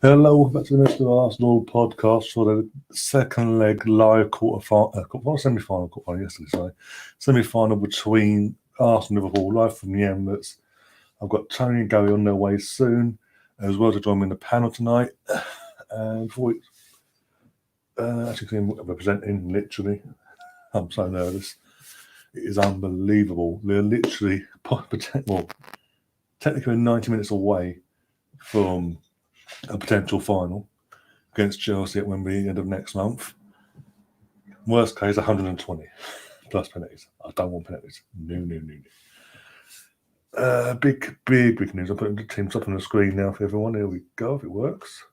Hello, welcome back to the Mr. Arsenal podcast for the second leg live semi-final yesterday, sorry. Semi-final between Arsenal and Liverpool, live from the Emirates. I've got Tony and Gary on their way soon, as well to join me in the panel tonight. And before we actually see him representing, literally, I'm so nervous. It is unbelievable. They're literally, technically 90 minutes away from a potential final against Chelsea at Wembley at the end of next month. Worst case, 120 plus penalties. I don't want penalties. No. Big news. I'm putting the teams up on the screen now for everyone. Here we go, if it works.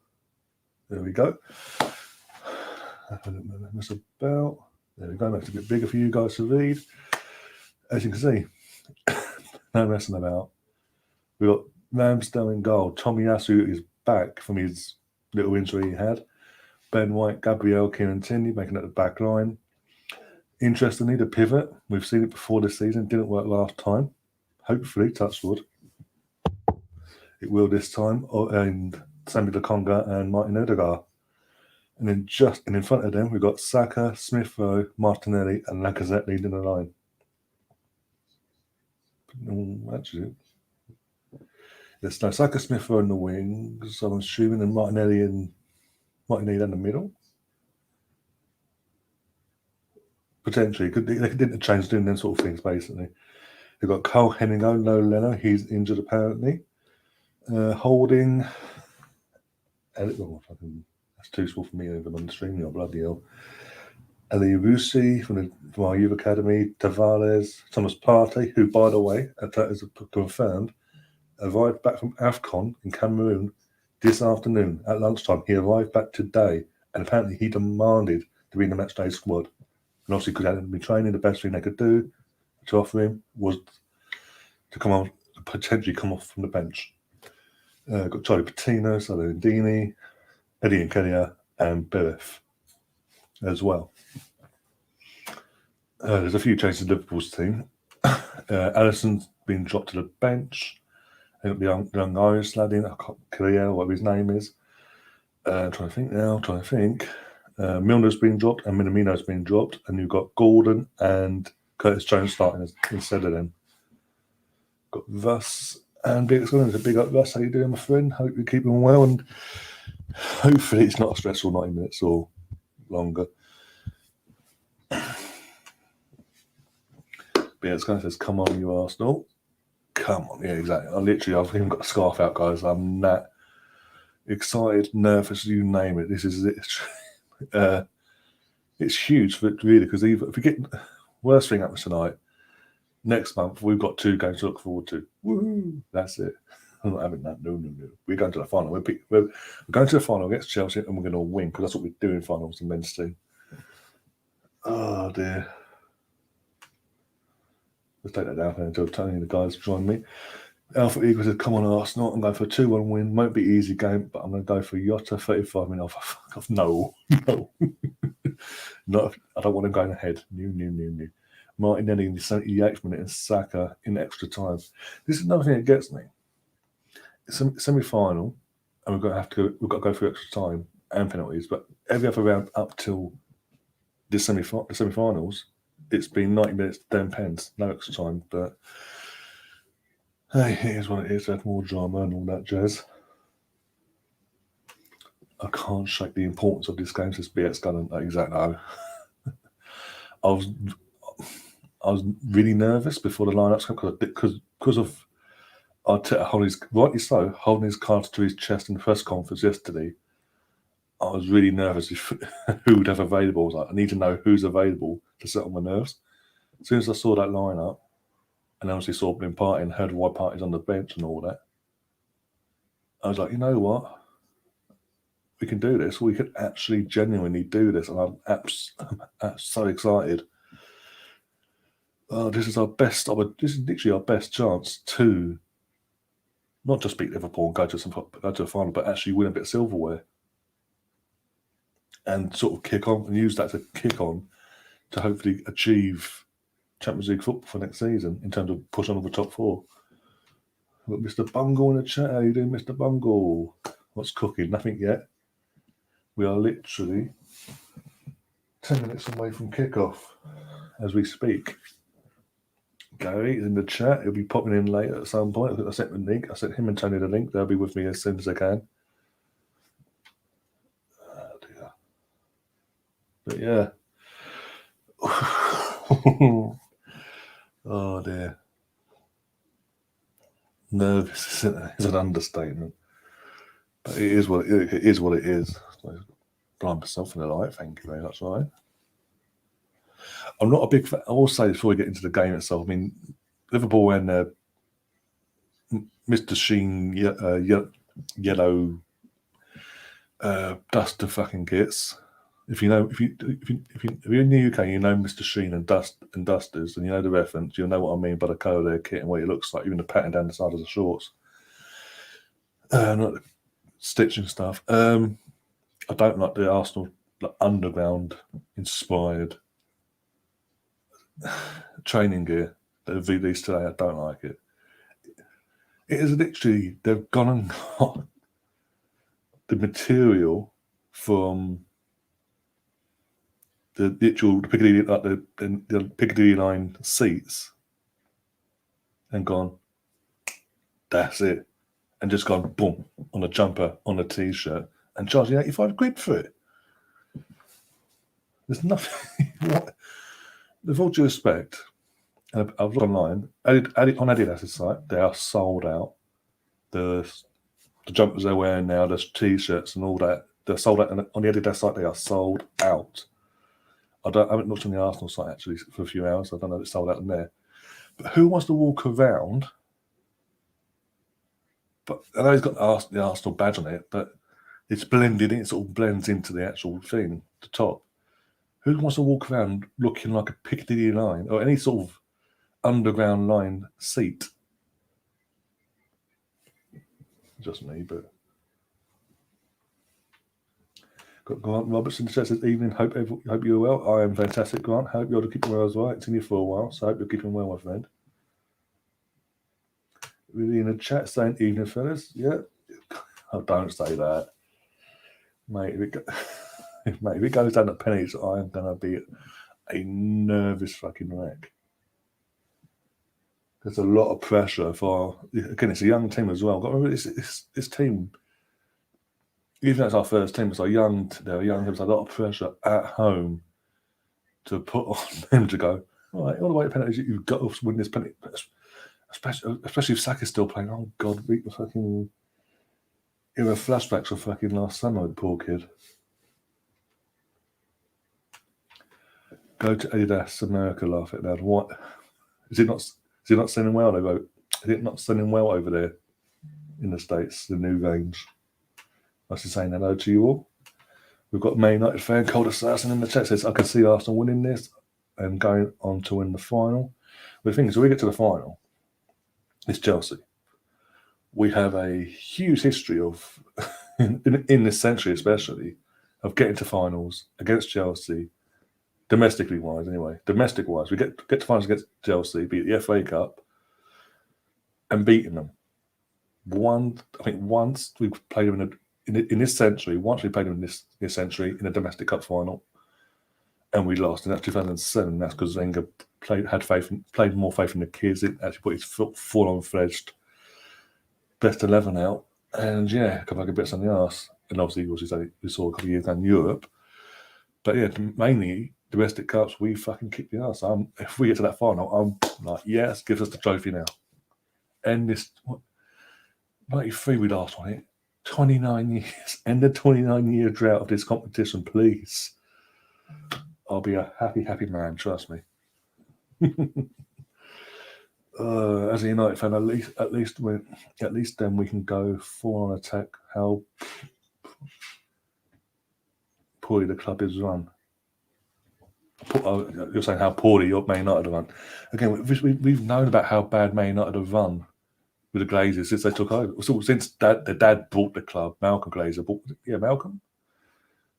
There we go. That's about. There we go. Makes it a bit bigger for you guys to read. As you can see, no messing about. We've got Ramsdale in goal. Tomiyasu is back from his little injury he had. Ben White, Gabriel, Kieran Tierney making up the back line. Interestingly, the pivot, we've seen it before this season, didn't work last time. Hopefully, touch wood, it will this time. And Sammy Lokonga and Martin Odegaard. And then in front of them, we've got Saka, Smith Rowe, Martinelli, and Lacazette leading the line. Actually, there's no Saka, Smith Rowe in the wings, so I'm assuming, and Martinelli in the middle. Potentially, they could interchange doing them sort of things, basically. We've got Cole Henningo, no Leno, he's injured apparently. Holding, that's too small for me even on the stream, you're bloody hell. Ali Rusi from our youth academy, Tavares, Thomas Partey, who, by the way, is confirmed, arrived back from AFCON in Cameroon this afternoon at lunchtime. He arrived back today, and apparently he demanded to be in the matchday squad. And obviously, because he hadn't been training, the best thing they could do to offer him was to potentially come off from the bench. Got Charlie Patino, Salah Ndini, Eddie Nketiah, and Bereth as well. There's a few changes in Liverpool's team. Alisson's been dropped to the bench. The young Irish lad in, I can't clear whatever his name is. Trying to think. Milner's been dropped and Minamino's been dropped, and you've got Gordon and Curtis Jones starting instead of them. Got Russ and Big up Russ. How you doing, my friend? Hope you're keeping well, and hopefully it's not a stressful 90 minutes or longer. But yeah, it's kind of says, "Come on, you Arsenal." Come on, yeah, exactly. I've even got a scarf out, guys. I'm that excited, nervous, you name it. This is it. It's huge, really, because if we get worst thing happens tonight, next month we've got 2 games to look forward to. Woohoo! That's it. I'm not having that. No. We're going to the final. We're going to the final against Chelsea, and we're going to win, because that's what we do in finals in men's team. Oh dear. Let's take that down until Tony and the guys join me. Alpha Eagle says, "Come on, Arsenal. I'm going for a 2-1 win. Won't be easy game, but I'm going to go for Jota 35 minutes off." No. Not. I don't want him going ahead. No. Martinelli in the 78th minute and Saka in extra time. This is another thing that gets me. It's a semi-final, and we've got to go for extra time and penalties. But every other round up till the semi-finals, it's been 90 minutes, 10 pence, no extra time. But hey, it is what it is. There's more drama and all that jazz. I can't shake the importance of this game, says BX Gunn. Exactly. I was really nervous before the lineups because of Arteta holding his cards to his chest in the press conference yesterday. I was really nervous who would have available. I was like, I need to know who's available to settle my nerves. As soon as I saw that lineup, and obviously saw Ben Partey and heard why Partey's on the bench and all that, I was like, you know what? We can do this. We could actually genuinely do this, and I'm so excited. This is literally our best chance to not just beat Liverpool and go to the final, but actually win a bit of silverware and sort of kick on and use that to kick on to hopefully achieve Champions League football for next season in terms of push on the top 4. We've got Mr. Bungle in the chat. How you doing, Mr. Bungle? What's cooking? Nothing yet. We are literally 10 minutes away from kickoff as we speak. Gary is in the chat. He'll be popping in later at some point. I sent the link. I sent him and Tony the link. They'll be with me as soon as they can. Oh dear. But yeah. Oh dear. Nervous is an understatement. But it is what it is. What it is. So, blind myself in the light. Thank you very much, Ryan. I'm not a big fan. I will say before we get into the game itself, I mean, Liverpool and Mr. Sheen yellow duster fucking kits. If you're in the UK, you know Mr. Sheen and dusters, and you know the reference. You'll know what I mean by the colour of their kit and what it looks like, even the pattern down the side of the shorts, not the stitching stuff. I don't like the Arsenal underground inspired training gear that have released today. I don't like it. It is literally, they've gone and got the material from the Piccadilly, like the Piccadilly line seats, and gone, that's it, and just gone boom on a jumper, on a t-shirt, and charging £85 for it. There's nothing. What? With all due respect, I've looked online. On Adidas' site, they are sold out. The jumpers they're wearing now, the t-shirts and all that, they're sold out. On the Adidas site, they are sold out. I haven't looked on the Arsenal site actually for a few hours. I don't know if it's sold out in there. But who wants to walk around? But I know he's got the Arsenal badge on it, but it's blended in. It sort of blends into the actual thing, the top. Who wants to walk around looking like a Piccadilly line or any sort of underground line seat? Just me, but. Got Grant Robertson says, evening. Hope you're well. I am fantastic, Grant. Hope you're keeping well as well. It's in you for a while, so I hope you're keeping well, my friend. Really in the chat saying, evening, fellas. Yeah. Oh, don't say that. Mate, if it goes down to pennies, I am going to be a nervous fucking wreck. There's a lot of pressure for, again, it's a young team as well. Got to remember, this team, even though it's our first team, they're young, there's a lot of pressure at home to put on them to go, all right, all the way to penalties, you've got to win this penalty. Especially if Saka's still playing. Oh, God, we fucking... You have flashbacks of fucking last summer, the poor kid. Go to Adidas America, laugh at that. What? Is it not selling well, they wrote? Is it not selling well over there in the States, the new range? I was just saying hello to you all. We've got Man United fan Cold Assassin in the chat says, I can see Arsenal winning this and going on to win the final. But the thing is, when we get to the final, it's Chelsea. We have a huge history of, in this century especially, of getting to finals against Chelsea, domestically wise anyway. Domestic wise, we get to finals against Chelsea, beat the FA Cup, and beating them. I think once we played them in this century. Once we played them in this century in a domestic cup final, and we lost. And that's 2007. That's because Wenger played more faith in the kids. It actually put his full-on-fledged best 11 out, and yeah, a couple of bits on the arse. And obviously, we saw a couple of years down Europe. But yeah, mainly domestic cups, we fucking kick the arse. If we get to that final, I'm like, yes, give us the trophy now. And this 93 we last won it. 29 years. End the 29-year drought of this competition, please. I'll be a happy, happy man. Trust me. As a United fan, at least then we can go full on attack. How poorly the club is run. You're saying how poorly your Man United have run. Again, we've known about how bad Man United have run with the Glazers since they took over. So since the dad bought the club, Malcolm Glazer bought. Yeah, Malcolm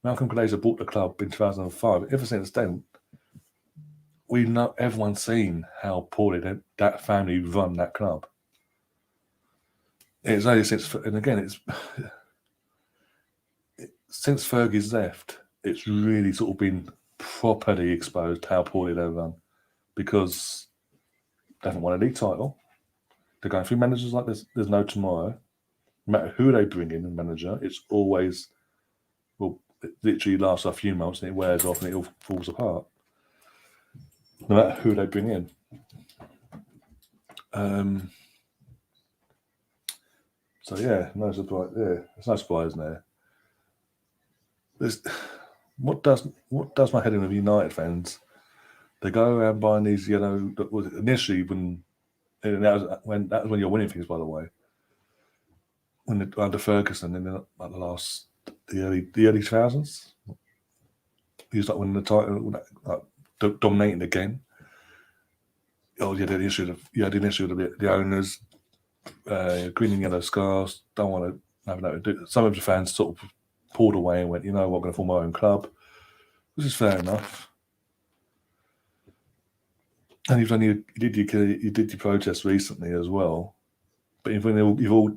Glazer bought the club in 2005. Ever since then, everyone's seen how poorly that family run that club. It's only since, and again, since Fergie's left, it's really sort of been properly exposed how poorly they've run, because they haven't won a league title. They're going through managers like there's no tomorrow. No matter who they bring in and manager, it's always, well, it literally lasts a few months and it wears off and it all falls apart. No matter who they bring in. So yeah, no surprise there. There's no surprise there. What does my head in with United fans? They go around buying these yellow. Was initially when that was when you're winning things, by the way. When under Ferguson in the early 2000s, he was like winning the title, dominating again. Oh, you had an issue with the owners, green and yellow scarves. Don't want to have nothing to do. Some of the fans sort of pulled away and went, you know what, I'm going to form my own club, which is fair enough. And you did your protest recently as well, but you've all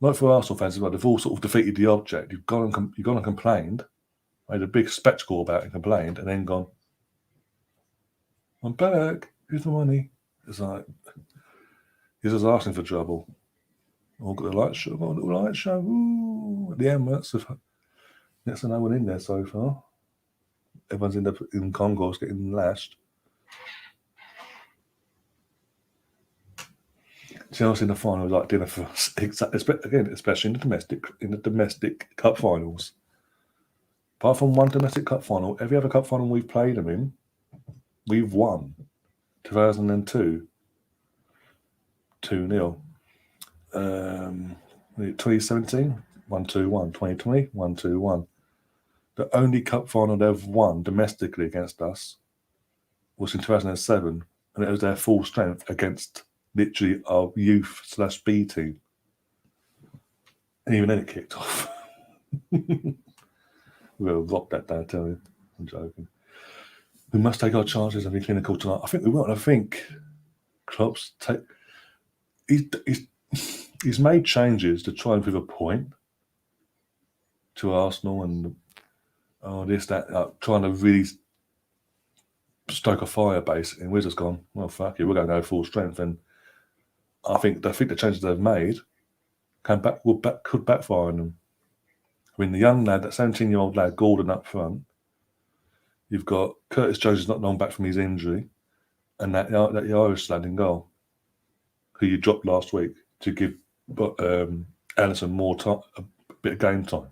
like for Arsenal fans as well, they've all sort of defeated the object. You've gone and complained, made a big spectacle about it and complained, and then gone, I'm back, here's the money. It's like, he's just asking for trouble. All got the light show, ooh, at the Emirates. Next to no one in there so far. Everyone's in concourse getting lashed. Chelsea in the final was like dinner for us. Again, especially in the domestic cup finals. Apart from one domestic cup final, every other cup final we've played them in, we've won. 2002, 2-0. 2017, 1-2-1. 2020, 1-2-1. The only cup final they've won domestically against us was in 2007, and it was their full strength against literally our youth/B team. And even then it kicked off. We were rocked that day, I tell you. I'm joking. We must take our chances and be clinical tonight. I think we will. I think Klopp's he's made changes to try and prove a point to Arsenal and trying to really stoke a fire basically. And we're just gone, well, fuck it, we're going to go full strength. And I think the changes they've made could backfire on them. I mean, the young lad, that 17-year-old lad, Gordon up front. You've got Curtis Jones is not long back from his injury, and that Irish lad in goal, who you dropped last week to give Alisson more time, a bit of game time.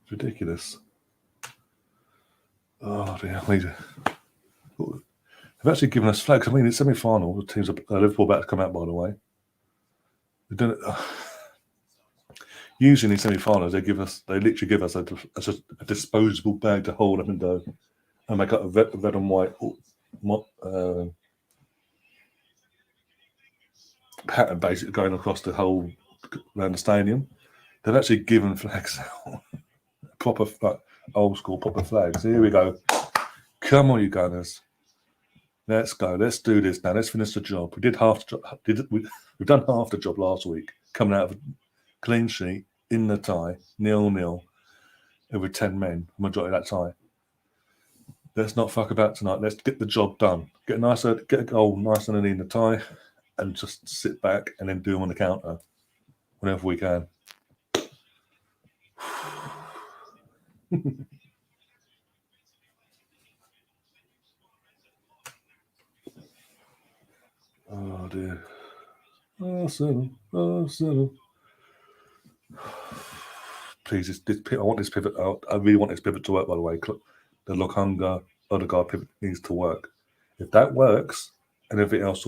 It's ridiculous. Oh dear, they've actually given us flags. I mean, it's semi-final. The teams are Liverpool about to come out, by the way. They've done it. Usually in semi-finals, they literally give us a disposable bag to hold up and go, and make up a red and white pattern basically going across the whole around the stadium. They've actually given flags out, proper old school proper flags. Here we go. Come on, you Gunners. Let's go. Let's do this now. Let's finish the job. We did half the job. We've done half the job last week, coming out of a clean sheet in the tie, 0-0, with 10 men, majority of that tie. Let's not fuck about tonight. Let's get the job done. Get a goal nice and in the tie, and just sit back and then do them on the counter whenever we can. Oh dear. Arsenal. Please, I want this pivot out. I really want this pivot to work, by the way. The Lokonga Odegaard pivot needs to work. If that works, and everything else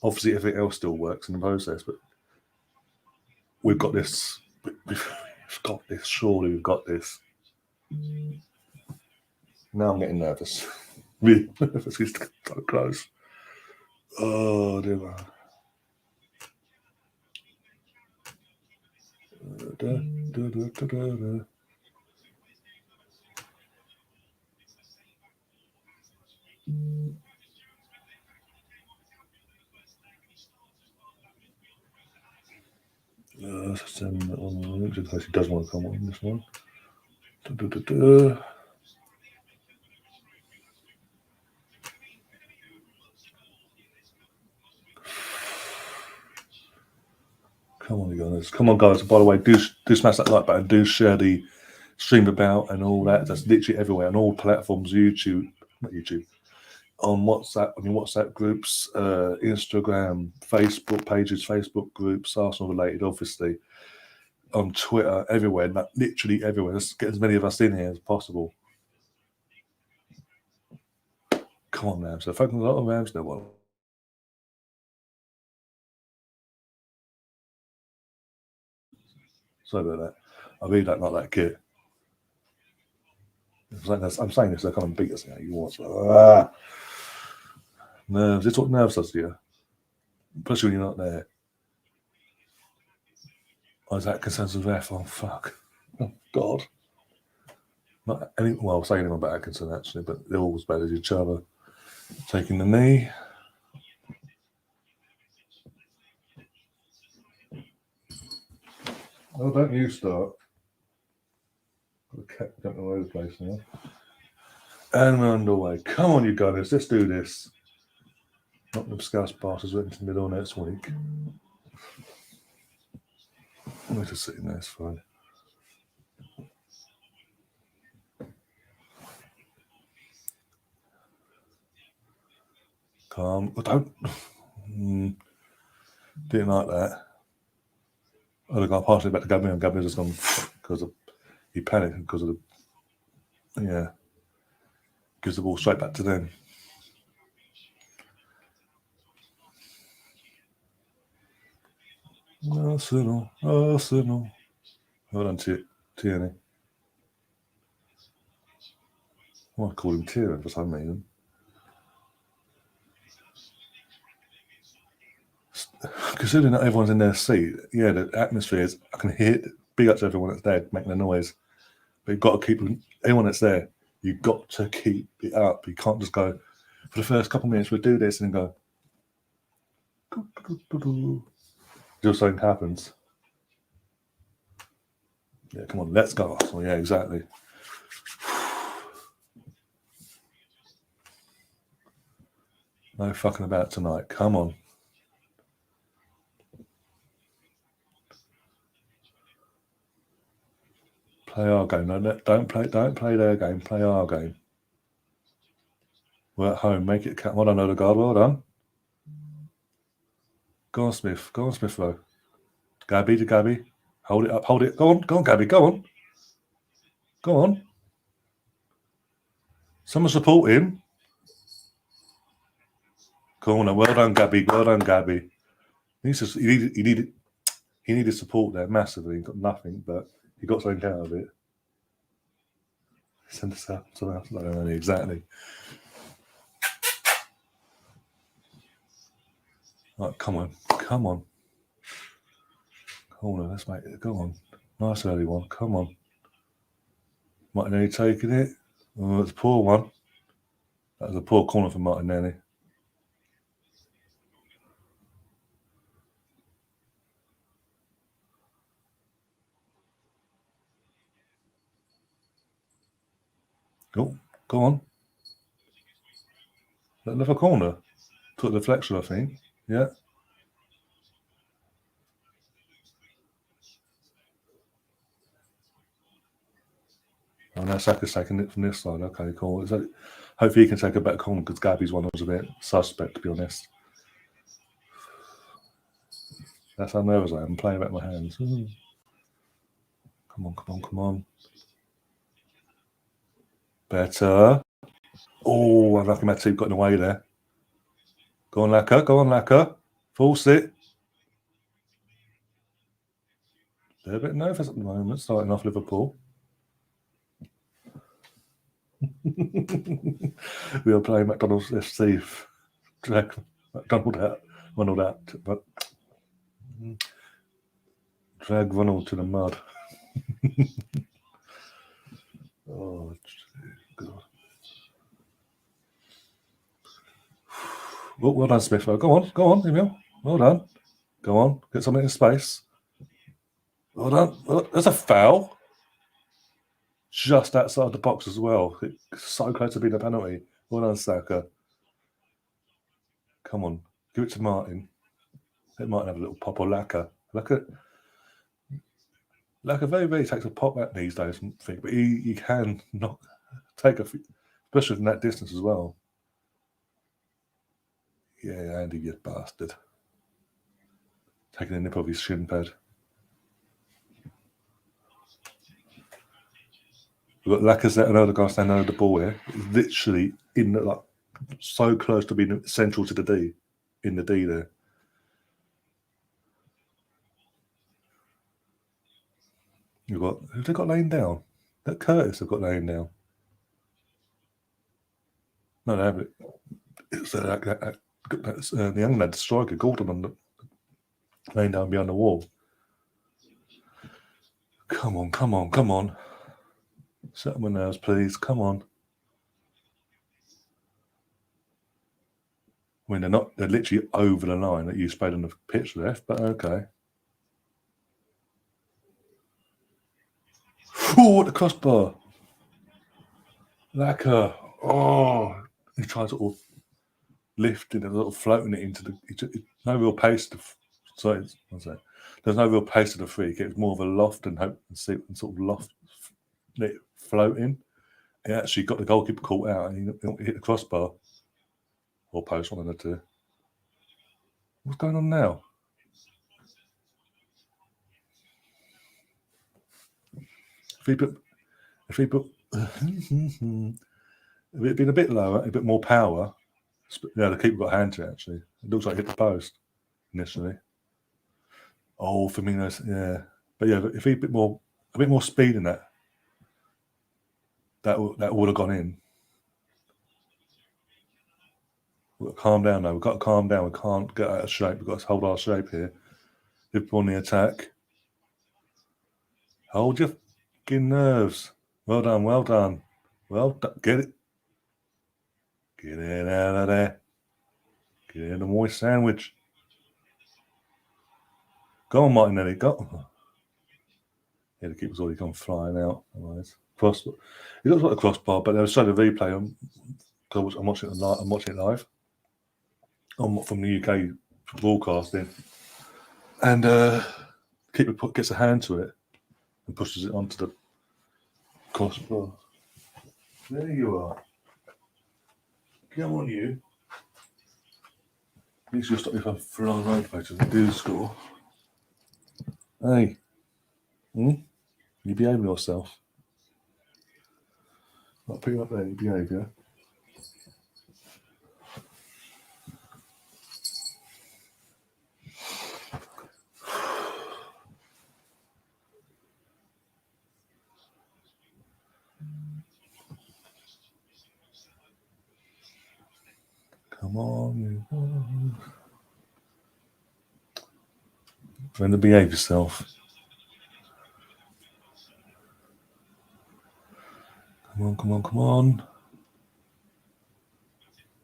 obviously everything else still works in the process, but we've got this. We've got this. Surely we've got this. Now I'm getting nervous. Really nervous. It's so close. Oh dear. He does want to come on this one. Come on, you guys. Come on, guys. By the way, do smash that like button. Do share the stream about and all that. That's literally everywhere on all platforms. YouTube, not YouTube. On WhatsApp, on your WhatsApp groups, Instagram, Facebook pages, Facebook groups, Arsenal related, obviously. On Twitter, everywhere, literally everywhere. Let's get as many of us in here as possible. Come on, Rams. So fucking a lot of Rams no one. Sorry about that. I really don't like that kit. I'm saying this, I can't beat us now. You want nerves. It's what nerves does to you. Especially when you're not there. Isaac concerns of ref. Oh, fuck. Oh, God. Not any, well, saying anyone about Atkinson, actually, but they're all as bad as each other. Taking the knee. Oh, don't you start. Got jumping all over the place now. And we're underway. Come on, you guys. Let's do this. Not the Scouse bastards went into the middle next week. I'm just sitting there, it's fine. Calm. Oh, don't. Didn't like that. I'd have gone partially back to Gabriel, and Gabriel's just gone because he panicked because of the. Yeah. Gives the ball straight back to them. Arsenal. Well done, Tierney. Well, I called him Tierney for some reason. Considering that everyone's in their seat, yeah, the atmosphere is. I can hear it. Big up to everyone that's there making a noise, but you've got to keep anyone that's there. You've got to keep it up. You can't just go for the first couple of minutes. We'll do this and then go. Just something happens. Yeah, come on, let's go, Arsenal. Yeah, exactly. No fucking about tonight. Come on. Play our game. No, don't play their game. Play our game. We're at home. Make it count. Well done, Odegaard. Well done. Go on, Smith. Go on, Smith, though. Gabby to Gabby. Hold it up. Hold it. Go on, Gabby. Go on. Go on. Someone support him. Corner. Well done, Gabby. Well done, Gabby. He needed support there massively. He got nothing, but he got something out of it. Send us out. Exactly. Right, come on. Corner. Let's make it. Go on. Nice early one. Come on. Martinelli taking it. Oh, it's a poor one. That was a poor corner for Martinelli. Oh, go on. Another corner. Took the deflection, I think. Yeah. Oh, now Saka's taking it from this side. Okay, cool. Hopefully he can take a better corner because Gabby's one was a bit suspect, to be honest. That's how nervous I am. I'm playing back my hands. Come on. Better. Oh, unlucky Matip got in the way there. Go on, Laka. Force it. They're a bit nervous at the moment, starting off Liverpool. We are playing McDonald's FC. Drag Ronald out. But drag Ronald to the mud. Oh, God. Well done, Smith. Go on, Emil. Well done. Go on, get something in space. Well done. Well, there's a foul. Just outside the box as well. It's so close to being a penalty. Well done, Saka. Come on. Give it to Martin. Let Martin have a little pop, or Laka. Laka very takes a pop out these days, I think, but he can not take a few, especially from that distance as well. Yeah, Andy, you bastard. Taking a nip of his shin pad. We've got Lacazette and Odegaard standing over the ball here. It's literally in the, like, so close to being central to the D. In the D there. You've got, who've they got laying down? That Curtis have got laying down. No, they haven't. It's that's the young lad, the striker, Gordon, on the laying down behind the wall. Come on, come on, come on. Set my nerves, please. Come on. I mean, they're literally over the line that you sprayed on the pitch left, but okay. Oh, what the crossbar. Laka. Oh, he tries to sort of lifting and sort of floating it into the. No real pace to. Sorry, one sec. There's no real pace to the free kick. It was more of a loft and hope and see and sort of loft it floating. He actually got the goalkeeper caught out and he hit the crossbar or post, one of the two. What's going on now? If he put if it had been a bit lower, a bit more power, yeah, the keeper got a hand to it actually. It looks like it hit the post initially. Oh, Firmino's, yeah. But yeah, if he a bit more speed in that would have gone in. We've got to calm down though. We've got to calm down. We can't get out of shape. We've got to hold our shape here. Liverpool on the attack. Hold your fucking nerves. Well done, well done. Well done. Get it. Get it out of there. Get in a moist sandwich. Go on, Martinelli. Go. Yeah, the keeper's already gone flying out. Otherwise, crossbar. It looks like a crossbar, but they were showing the replay on. Because I'm watching it live. I'm from the UK broadcasting, and keeper gets a hand to it and pushes it onto the crossbar. There you are. Come on, you. At least you'll stop me from throwing road page and do score. Hey. You behave yourself. I'll put you up there, you behave, yeah? Come on. Trying to behave yourself. Come on, come on, come on.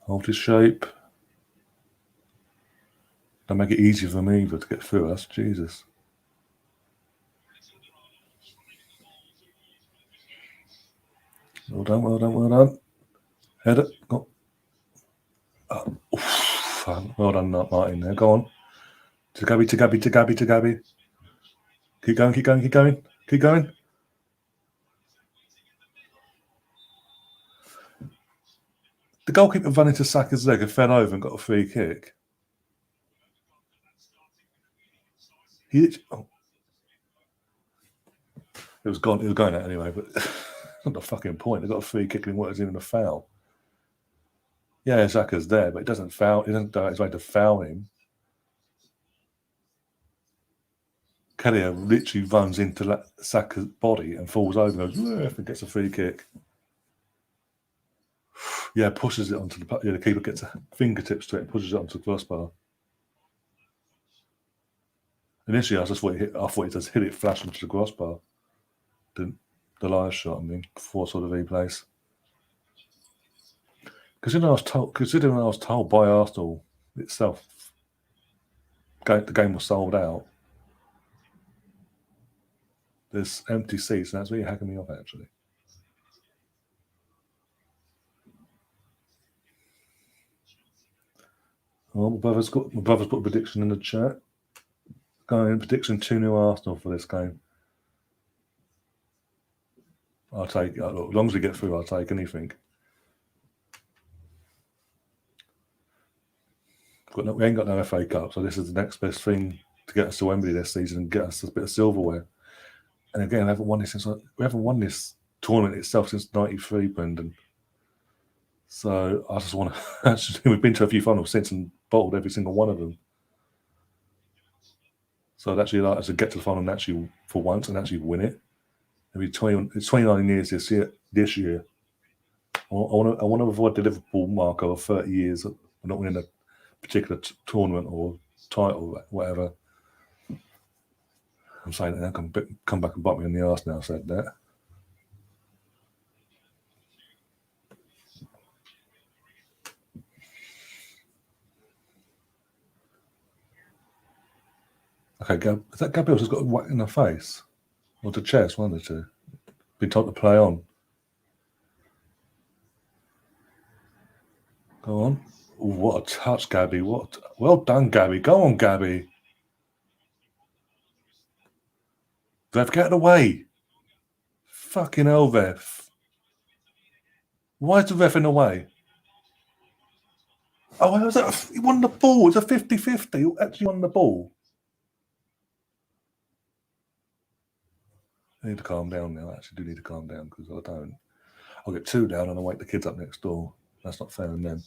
Hold his shape. Don't make it easier for me either to get through us. Jesus. Well done, well done, well done. Head it. Go. Well done, Martin there. Go on. To Gabby. Keep going, keep going, keep going. Keep going. The goalkeeper ran into Saka's leg and fell over and got a free kick. It was gone. It was going out anyway, but not the fucking point. They got a free kick and it wasn't even a foul. Yeah, Saka's there, but it doesn't foul. It doesn't go his way to foul him. Kelly literally runs into Saka's body and falls over and goes, and gets a free kick. Yeah, pushes it onto the. Yeah, the keeper gets a fingertips to it and pushes it onto the crossbar. Initially, I thought it just hit it flash into the crossbar. The live shot, I mean, before I saw the replays. Considering I was told by Arsenal itself, the game was sold out. there's empty seats, and that's really hacking me off, actually. Oh, my brother's put a prediction in the chat. Going prediction 2-0 Arsenal for this game. I'll take it. Look, as long as we get through, I'll take anything. We ain't got no FA Cup, so this is the next best thing to get us to Wembley this season and get us a bit of silverware. And again, we haven't won this tournament itself since '93, Brendan. So I just want to. Actually, we've been to a few finals since and bottled every single one of them. So I'd actually like us to get to the final and actually, for once, and actually win it. It's 29 years this year. I want to avoid the Liverpool marker of 30 years of not winning a particular tournament or title, whatever. I'm saying that now, come back and bite me in the arse now. I said that. Okay, is that Gabriel's just got a whack in the face? Or the chest, one of the two? Been told to play on. Go on. Ooh, what a touch, Gabby. Well done, Gabby. Go on, Gabby. Ref, get out of the way. Fucking hell, ref. Why is the ref in the way? Oh, he won the ball. It's a 50-50. He actually won the ball. I need to calm down now. I actually do need to calm down because I don't. I'll get 2 down and I'll wake the kids up next door. That's not fair on them.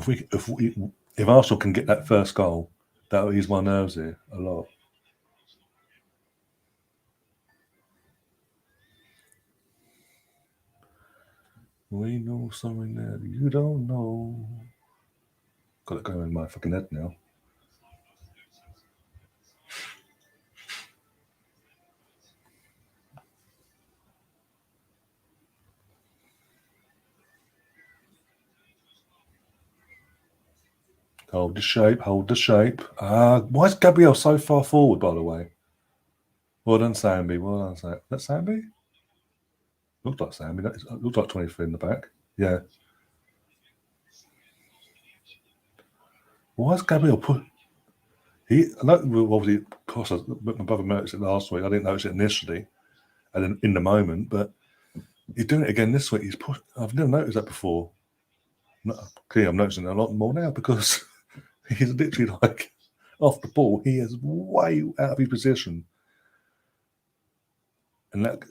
If Arsenal can get that first goal, that will ease my nerves here a lot. We know something that you don't know. Got it going in my fucking head now. Hold the shape, hold the shape. Why is Gabriel so far forward, by the way? Well done, Samby. Well done, Samby. That's Samby? Looked like Samby. Looked like 23 in the back. Yeah. Why is Gabriel put... Obviously, of course, my brother noticed it last week. I didn't notice it initially, and then in the moment, but he's doing it again this week. I've never noticed that before. Clearly, I'm noticing it a lot more now because he's literally like off the ball. He is way out of his position, and that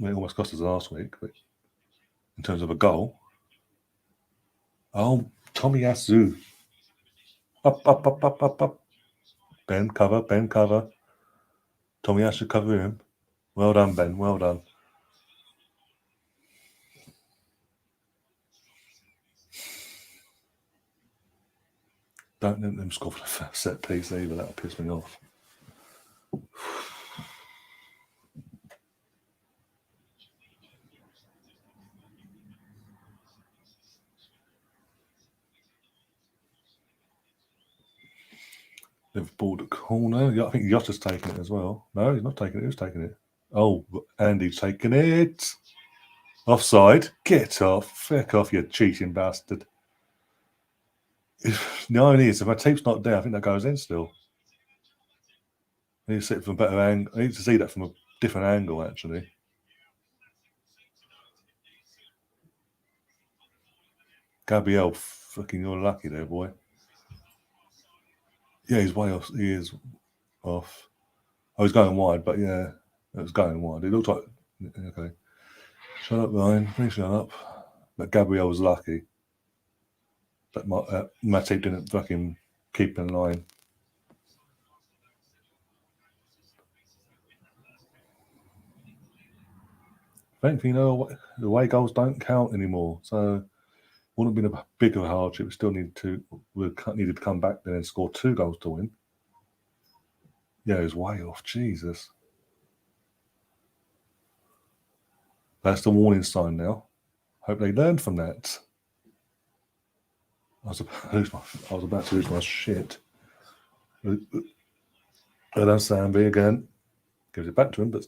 almost cost us last week. But in terms of a goal, Tomiyasu, up. Ben, cover. Tomiyasu, cover him. Well done, Ben. Well done. Don't let them score for the first set piece either. That'll piss me off. Liverpool the corner. Yeah, I think Yotta's taking it as well. No, he's not taking it. Who's taking it? Oh, Andy's taking it. Offside. Get off. Feck off, you cheating bastard. The irony is, if my tape's not there, I think that goes in still. I need to see it from a better angle. I need to see that from a different angle, actually. Gabriel, fucking, you're lucky there, boy. Yeah, he's way off. He is off. Oh, he's going wide, but yeah, it was going wide. It looked like... Okay. Shut up, Ryan. Please shut up. But Gabriel was lucky. But Matip didn't fucking keep in line. Thankfully, the away goals don't count anymore. So wouldn't have been a bigger hardship. We still needed to come back then and score 2 goals to win. Yeah, it was way off. Jesus. That's the warning sign now. Hope they learned from that. I was about to lose my shit. Hello, Samby again. Gives it back to him, but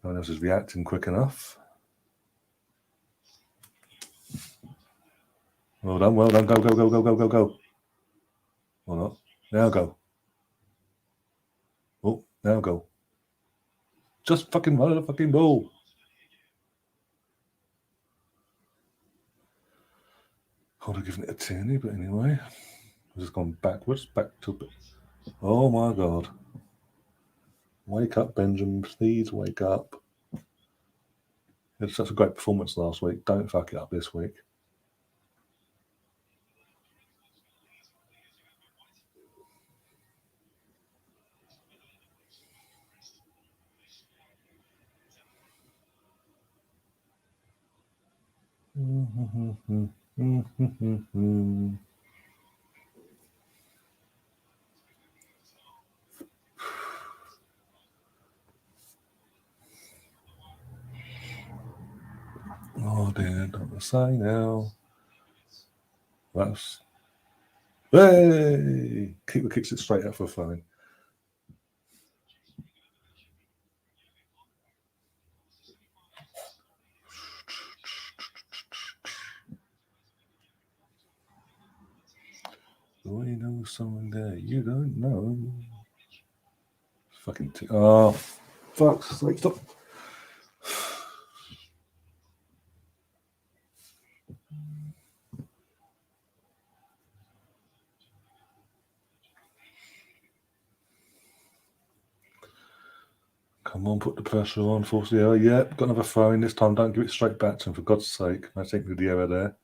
no one else is reacting quick enough. Well done, well done. Go, go, go, go, go, go, go. Or not. Now go. Oh, now go. Just fucking run the fucking ball. Could have given it a Tierney, but anyway. I've just gone backwards, back to... Oh my God. Wake up, Benjamin. Please wake up. It's such a great performance last week. Don't fuck it up this week. Oh dear, don't say now. That's... Hey! Keeper kicks it straight out for a throw-in. We know someone there you don't know. Fucking... oh, fuck's sake, stop. Come on, put the pressure on, force the error. Yep, got another throw in this time. Don't give it straight back to him, for God's sake. I think with the error there.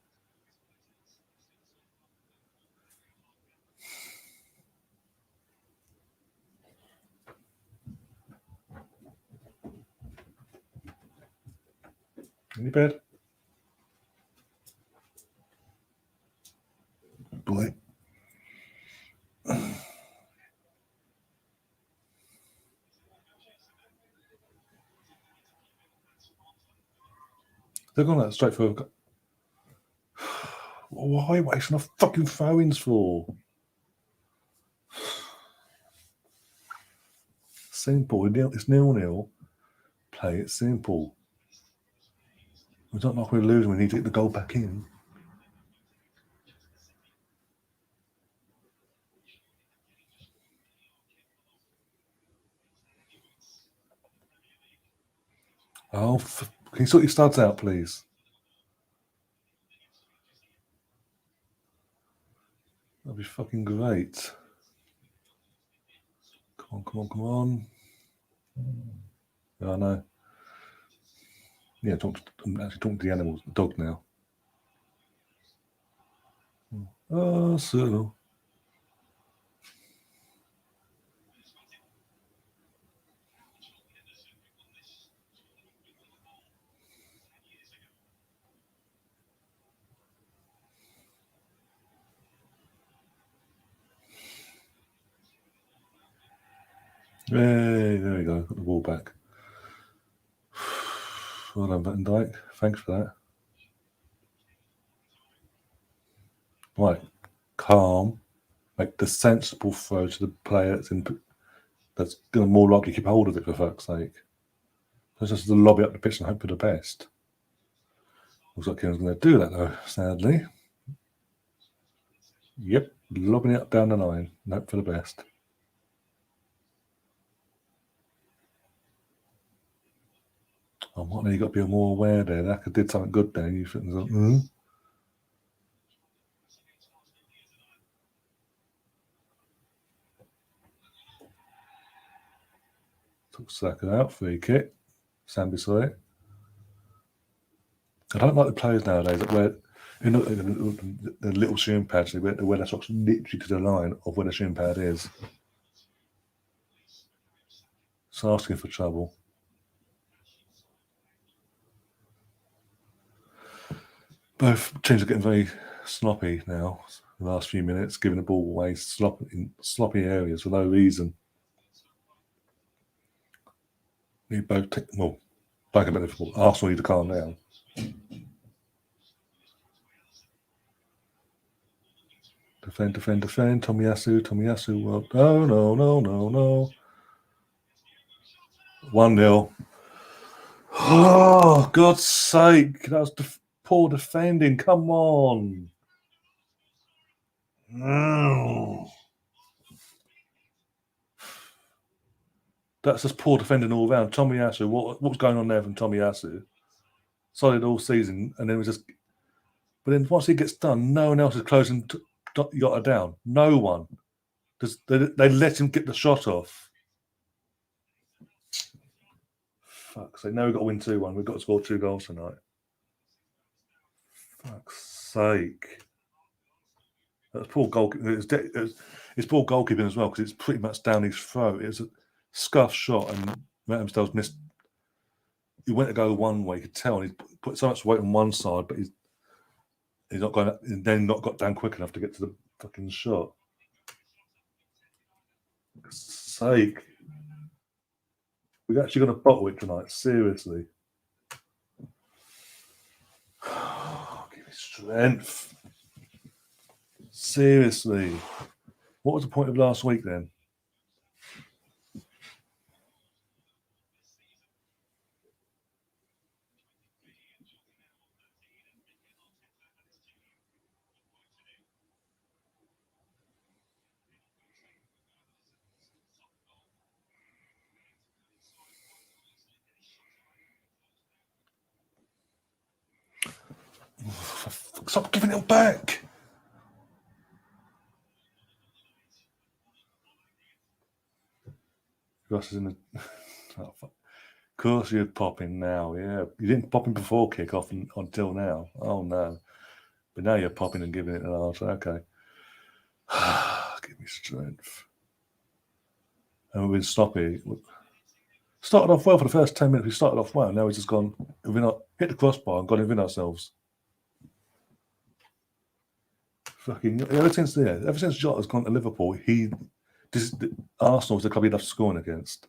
Any bed? Boy. They're going that straight for... Why wasting off fucking throw-ins for? Simple. It's 0-0. Play it simple. It's not like we're losing. We need to get the goal back in. Oh, can you sort your studs out, please? That'd be fucking great. Come on, come on, come on. Yeah, I know. Yeah, I'm actually talking to the animals, the dog now. Oh, so. Hey, there we go. Got the ball back. Well done, Van Dijk. Thanks for that. Right, calm. Make the sensible throw to the player that's going to more likely keep hold of it, for fuck's sake. It's just to lobby up the pitch and hope for the best. Looks like Kieran's going to do that, though, sadly. Yep, lobbing it up down the line and hope for the best. Oh, Martin, you've got to be more aware there. That did something good there. You think, Took Saka out, free kick. Sambi saw it. I don't like the players nowadays that wear the little shin pads. They wear their socks literally to the line of where the shin pad is. It's asking for trouble. Both teams are getting very sloppy now. The last few minutes, giving the ball away in sloppy areas for no reason. We both take, well, Back about Liverpool. Arsenal need to calm down. Defend. Tomiyasu. Well, no. 1-0. Oh, God's sake. That was poor defending. Come on. No. That's just poor defending all round. Tomiyasu, what's going on there from Tomiyasu? Solid all season, and then it was just. But then once he gets done, no one else is closing Jota down. No one. They let him get the shot off. Fuck's sake. Now we've got to win 2-1. We've got to score 2 goals tonight. Fuck's sake. That's poor goalkeeping. It's poor goalkeeping as well because it's pretty much down his throat. It was a scuff shot and Ramsdale's missed. He went to go one way, you could tell, and he put so much weight on one side, but he's not going. And then not got down quick enough to get to the fucking shot. For sake, we're actually going to bottle it tonight. Seriously, give me strength. Seriously, what was the point of last week then? Stop giving it back. Ross is in the. Oh, fuck. Of course you're popping now, yeah. You didn't pop in before kick-off until now. Oh, no. But now you're popping and giving it an answer. Okay. Give me strength. And we've been stopping. Started off well for the first 10 minutes. We started off well. Now we've just gone, hit the crossbar and gone within ourselves. Fucking ever since Jota's gone to Liverpool, Arsenal's the club he'd have to score against.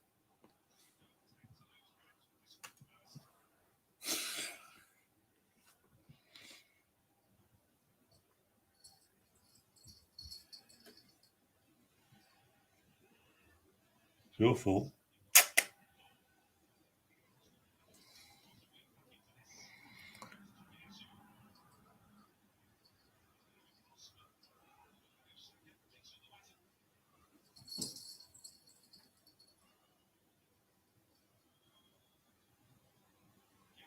It's your fault.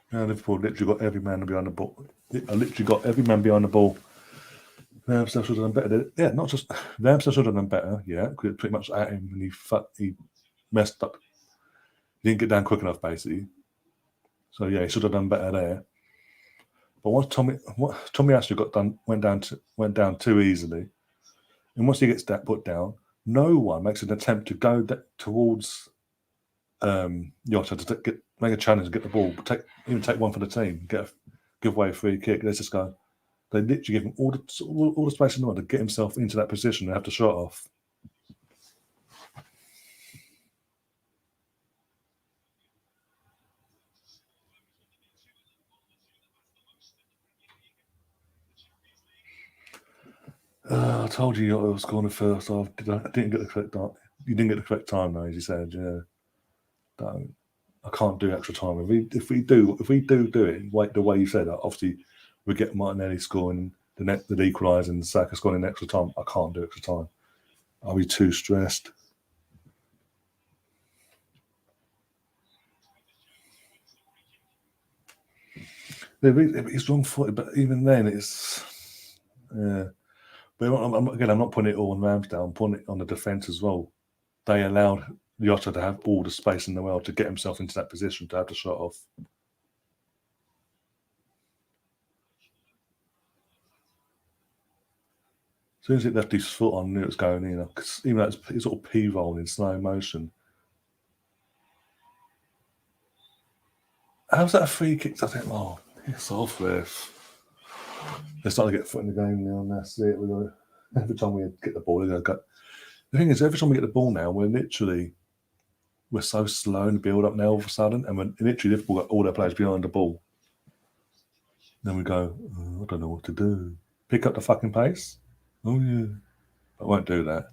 Now Liverpool literally got every man behind the ball. I literally got every man behind the ball. Ramsdale should have done better. Yeah, not just Ramsdale should have done better. Yeah, because pretty much at him and he messed up. He didn't get down quick enough, basically. So yeah, he should have done better there. But once Tomiyasu went down too easily, and once he gets that put down, no one makes an attempt to go towards Jota to make a challenge, get the ball, take one for the team, give away a free kick. Let's just go. They literally give him all the space in the world to get himself into that position and have the shot off. I told you I was scoring the first half. I didn't get the correct time. You didn't get the correct time, though, as you said. Yeah, don't. I can't do extra time. If we do it the way you said, obviously we get Martinelli scoring the equaliser and Saka scoring in extra time. I can't do extra time. I'll be too stressed. He's wrong-footed, but even then, it's yeah. But I'm not putting it all on Ramsdale. I'm putting it on the defence as well. They allowed Jota to have all the space in the world to get himself into that position to have the shot off. As soon as it left his foot on, I knew it was going in. Because even though it's sort of p-roll in slow motion. How's that a free kick? I think, oh, it's off there. They're starting to get foot in the game now, and that's it. Every time we get the ball, they're going to go. The thing is, every time we get the ball now, we're literally we're so slow in the build up now all of a sudden, and when literally Liverpool got all their players behind the ball. Then we go, oh, I don't know what to do. Pick up the fucking pace? Oh yeah. I won't do that.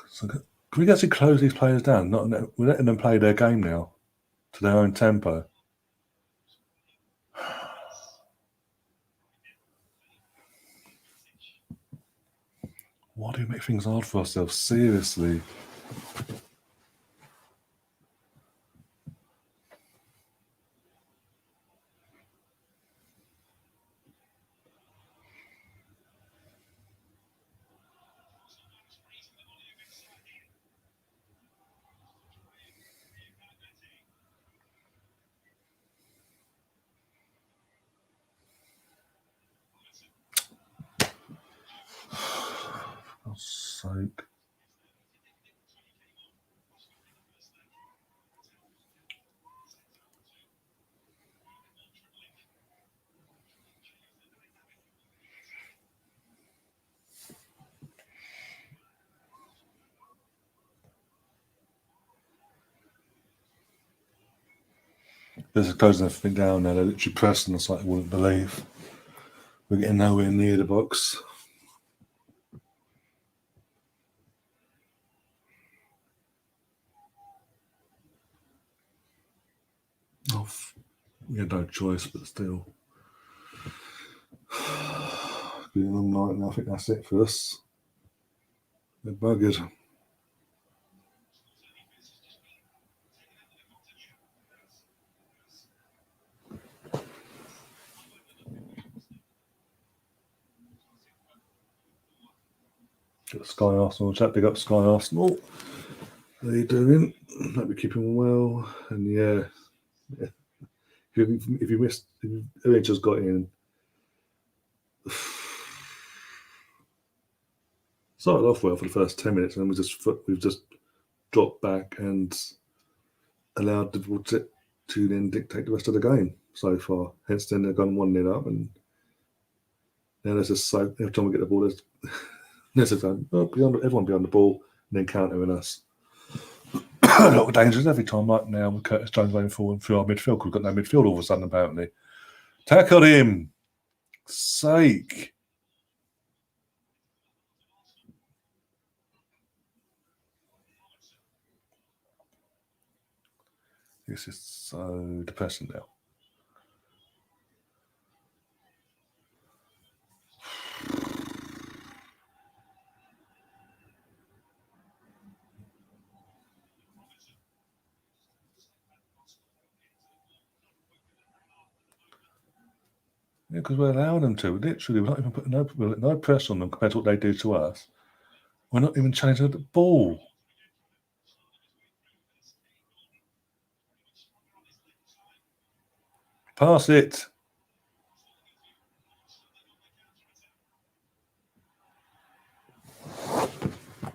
So can we actually close these players down? We're letting them play their game now to their own tempo. Why do we make things hard for ourselves? Seriously. For God's sake. There's closing everything down now. They're literally pressing us like you wouldn't believe. We're getting nowhere near the box. Oh, we had no choice, but still. It's been a long night now. I think that's it for us. They're buggered. Got Sky Arsenal chat. Big up Sky Arsenal. How you doing? Hope you're keeping well. And yeah. If you missed, if you only just got in, started off well for the first 10 minutes, and then we've just dropped back and allowed Liverpool to then dictate the rest of the game so far. Hence, then they've gone 1-0 up, and now there's just so every time we get the ball, there's a time everyone behind the ball, and then countering us. A lot of dangers every time, like now with Curtis Jones going forward through our midfield. We've got no midfield all of a sudden, apparently. Tackle him! Sake! This is so depressing now. Yeah, because we're allowing them to. Literally, we're not even putting no pressure on them compared to what they do to us. We're not even challenging the ball. Pass it.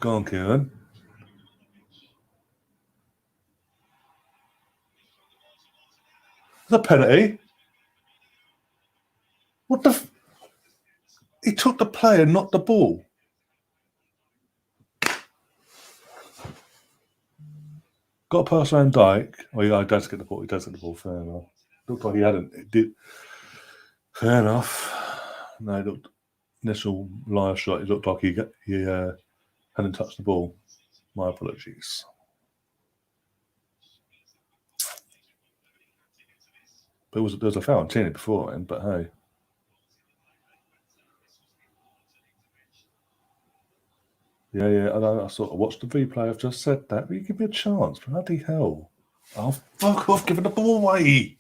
Go on, Kieran. It's a penalty. What the? He took the player, not the ball. Got a pass around Dyke. Oh, yeah, he does get the ball. He does get the ball. Fair enough. Looked like he hadn't. It did. Fair enough. No, it looked initial live shot. It looked like he hadn't touched the ball. My apologies. But there was a foul on Tierney before him. But hey. Yeah. I sort of watched the replay. I've just said that. But you give me a chance. Bloody hell. Oh, fuck off, giving the ball away.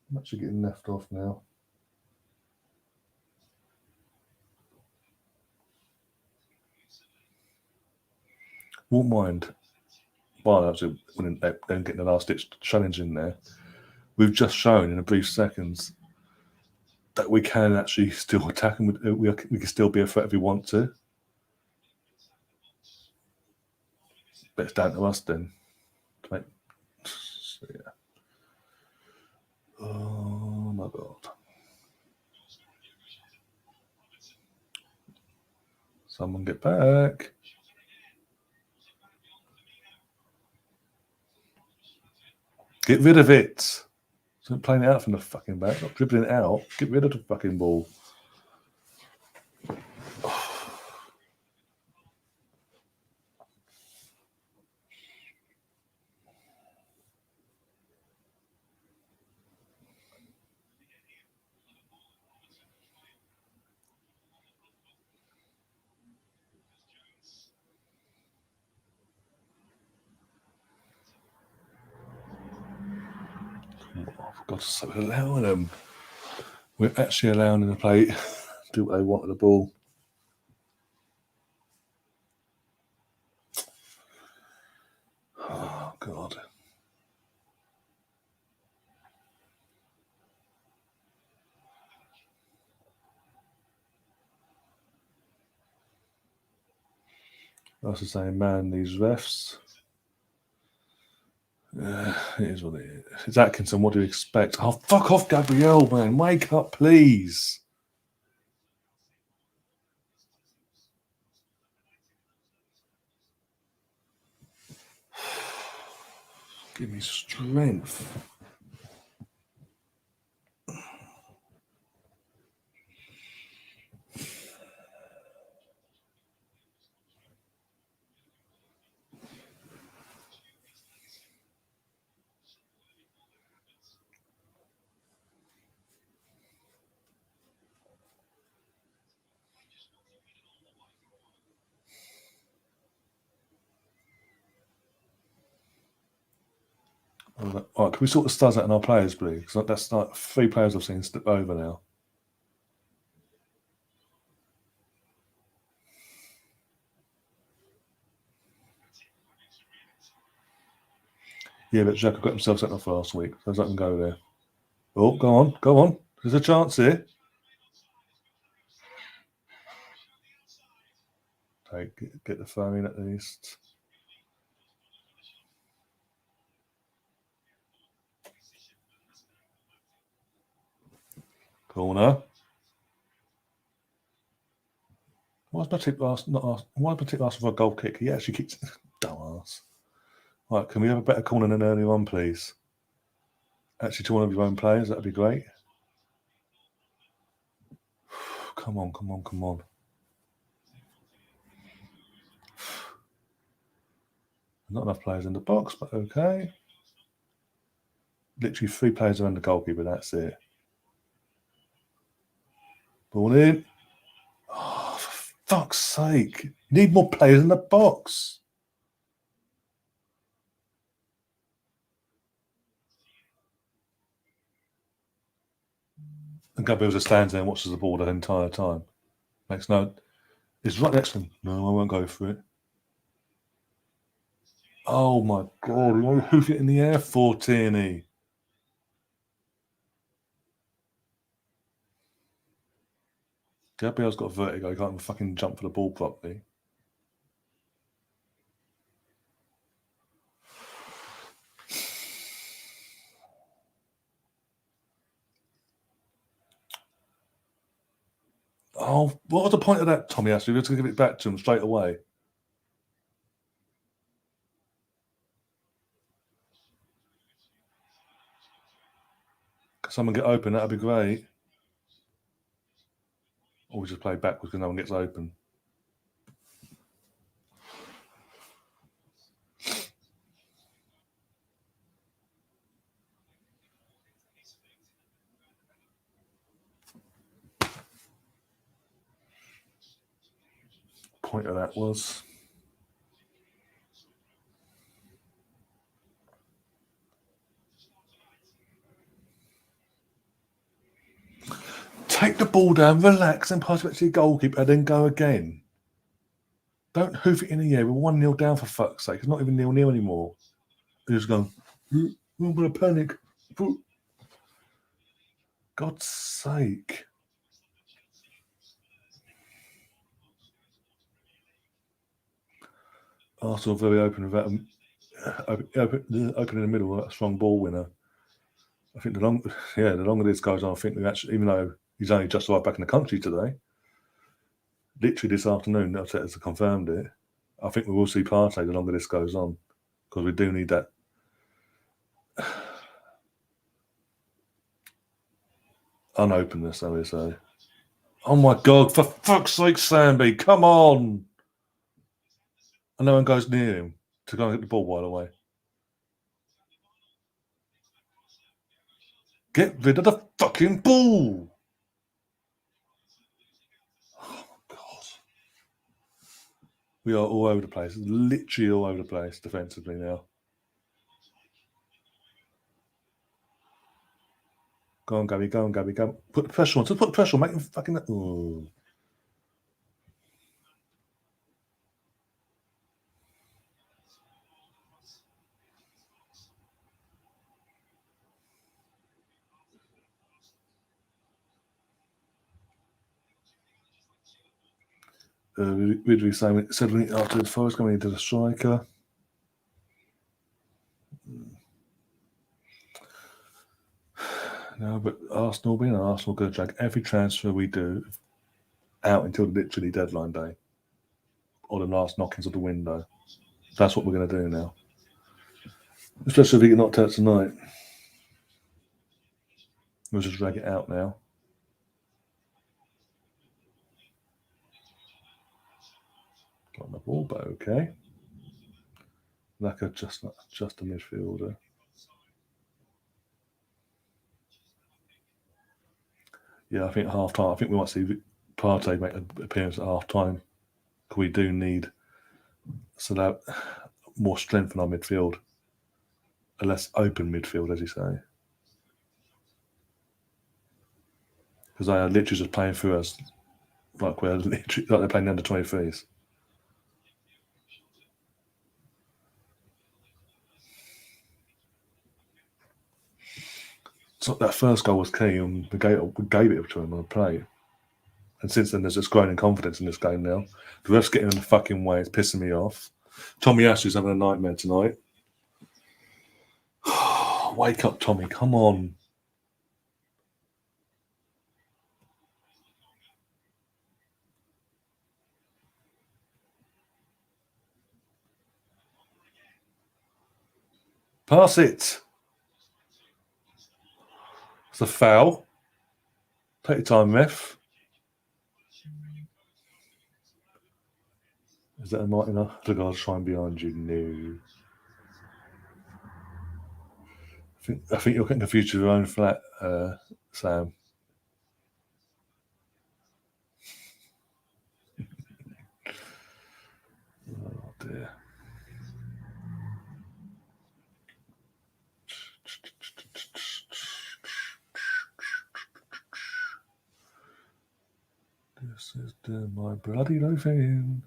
I'm actually getting left off now. Won't mind. Well, actually, when getting the last ditch challenge in there, we've just shown in a brief seconds that we can actually still attack and we can still be a threat if we want to. But it's down to us then. To make, so yeah. Oh my God. Someone get back. Get rid of it. Stop playing it out from the fucking back. Stop dribbling it out. Get rid of the fucking ball. For God's sake, we're allowing them. We're actually allowing them to play, do what they want with the ball. Oh, God. I was saying, man, these refs. It is what it is. It's Atkinson. What do you expect? Oh, fuck off, Gabrielle, man. Wake up, please. Give me strength. All right, can we sort the studs out in our players, please? Because that's like 3 players I've seen step over now. Yeah, but Jack got himself sent off last week, so I can go there. Oh, go on. There's a chance here. Get the throw in at least. Corner. Why is Matip asking for a goal kick? He actually kicks. Dumbass. Right, can we have a better corner than earlier on, please? Actually, to one of your own players, that'd be great. Come on. Not enough players in the box, but okay. Literally 3 players around the goalkeeper, that's it. Ball in. Oh, for fuck's sake. Need more players in the box. And Gabriel just stands there and watches the ball the entire time. Makes no... It's right next to him. No, I won't go for it. Oh my God, we won't hoof it in the air for Tierney. Gabriel's got vertigo, he can't even fucking jump for the ball properly. Oh, what was the point of that, Tommy? Actually, we have to give it back to him straight away. Can someone get open? That'd be great. Or we just play backwards because no one gets open. Point of that was... Take the ball down, relax, and pass it back to your goalkeeper, and then go again. Don't hoof it in the air. We're 1-0 down, for fuck's sake. It's not even 0-0 anymore. You're just going, I'm going to panic. God's sake. Arsenal very open without open in the middle, a strong ball winner. I think the longer this goes on, I think we actually, even though he's only just arrived back in the country today, literally this afternoon, Arteta has confirmed it. I think we will see Partey the longer this goes on, because we do need that. Unopenness, I would say. Oh my God, for fuck's sake, Sambi, come on! And no one goes near him to go and get the ball, by the way. Get rid of the fucking ball! Oh my God. We are all over the place, literally all over the place defensively now. Go on, Gabby, go on, Gabby, go on. Put the pressure on, just put the pressure on, make him fucking... Ooh. Ridley saying 7 minutes after the Forest going into the striker. No, but Arsenal, being Arsenal, going to drag every transfer we do out until literally deadline day or the last knockings of the window. That's what we're going to do now. Especially if we get knocked out tonight. We'll just drag it out now. Got the ball, but okay. Like just a midfielder. Yeah, I think at half time. I think we might see Partey make an appearance at half time. We do need that more strength in our midfield, a less open midfield, as you say, because they are literally just playing through us like we're literally like they're playing under 23s. So that first goal was key, and we gave it to him on the play. And since then, there's just growing confidence in this game now. The ref's getting in the fucking way. It's pissing me off. Tommy Ashley's having a nightmare tonight. Wake up, Tommy. Come on. Pass it. It's a foul. Take your time, ref. Is that a mighty enough? The guy's trying behind you. No. I think you're getting confused with your own flat, Sam. Oh dear. This is my bloody loafing.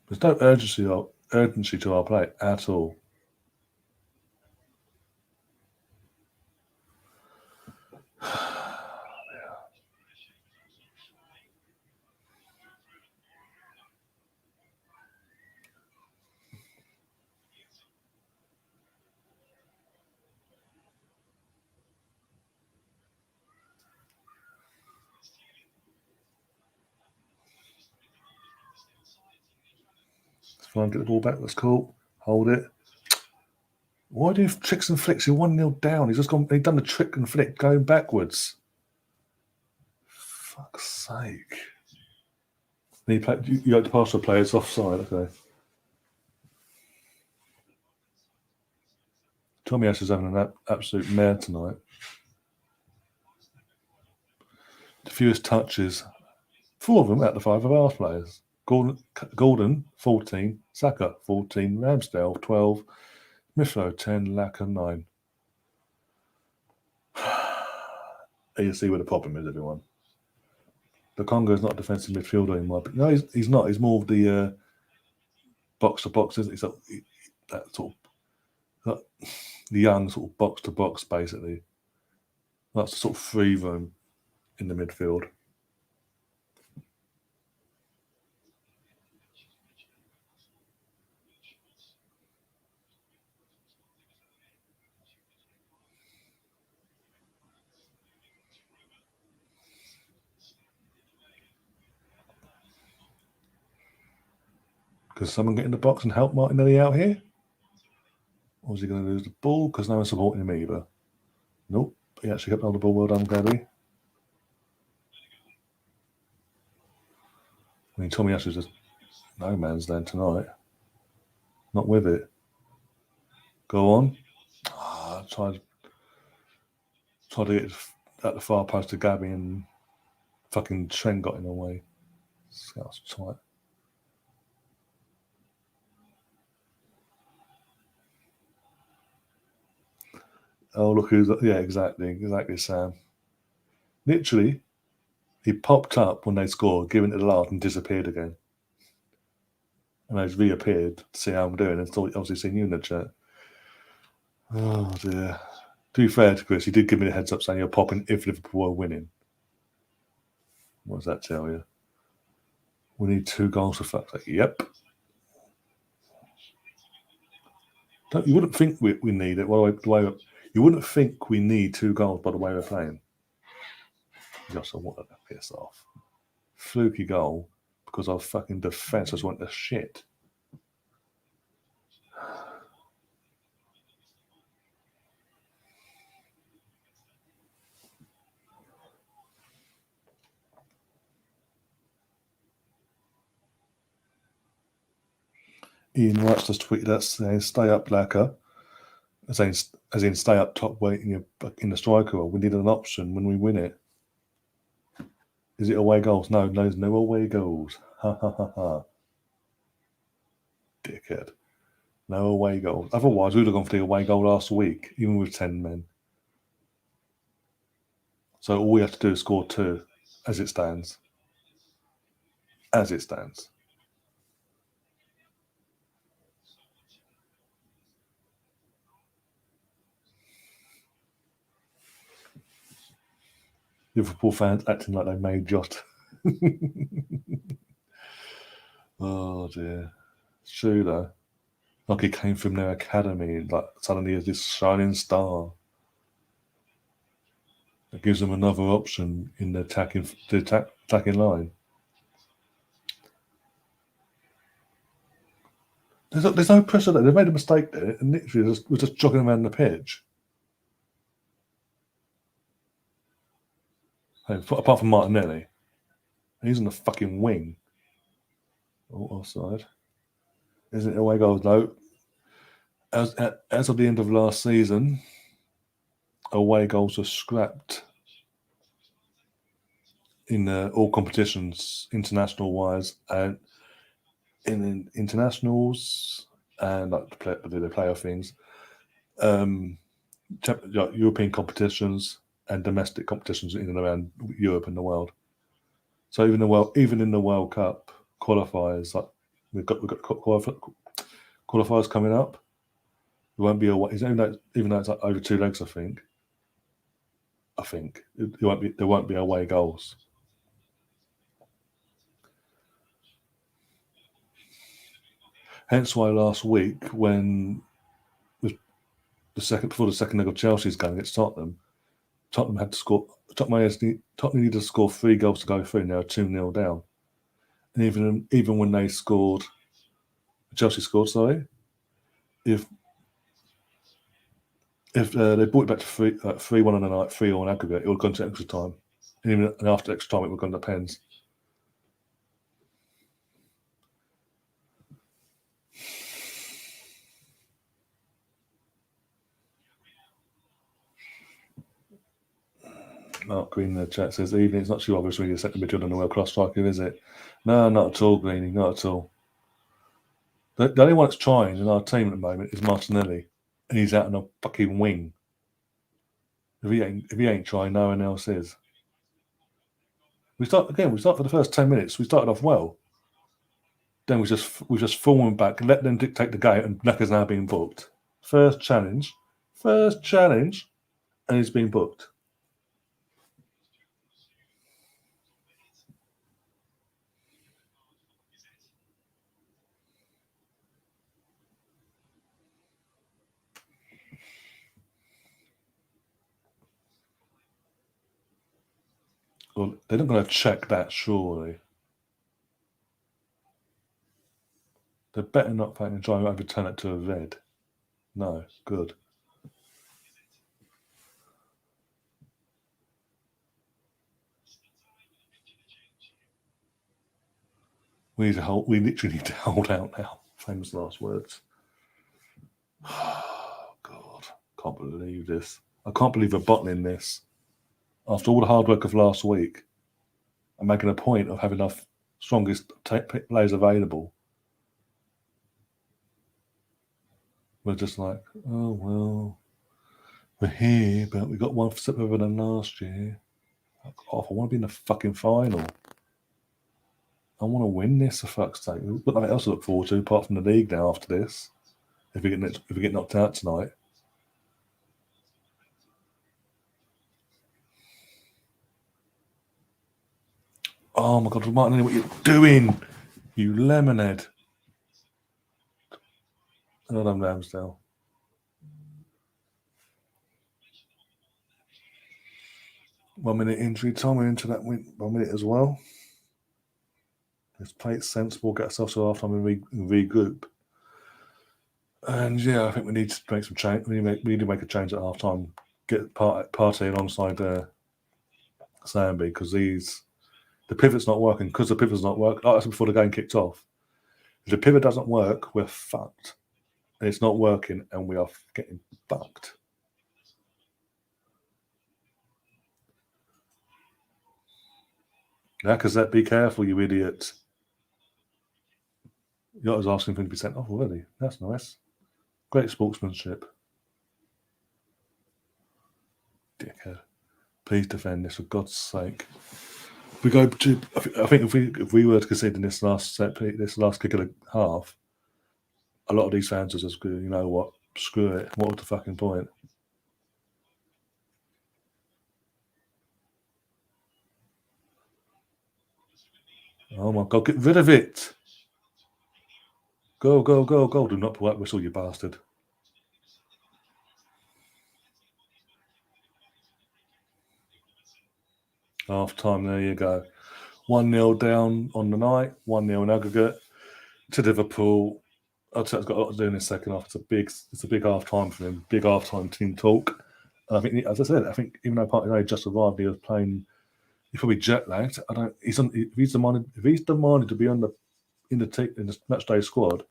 There's no urgency to our play at all. Fine, get the ball back. That's cool. Hold it. Why do you tricks and flicks? You're 1-0 down. He's done the trick and flick going backwards. Fuck's sake. You had to pass the players offside, okay. Tommy Ash is having an absolute mare tonight. The fewest touches, 4 of them out of the 5 of our players. Gordon 14, Saka 14, Ramsdale 12, Miflo 10, Laka 9. You see where the problem is, everyone. The Congo is not a defensive midfielder anymore. But no, he's not. He's more of the box to box, isn't he? So that sort of the young sort of box to box, basically. That's the sort of free roam in the midfield. Because someone get in the box and help Martinelli out here? Or is he going to lose the ball? Because no one's supporting him either. Nope. He actually kept hold of the ball. Well done, Gabby. I mean, Tommy Ash's just no man's land tonight. Not with it. Go on. Tried to get it at the far post to Gabby and fucking Trent got in the way. That was tight. Oh, look who's... Yeah, exactly, Sam. Literally, he popped up when they scored, given it the last and disappeared again. And he's reappeared to see how I'm doing and thought obviously seen you in the chat. Oh dear. To be fair to Chris, he did give me the heads up saying you're popping if Liverpool were winning. What does that tell you? We need 2 goals for fuck's sake. Yep. You wouldn't think we need it. You wouldn't think we need 2 goals by the way we're playing. Just I wanted to piss off. Fluky goal because our fucking defence just went to shit. Ian Wright just tweeted that saying, "Stay up, Lacquer." As in, stay up top weight in the striker role. We need an option when we win it. Is it away goals? No, there's no away goals. Ha ha ha ha. Dickhead. No away goals. Otherwise, we would have gone for the away goal last week, even with 10 men. So all we have to do is score 2, as it stands. As it stands. Liverpool fans acting like they made Jot. Oh dear. It's true though. Like he came from their academy, like suddenly is this shining star. That gives them another option in the attacking line. There's no pressure there. They made a mistake there and literally we're just jogging around the pitch. Apart from Martinelli. He's in the fucking wing. Oh, offside. Isn't it away goals? No. As of the end of last season, away goals were scrapped in all competitions, international wise, and in internationals and like the playoff things, European competitions and domestic competitions in and around Europe and the world. So even in the World Cup qualifiers, like we've got qualifiers coming up. There won't be even though it's like over 2 legs, I think there won't be away goals. Hence why last week, when before the second leg of Chelsea's game against Tottenham had to score. Tottenham needed to score 3 goals to go through. Now 2-0 down, and even when they scored, Chelsea scored. Sorry, if they brought it back to 3-1 on the night, 3-0 on aggregate, it would have gone to extra time. And after extra time, it would have gone to pens. Mark Green in the chat says, "Evening, it's not too obvious really a second midfielder and a world-class striker, is it?" No, not at all, Greeny, not at all. The only one that's trying in our team at the moment is Martinelli, and he's out on a fucking wing. If he ain't trying, no one else is. We start for the first 10 minutes. We started off well. Then we just fallen back and let them dictate the game, and Naka's now being booked. First challenge, and he's been booked. Well, they're not going to check that, surely. They better not try and overturn it to a red. No, good. We literally need to hold out now. Famous last words. Oh, God. Can't believe this. I can't believe we're bottling this. After all the hard work of last week, I'm making a point of having our strongest players available. We're just like, oh, well, we're here, but we got one step better than last year. Fuck off. I want to be in the fucking final. I want to win this, for fuck's sake. We've got nothing else to look forward to apart from the league now after this. If we get knocked out tonight. Oh my God, Martin, what you're doing, you lemonhead. Well done, Ramsdale. One minute injury time. We're into that 1 minute as well. Let's play it sensible, get ourselves to half time and regroup. And yeah, I think we need to make some change. We need to make a change at half time. Get Partey alongside Sambi because the pivot's not working. Because the pivot's not working, like I said before the game kicked off, if the pivot doesn't work, we're fucked. And it's not working, and we are getting fucked. Lacazette, be careful, you idiot. You're was asking for him to be sent off already. That's nice. Great sportsmanship. Dickhead. Please defend this for God's sake. If we go to, I think if we were to concede in this last kick of the half, a lot of these fans are just going, you know what, screw it. What was the fucking point? Oh my God, get rid of it. Go, go, go, go. Do not pull that whistle, you bastard. Half time, there you go. 1-0 down on the night, 1-0 in aggregate to Liverpool. I'll tell you, it's got a lot to do in the second half. It's a big half time for him, big half time team talk. And I think, as I said, even though Partey just arrived, he was playing. He's probably jet lagged. If he's demanded to be in the match day squad,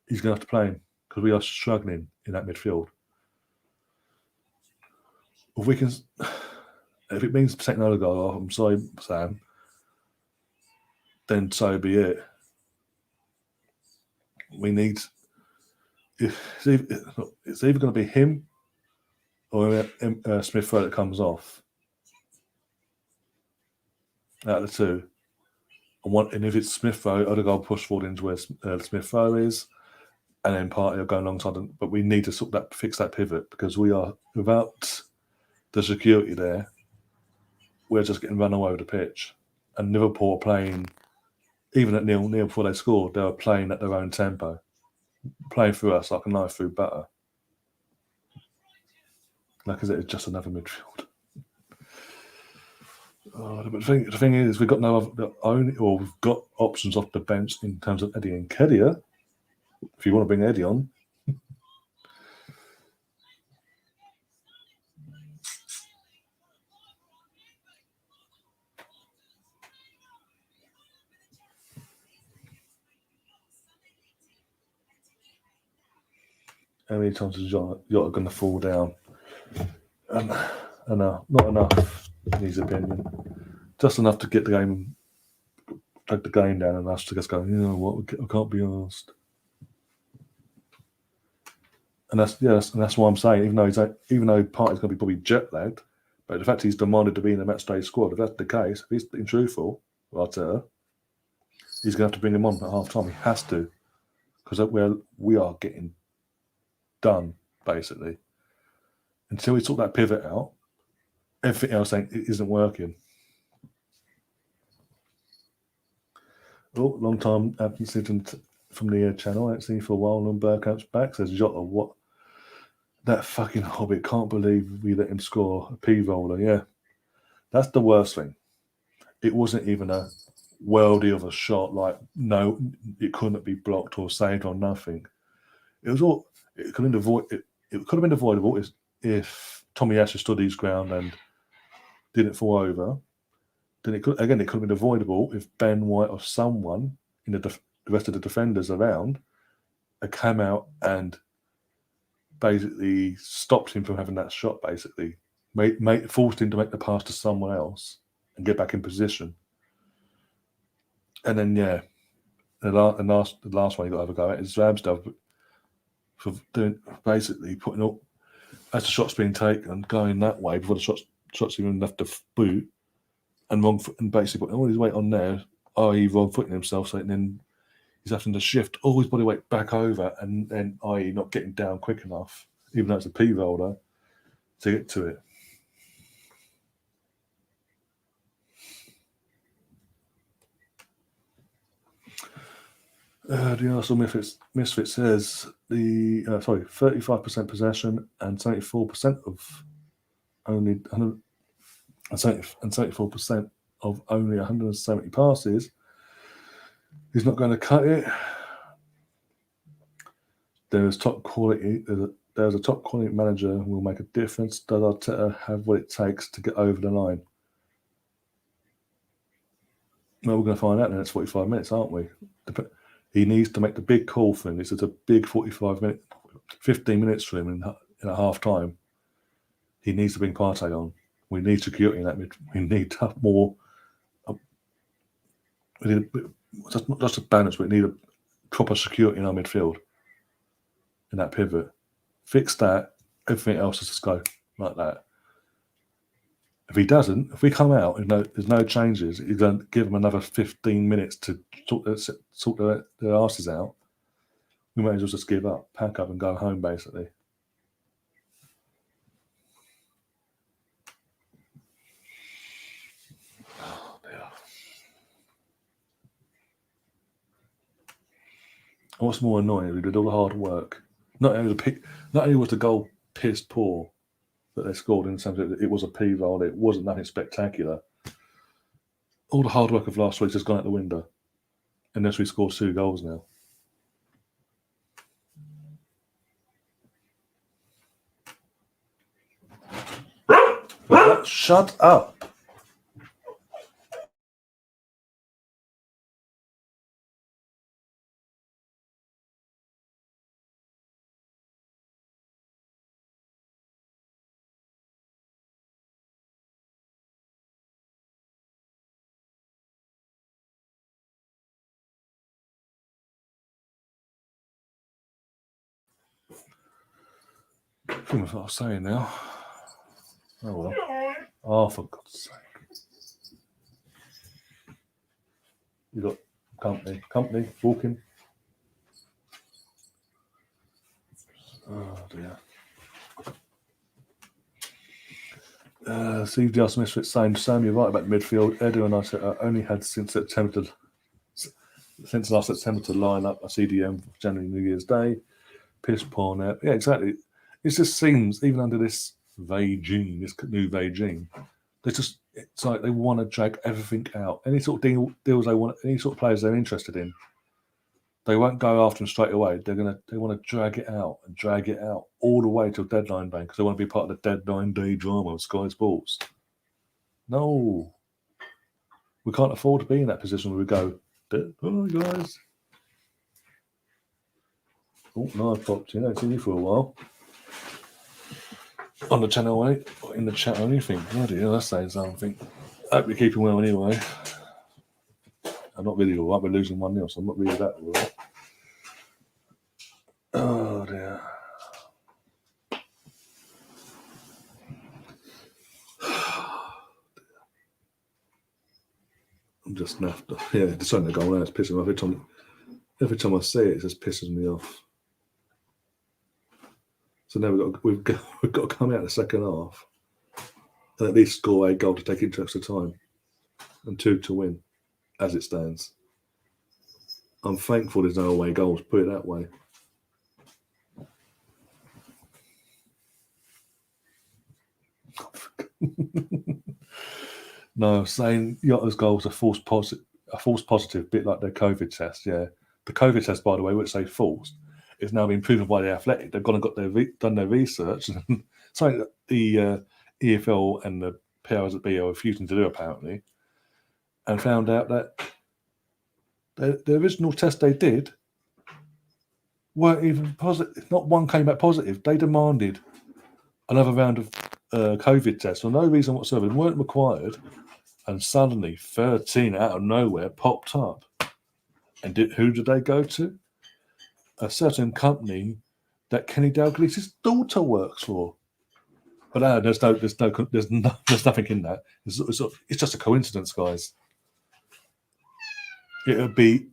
he's going to have to play him because we are struggling in that midfield. If it means taking another goal off, I'm sorry, Sam. Then so be it. We need. It's either going to be him or Smith Rowe that comes off. Out of the two. And if it's Smith Rowe, I'd go push forward into where Smith Rowe is, and then Partey will go alongside them. But we need to fix that pivot because we are, without the security there, we're just getting run all over the pitch. And Liverpool are playing, even at 0-0 before they scored, they were playing at their own tempo, playing through us like a knife through butter. Like I said, it's just another midfield. But the thing is, we've got we've got options off the bench in terms of Eddie and Kedia. If you want to bring Eddie on. How many times is Jota going to fall down? And not enough, in his opinion. Just enough to get the game, take the game down, and us to just go, you know what, I can't be asked. And that's why I'm saying, even though Partey's going to be probably jet lagged, but the fact he's demanded to be in the match day squad, if that's the case, if he's being truthful, Arteta, he's going to have to bring him on at half time. He has to, because we are getting done basically. Until we sort that pivot out, everything else isn't working. Oh, long time absence from the channel. I haven't seen you for a while. And Bergkamp's back. Says Jota, what? That fucking hobbit. Can't believe we let him score a P roller. Yeah, that's the worst thing. It wasn't even worldy of a shot. Like, no, it couldn't be blocked or saved or nothing. It was all. It could have been it could have been avoidable if Tommy Asher stood his ground and didn't fall over. Then it could have been avoidable if Ben White or someone in the rest of the defenders around had come out and basically stopped him from having that shot. Basically, forced him to make the pass to someone else and get back in position. And then the last one you got to have a go at is Ramsdale for doing basically putting up as the shot's being taken, going that way before the shots even left the boot, and basically putting all his weight on there, i.e. wrong footing himself, so then he's having to shift all his body weight back over, and then i.e. not getting down quick enough, even though it's a P roller, to get to it. The Arsenal Misfit says 35% possession and 74% of only 74% of only 170 passes. He's not going to cut it. There's a top quality manager who will make a difference. Does Arteta have what it takes to get over the line? Well, we're going to find out in the next 45 minutes, aren't we? He needs to make the big call for him. It's a big 15 minutes for him in a half time. He needs to bring Partey on. We need security in that mid. We need to have more. We need not just a balance, but we need a proper security in our midfield. In that pivot, fix that. Everything else is just go like that. If he doesn't, if we come out and there's no changes, you're going to give them another 15 minutes to sort their asses out. We might as well just give up, pack up, and go home, basically. Oh, dear. What's more annoying? We did all the hard work. Not only was the goal pissed poor that they scored in terms of it was a P roll, it wasn't nothing spectacular. All the hard work of last week has gone out the window, unless we scored 2 goals now. Shut up. I think that's what I was saying now. Oh well. Oh, for God's sake. You got company walking. Oh dear. CDR Smith saying, Sam, you're right about midfield. Edu and I only had since last September to line up a CDM for January New Year's Day. Piss poor now. Yeah, exactly. It just seems, even under this regime, this new regime, it's like they want to drag everything out. Any sort of deals they want, any sort of players they're interested in, they won't go after them straight away. They want to drag it out all the way till deadline day because they want to be part of the deadline day drama of Sky Sports. No, we can't afford to be in that position where we go, oh guys, oh no, I've popped in. I haven't seen you for a while on the channel 8 or in the chat or anything. Bloody hell, that's saying something. Hope you're keeping well anyway. I'm not really all right. We're losing 1-0, so I'm not really that all right. Oh dear. I'm just naffed. Yeah, deciding to go now. It's pissing me off. Every time I see it, it just pisses me off. So now we've got to come out in the second half and at least score a goal to take into extra time and 2 to win, as it stands. I'm thankful there's no away goals. Put it that way. No, saying Yotta's goal was a false positive. a false positive, bit like their COVID test. Yeah, the COVID test, by the way, which they forced, is now been proven by the Athletic. They've gone and got done their research, and something that the EFL and the powers that be are refusing to do apparently, and found out that the original test they did weren't even positive. Not one came back positive. They demanded another round of COVID tests for no reason whatsoever. They weren't required. And suddenly 13 out of nowhere popped up. And who did they go to? A certain company that Kenny Dalglish's daughter works for. But there's nothing in that. It's just a coincidence, guys. It'll be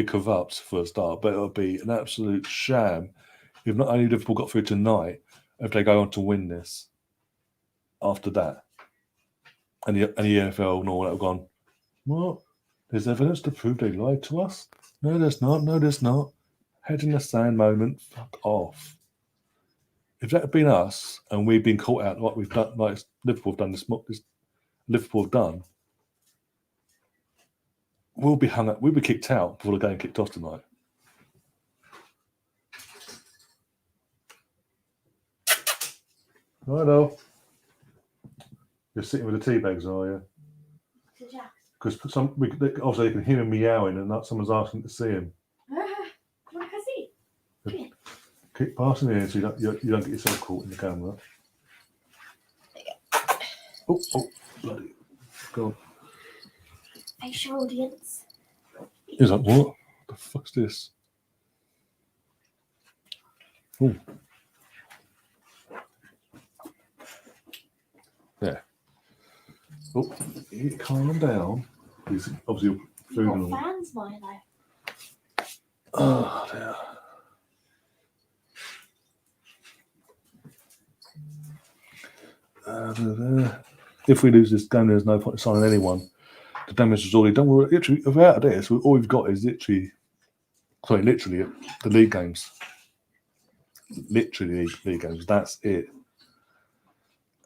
corrupt for a start, but it'll be an absolute sham if not only Liverpool got through tonight, if they go on to win this after that. And the EFL and all that have gone, what? There's evidence to prove they lied to us? No, there's not. No, there's not. Head in the sand moment. Fuck off. If that had been us and we'd been caught out like we've done, like Liverpool have done this Liverpool have done, we'll be hung up. We'll be kicked out before the game kicked off tonight. Hello. You're sitting with the tea bags, are you? Because obviously they can hear him meowing and someone's asking to see him. Come on, see. Keep passing here so you don't get yourself caught in the camera. There you go. Oh, bloody. Go on. Facial audience. He's like, what? The fuck's this? Oh. There. Oh, calm down. He's obviously food and all. Fans, Milo. Oh, dear. If we lose this game, there's no point in signing anyone. The damage is already done. We're literally, without this, all we've got is literally the league games. Literally league games. That's it.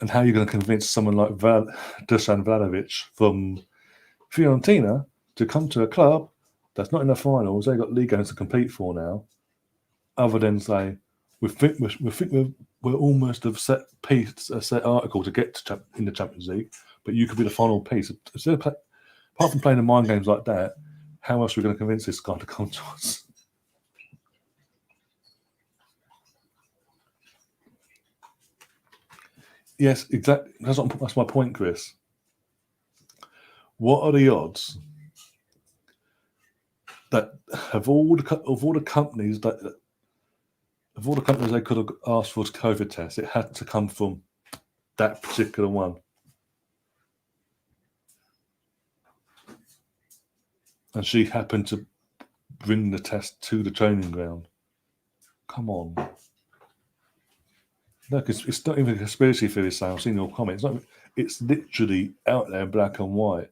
And how are you going to convince someone like Dusan Vlahovic from Fiorentina to come to a club that's not in the finals? They've got league games to compete for now. Other than say, we think we're almost a set article to get in the Champions League, but you could be the final piece. Apart from playing the mind games like that, how else are we going to convince this guy to come to us? Yes, exactly. That's my point, Chris. What are the odds that of all the companies they could have asked for a COVID test, it had to come from that particular one? And she happened to bring the test to the training ground. Come on. Look, it's not even a conspiracy theory, Sam. I've seen your comments. It's literally out there, black and white.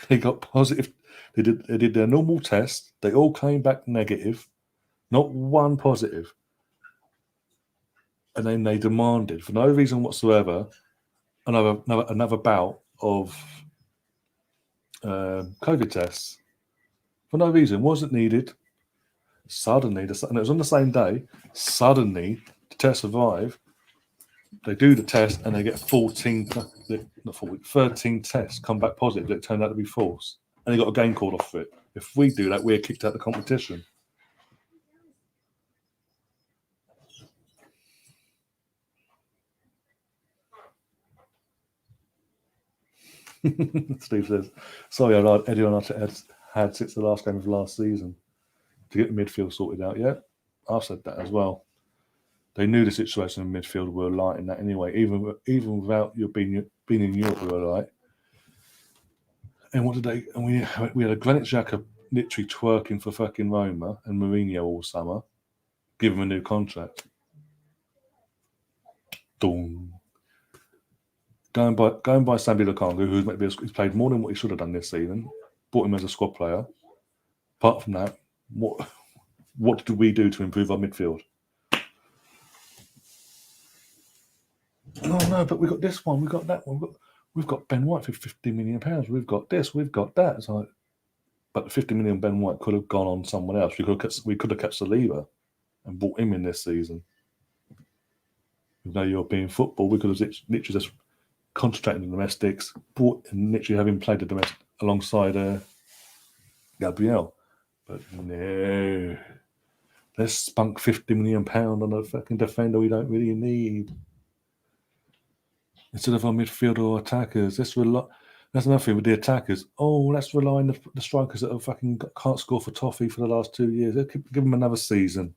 They got positive. They did their normal test. They all came back negative, not one positive. And then they demanded, for no reason whatsoever, another bout of COVID tests. For no reason, wasn't needed. Suddenly, and it was on the same day, suddenly the test survive. They do the test and they get 13 tests come back positive that turned out to be false. And they got a game called off for it. If we do that, we're kicked out of the competition. Steve says, sorry, Eddie and I had since the last game of last season to get the midfield sorted out. Yeah, I've said that as well. They knew the situation in midfield were light in that anyway. Even without you being in Europe, we were light. And what did they? And we had a Granit Xhaka literally twerking for fucking Roma and Mourinho all summer. Give him a new contract. Boom. Going by Sambi Lukonga, who's played more than what he should have done this season. Bought him as a squad player. Apart from that, what did we do to improve our midfield? Oh no, but we've got this one, we've got that one, we've got Ben White for £50 million. We've got this, we've got that. It's like, but the 50 million Ben White could have gone on someone else. We could have kept Saliba and brought him in this season. With no European football, we could have literally just concentrated on the domestics, brought and literally have him play the domestic alongside Gabriel. But no, let's spunk £50 million on a fucking defender we don't really need. Instead of our midfield or attackers, that's another thing with the attackers. Oh, let's rely on the strikers that have fucking can't score for toffee for the last 2 years. Let's give them another season.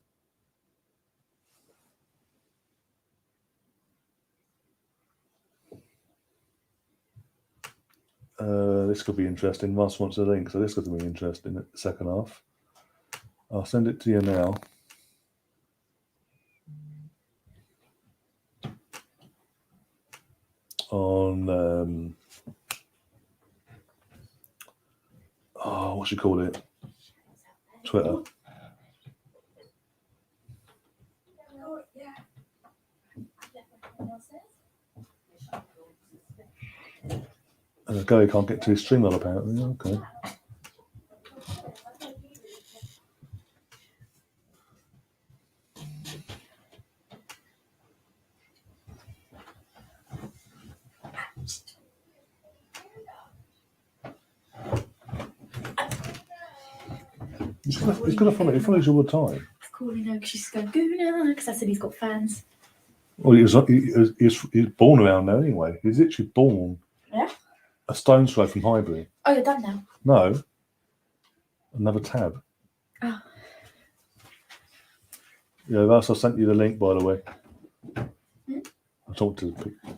This could be interesting. Ross wants a link, so this could be interesting at the second half. I'll send it to you now. On what you call it? Twitter. Gary can't get to his stream on apparently. Okay. He's gonna follow. He follows you all the time. It's cool, you know, because she's going Guna, because I said he's got fans. Well, he's born around there anyway. He's literally born. Yeah. A stone's throw from Highbury. Oh, you're done now. No. Another tab. Oh. Yeah, that's I sent you the link, by the way. I talked to the people.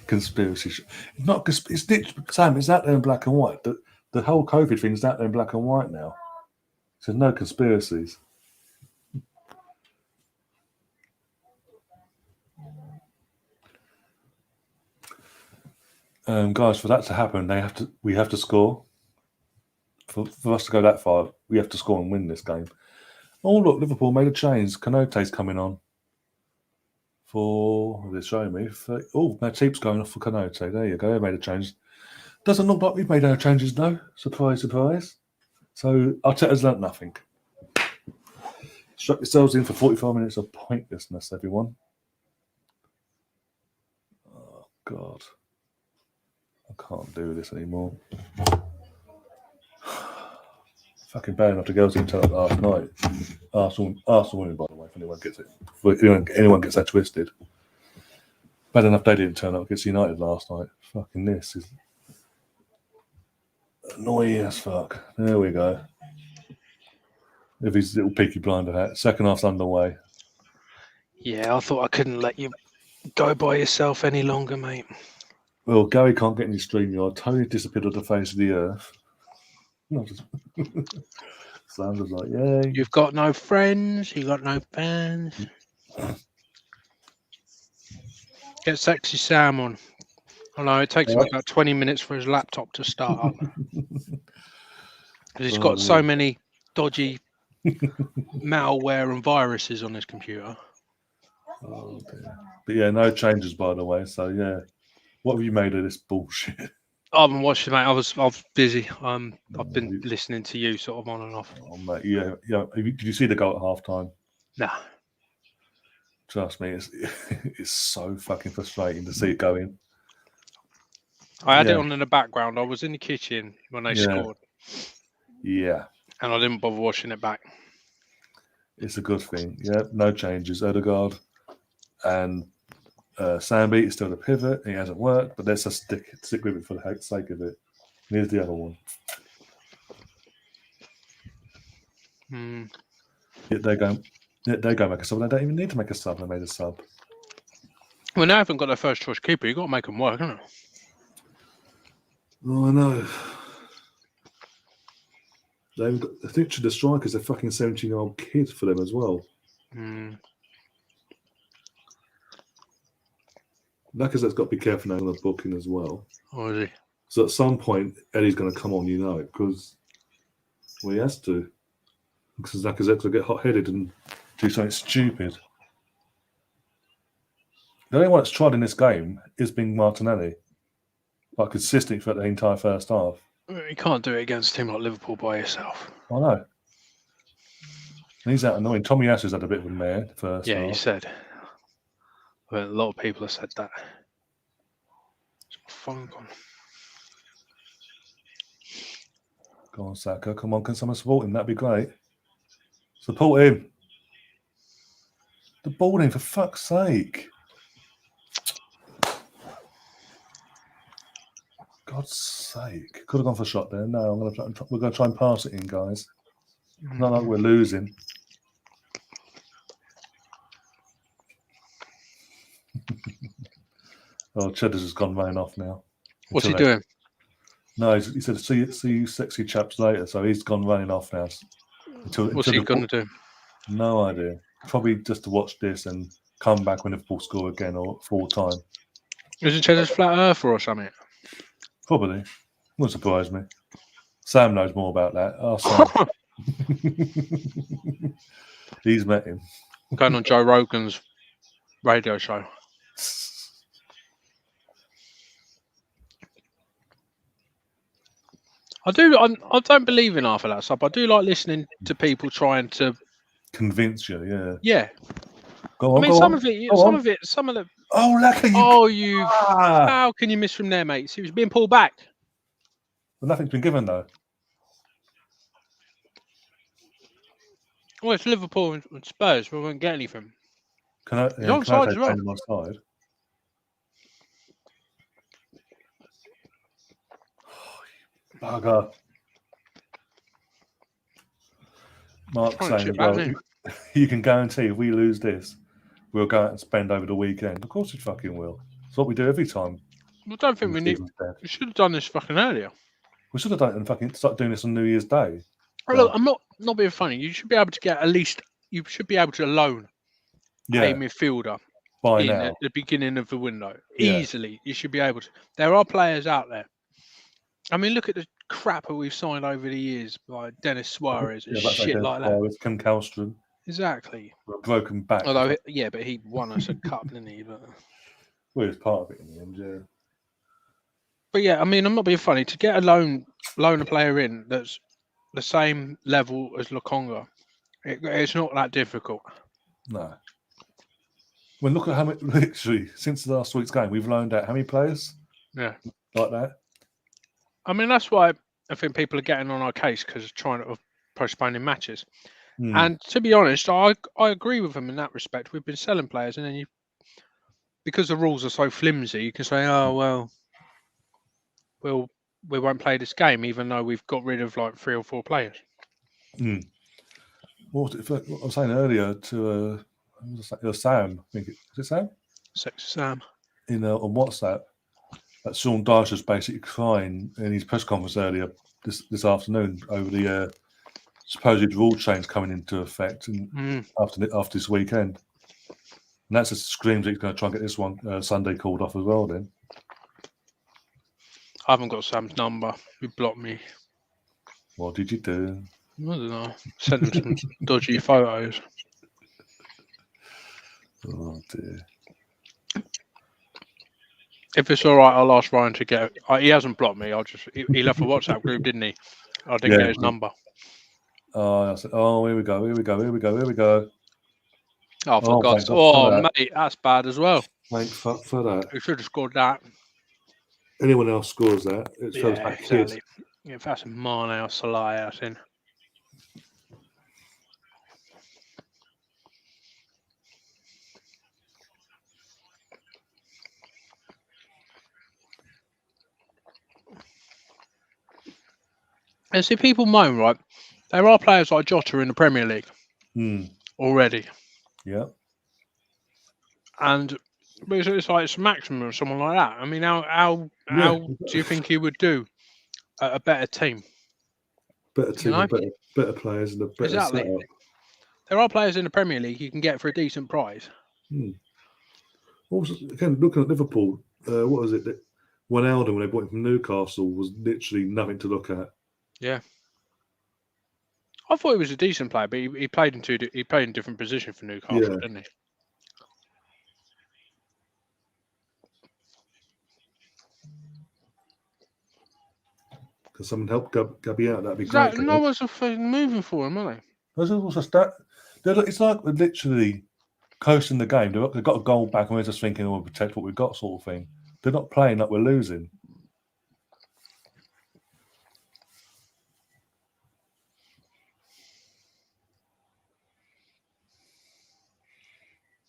Conspiracy. Not it's Sam. It's out there in black and white. The whole COVID thing's out there in black and white now. So no conspiracies. Guys, for that to happen, we have to score. For us to go that far, we have to score and win this game. Oh look, Liverpool made a change. Canote's coming on. They're showing me. Matip's going off for Canote. There you go. They made a change. Doesn't look like we've made no changes, no. Surprise, surprise. So Arteta's learnt nothing. Struck yourselves in for 45 minutes of pointlessness, everyone. Oh God. I can't do this anymore. Fucking bad enough the girls didn't turn up last night. Arsenal winning, by the way, if anyone gets that twisted. Bad enough they didn't turn up against United last night. Fucking this is annoying as fuck. There we go. If his little Peaky Blinder hat. Second half's underway. Yeah, I thought I couldn't let you go by yourself any longer, mate. Well, Gary can't get any StreamYard. Tony disappeared off the face of the earth. Sanders like, yeah. You've got no friends. You got no fans. Get Sexy Sam on. I know it takes him about 20 minutes for his laptop to start up. Because he's got so many dodgy malware and viruses on his computer. Oh, dear. But yeah, no changes, by the way. So yeah, what have you made of this bullshit? I haven't watched it, mate. I was busy. I've been listening to you sort of on and off. Oh, mate, yeah. Did you see the goal at half time? Nah. Trust me, it's so fucking frustrating to see it go in. I had it on in the background. I was in the kitchen when they scored. Yeah. And I didn't bother watching it back. It's a good thing. Yeah, no changes. Odegaard and Sambi is still the pivot. He hasn't worked, but let's just stick with it for the sake of it. Here's the other one. Yet they go make a sub. They don't even need to make a sub. They made a sub. Well, now I haven't got their first choice keeper. You've got to make them work, haven't you? Oh, I know. They've got, I think the striker's a fucking 17-year-old kid for them as well. Lacazette's got to be careful now on the booking as well. Oh, is he? So at some point, Eddie's going to come on, you know it, because he has to. Because Lacazette will get hot-headed and do something stupid. The only one that's tried in this game is being Martinelli. Like consistent for the entire first half. You can't do it against a team like Liverpool by yourself. I know. And he's out annoying. Tommy Asher's had a bit of a mare first Yeah, half. you said. Well, a lot of people have said that. It's my phone gone. Go on, Saka. Come on, can someone support him? That'd be great. Support him. The ball in, for fuck's sake. God's sake. Could have gone for a shot there. No, we're going to try and pass it in, guys. Not like we're losing. Oh, Cheddar's has gone running off now. What's he doing? No, he said, see you sexy chaps later. So he's gone running off now. What's he going to do? No idea. Probably just to watch this and come back when Liverpool score again or full time. Is it Cheddar's flat earther or something? Probably. Wouldn't surprise me. Sam knows more about that. Oh, Sam. He's met him. Going on Joe Rogan's radio show. I don't believe in half of that stuff. I do like listening to people trying to convince you. Yeah. Yeah. Go on. I mean, some of the. Oh, lucky. How can you miss from there, mate? He was being pulled back. But nothing's been given though. Well, it's Liverpool and Spurs. We won't get anything. He's onside as well. Onside. Bugger. Mark's saying, well, you can guarantee if we lose this, we'll go out and spend over the weekend. Of course we fucking will. It's what we do every time. I don't think we should have done this fucking earlier. We should have done it and fucking start doing this on New Year's Day. Look, I'm not being funny. You should be able to get you should be able to loan a midfielder by now at the beginning of the window. Yeah. Easily. You should be able to. There are players out there. I mean, look at the crap that we've signed over the years, like Dennis Suarez and shit like that. Kim Kallstrom. Exactly. A broken back. Although, but he won us a cup, didn't he? But... Well, he was part of it in the end, yeah. But yeah, I mean, I'm not being funny. To get a loan a player in that's the same level as Lokonga, it's not that difficult. No. Well, look at how many, literally, since last week's game, we've loaned out how many players? Yeah. Like that? I mean, that's why I think people are getting on our case because trying to postponing matches. And to be honest, I agree with them in that respect. We've been selling players, and then because the rules are so flimsy, you can say, oh, well, we won't play this game, even though we've got rid of like 3 or 4 players. What I was saying earlier to Sam, I think was it Sam? Sexy Sam. On WhatsApp, that Sean Dyche was basically crying in his press conference earlier this afternoon over the supposed rule change coming into effect after this weekend. And that's just screams that he's going to try and get this one Sunday called off as well then. I haven't got Sam's number. He blocked me. What did you do? I don't know. Sent him some dodgy photos. Oh dear. If it's all right, I'll ask Ryan to get. He hasn't blocked me. He left a WhatsApp group, didn't he? I didn't get his number. Oh, I said, here we go. Oh, for God's sake! Oh, mate, that's bad as well. Thank fuck for that. We should have scored that. Anyone else scores that, it's exactly. If that's Mane or Salah, that's in. And see, people moan, right? There are players like Jota in the Premier League already. Yeah. And it's like it's maximum or someone like that. I mean, how do you think he would do at a better team? Better team, better players, and a better setup. There are players in the Premier League you can get for a decent price. Again, looking at Liverpool, what was it? Wijnaldum, when they bought him from Newcastle, was literally nothing to look at. Yeah. I thought he was a decent player, but he played in he played in different position for Newcastle, Yeah. didn't he? Because someone help Gabby out, that'd be That, great. no one's moving for him, are they? There's also it's like we're literally coasting the game. They've got a goal back, and we're just thinking, "Oh, we'll protect what we've got," sort of thing. They're not playing like we're losing.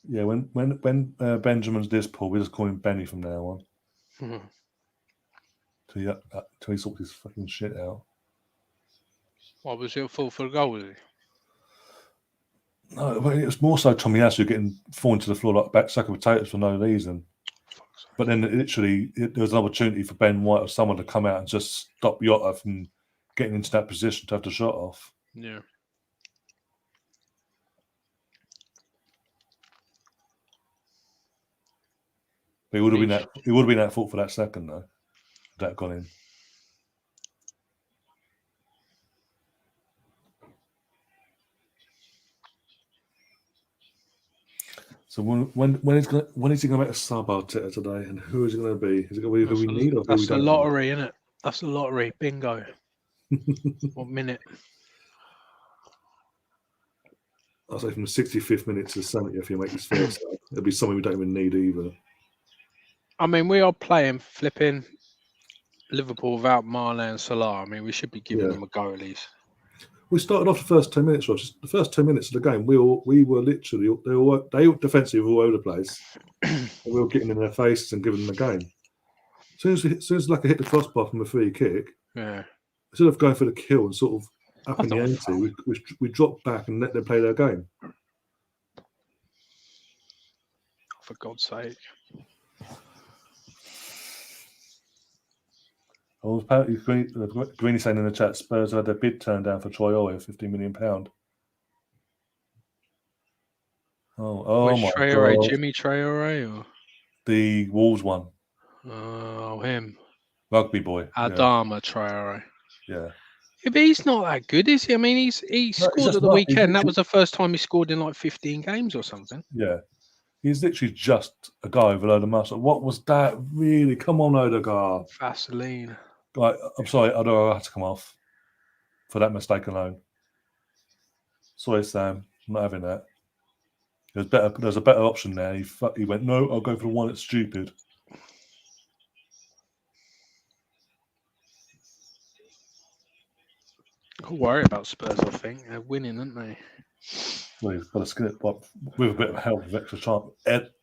Yeah, when Benjamin's this poor, we just call him Benny from now on. Till he sorts his fucking shit out. What was it for a goal? Was he? No, it was more so Tomiyasu getting fallen to the floor like a back sack of potatoes for no reason. But then there was an opportunity for Ben White or someone to come out and just stop Jota from getting into that position to have the shot off. Yeah. But it would have been at fault for that second though. That got in. So when is he going to make a sub Arteta today, and who is it going to be? Is it going to be who we need or who we That's the don't lottery, isn't it? That's the lottery. Bingo. What minute? I'll say from the 65th minute to the 70th, if you make this first sub, it'll be something we don't even need either. I mean, we are playing flipping Liverpool without Mane and Salah. I mean, we should be giving them a go at least. We started off the first 10 minutes, Ross. The first 10 minutes of the game, we were literally they were defensive all over the place. And we were getting in their faces and giving them the game. As soon as Laka hit the crossbar from a free kick, instead of going for the kill and sort of up in the ante, we dropped back and let them play their game. For God's sake. Oh, apparently, Greeny saying in the chat, Spurs had their bid turned down for Troy Owe, £15 million. Oh my God. Jimmy Traore or the Wolves one. Oh, him. Rugby boy. Adama Traore. Yeah. But he's not that good, is he? I mean, he scored at the weekend. That was the first time he scored in like 15 games or something. Yeah. He's literally just a guy with a load of muscle. What was that? Really? Come on, Odegaard. Vaseline. Like, I'm sorry, Odegaard had to come off for that mistake alone. Sorry, Sam. I'm not having that. There's a better option there. He went, no, I'll go for the one that's stupid. Don't worry about Spurs, I think. They're winning, aren't they? Well, he's got to skin it with a bit of help with extra time.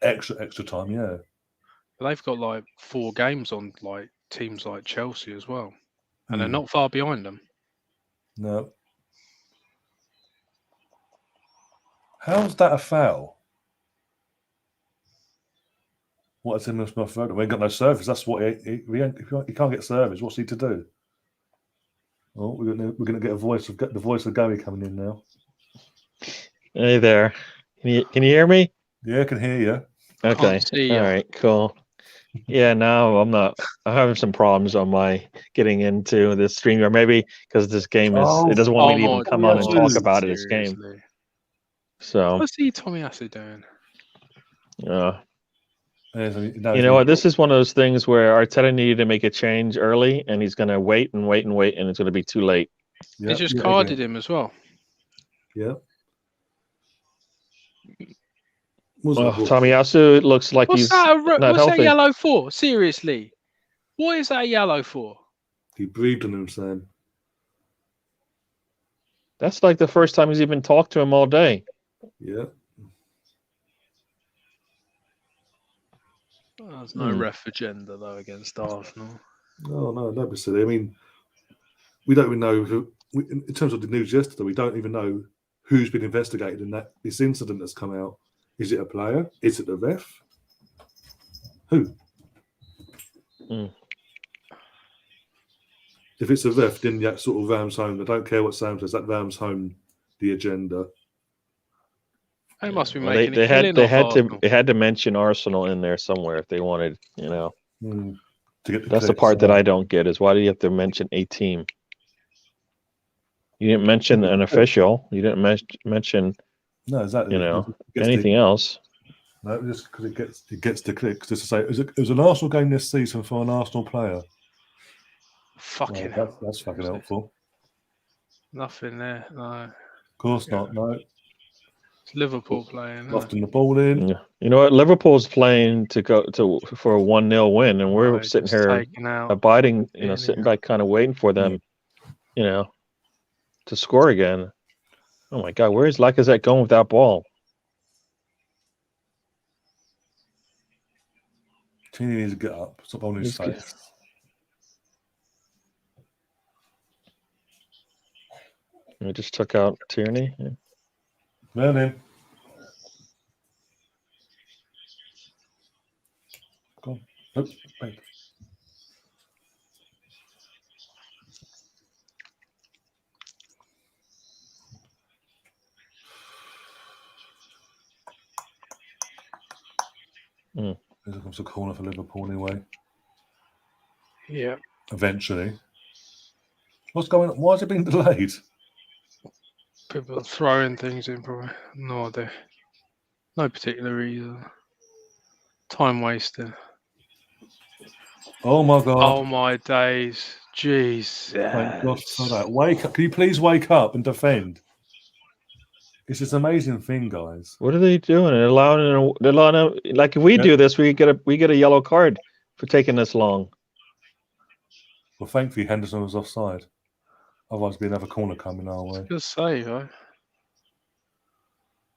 Extra time, yeah. They've got like 4 games on like teams like Chelsea as well. And they're not far behind them. No. How's that a foul? What is in this motherfucker? We ain't got no service. That's what he can't get service. What's he to do? Oh, we're gonna get the voice of Gary coming in now. Hey there. Can you hear me? Yeah, I can hear you. Okay. All right, cool. Yeah, now I'm having some problems on my getting into this stream, or maybe because this game it doesn't want me to even come on and talk about this game. So what's Tomiyasu doing? You know what? This is one of those things where Arteta needed to make a change early, and he's going to wait, and it's going to be too late. They just carded him as well. Yeah. Tomiyasu looks like he's not healthy. What's that yellow for? Seriously, what is that yellow for? He breathed on him, Sam. That's like the first time he's even talked to him all day. Yeah. There's no ref agenda though against Arsenal. No, don't be silly. I mean, we don't even know who. In terms of the news yesterday, we don't even know who's been investigated in this incident that's come out. Is it a player? Is it the ref? Who? If it's a ref, then that sort of rams home. I don't care what Sam says. That rams home the agenda. They must be making they had to mention Arsenal in there somewhere if they wanted, To get That's the part that I don't get is why do you have to mention a team? You didn't mention an official. You didn't mention, No, exactly. Anything else. No, just because it gets the clicks. Just to say, it was an Arsenal game this season for an Arsenal player. Fucking Well, hell. that's fucking helpful. Nothing there. No. Of course not. No. It's Liverpool playing. Lofting the ball in. Yeah. You know what? Liverpool's playing for a 1-0 win, and we're sitting here abiding, sitting back, kind of waiting for them, to score again. Oh my God, where is Lacazette going with that ball? Tini needs to get up. Stop on his face. We just took out Tierney. Yeah. Well then. Go on. Nope. Wait. Here comes a corner for Liverpool anyway. Yeah. Eventually. What's going on? Why has it been delayed? People are throwing things in, probably. No idea. No particular reason. Time wasted. Oh my God. Oh my days. Jesus. Thank God for that. Wake up. Can you please wake up and defend? It's this amazing thing, guys. What are they doing? They're allowing like if we do this, we get a yellow card for taking this long. Well, thankfully Henderson was offside. Otherwise, there'd be another corner coming our way. Good save, eh?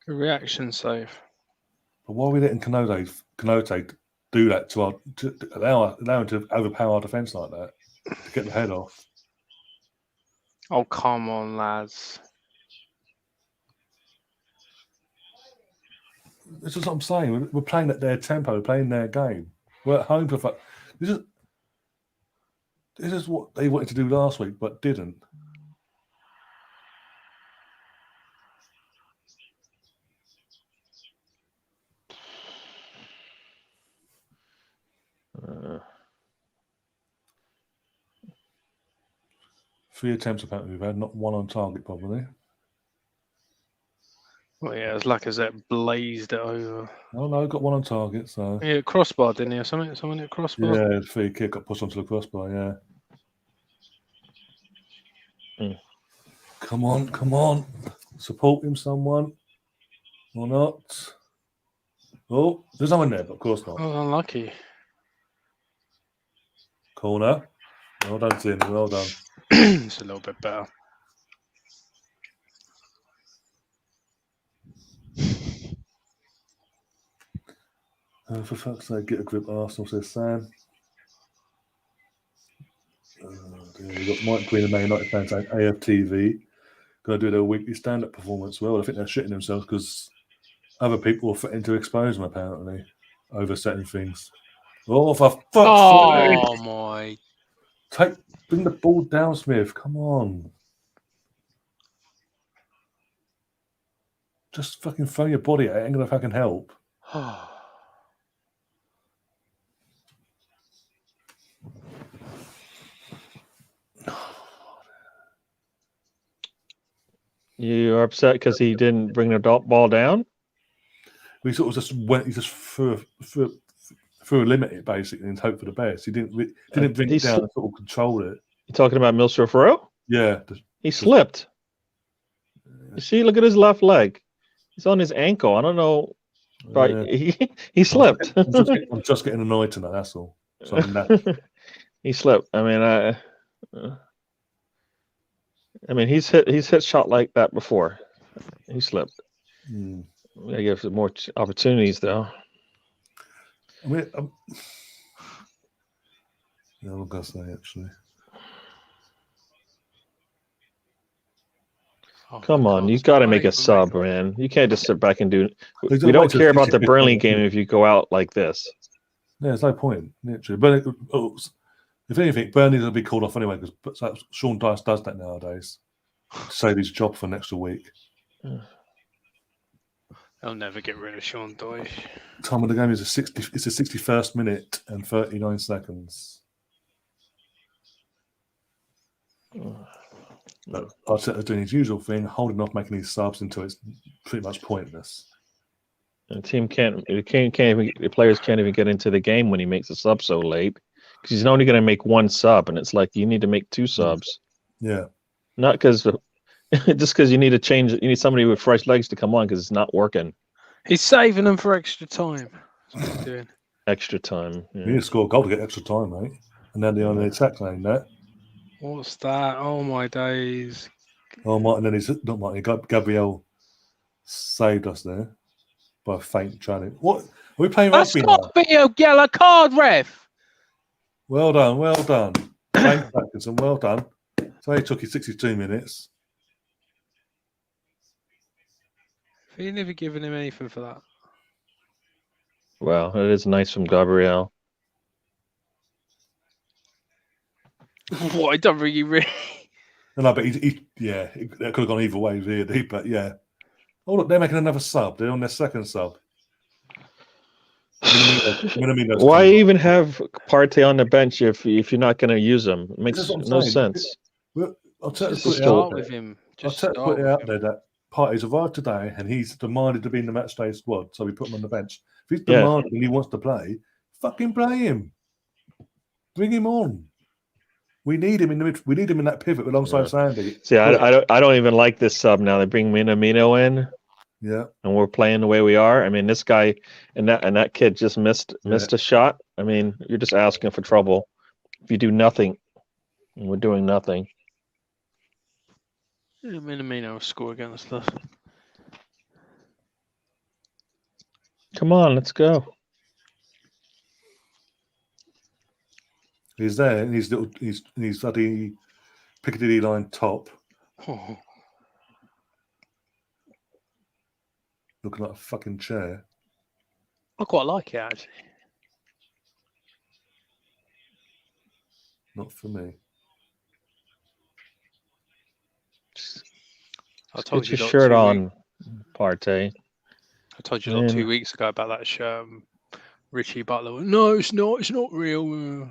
Good reaction save. But why are we letting Kanote do that to allow him to overpower our defence like that to get the head off? Oh, come on, lads. This is what I'm saying. We're playing at their tempo, we're playing their game. We're at home for this is what they wanted to do last week, but didn't. Three attempts apparently we've had, not one on target probably. Well, yeah, it's Lacazette blazed it over. Oh no, got one on target, so. Yeah, crossbar, didn't he? Or something? Someone hit crossbar? Yeah, the free kick got pushed onto the crossbar, yeah. Come on. Support him, someone. Or not. Oh, there's no one there, but of course not. Oh, unlucky. Corner. Well done, Tim. Well done. It's a little bit better. For fuck's sake, get a grip, Arsenal, says Sam. We've got Mike Green and Man United fans saying AFTV. Going to do their weekly stand-up performance. Well, I think they're shitting themselves because other people are threatening to expose them, apparently, over certain things. Oh, for fuck's sake! Oh, my. Bring the ball down, Smith. Come on. Just fucking throw your body at it. Ain't going to fucking help. You're upset because he didn't bring the ball down? He sort of just went. He just threw a limit basically and hope for the best. He didn't bring it down and sort of control it. You talking about Milsrif Rowe? Yeah. He slipped. You see, look at his left leg. He's on his ankle. I don't know. But he slipped. I'm just getting annoyed tonight. That's all. So he slipped. I mean, he's hit shot like that before. He slipped. I guess more opportunities though. I mean, I'm gonna say actually. Come on, you got to make a sub, man. You can't just sit back and do. We don't care about the Burnley game if you go out like this. Yeah, there's no point. Literally, but if anything, Burnley will be called off anyway because Sean Dyche does that nowadays to save his job for an extra week. They'll never get rid of Sean Dyche. Time of the game is it's the 61st minute and 39 seconds. But Arteta's doing his usual thing, holding off making these subs until it's pretty much pointless. The team the players can't even get into the game when he makes a sub so late because he's only going to make one sub, and it's like you need to make two subs. Yeah, not because just because you need to change. You need somebody with fresh legs to come on because it's not working. He's saving them for extra time. That's what he's doing. Extra time. Yeah. you need to score a goal to get extra time, mate. And then they're on the attack lane there. What's that? Oh my days! Oh, Martin, and he's not Martin. Gabriel saved us there by a faint challenge. What are we playing That's rugby now? got to be a yellow card, ref. Well done, well done. James Atkinson, well done. So he took his 62 minutes. He never given him anything for that. Wow, it is nice from Gabriel. What? I don't really. No, but that could have gone either way, really. But yeah. Oh, look, they're making another sub. They're on their second sub. Why even have Partey on the bench if you're not going to use him? It makes no sense. Well, I'll Just put start with him. Just put start it with out him. there that Partey's arrived today and he's demanded to be in the matchday squad, so we put him on the bench. If he's demanded and he wants to play, fucking play him. Bring him on. We need him in the we need him in that pivot alongside Sandy. See, I don't even like this sub now. They bring Minamino in. Yeah. And we're playing the way we are. I mean, this guy and that kid just missed a shot. I mean, you're just asking for trouble. If you do nothing, and we're doing nothing. Yeah, Minamino will score against us. Come on, let's go. He's there and he's bloody Piccadilly line top. Oh. Looking like a fucking chair. I quite like it, actually. Not for me. I told Get you your shirt on, Partey. I told you 2 weeks ago about that shirt. Richie Butler went, no, it's not. It's not real.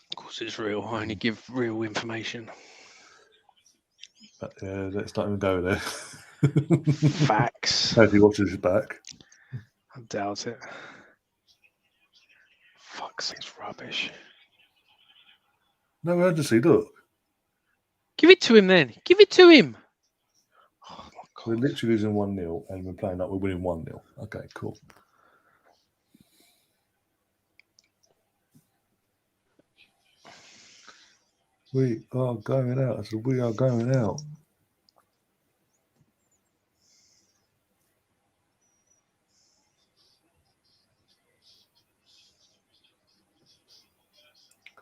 Of course, it's real. I only give real information. But yeah, let's not even go there. Facts. Hope he watches his back. I doubt it. Fuck's it's rubbish. No urgency, look. Give it to him then. Give it to him. Oh my God. We're literally losing 1-0 and we're playing like we're winning 1-0. Okay, cool. We are going out. I said, we are going out.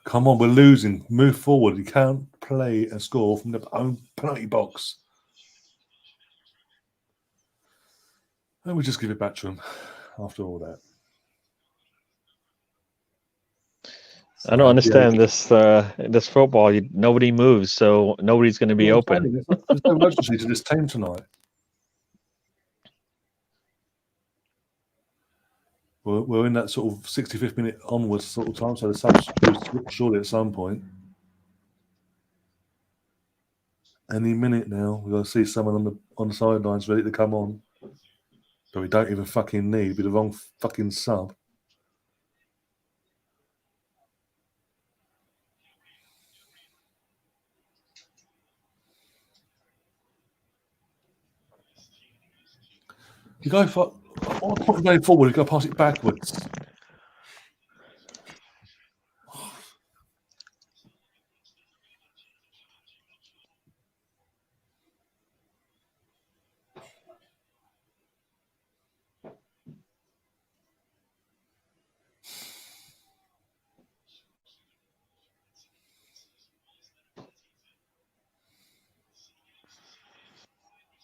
Come on, we're losing. Move forward. You can't play and score from the own penalty box. And we just give it back to them after all that. I don't understand this football. Nobody moves, so nobody's going to be open. There's no urgency to this team tonight. We're in that sort of 65th minute onwards sort of time, so the subs surely at some point. Any minute now, we're going to see someone on the sidelines ready to come on. But we don't even fucking need. Be the wrong fucking sub. You go for going forward, you go pass it backwards.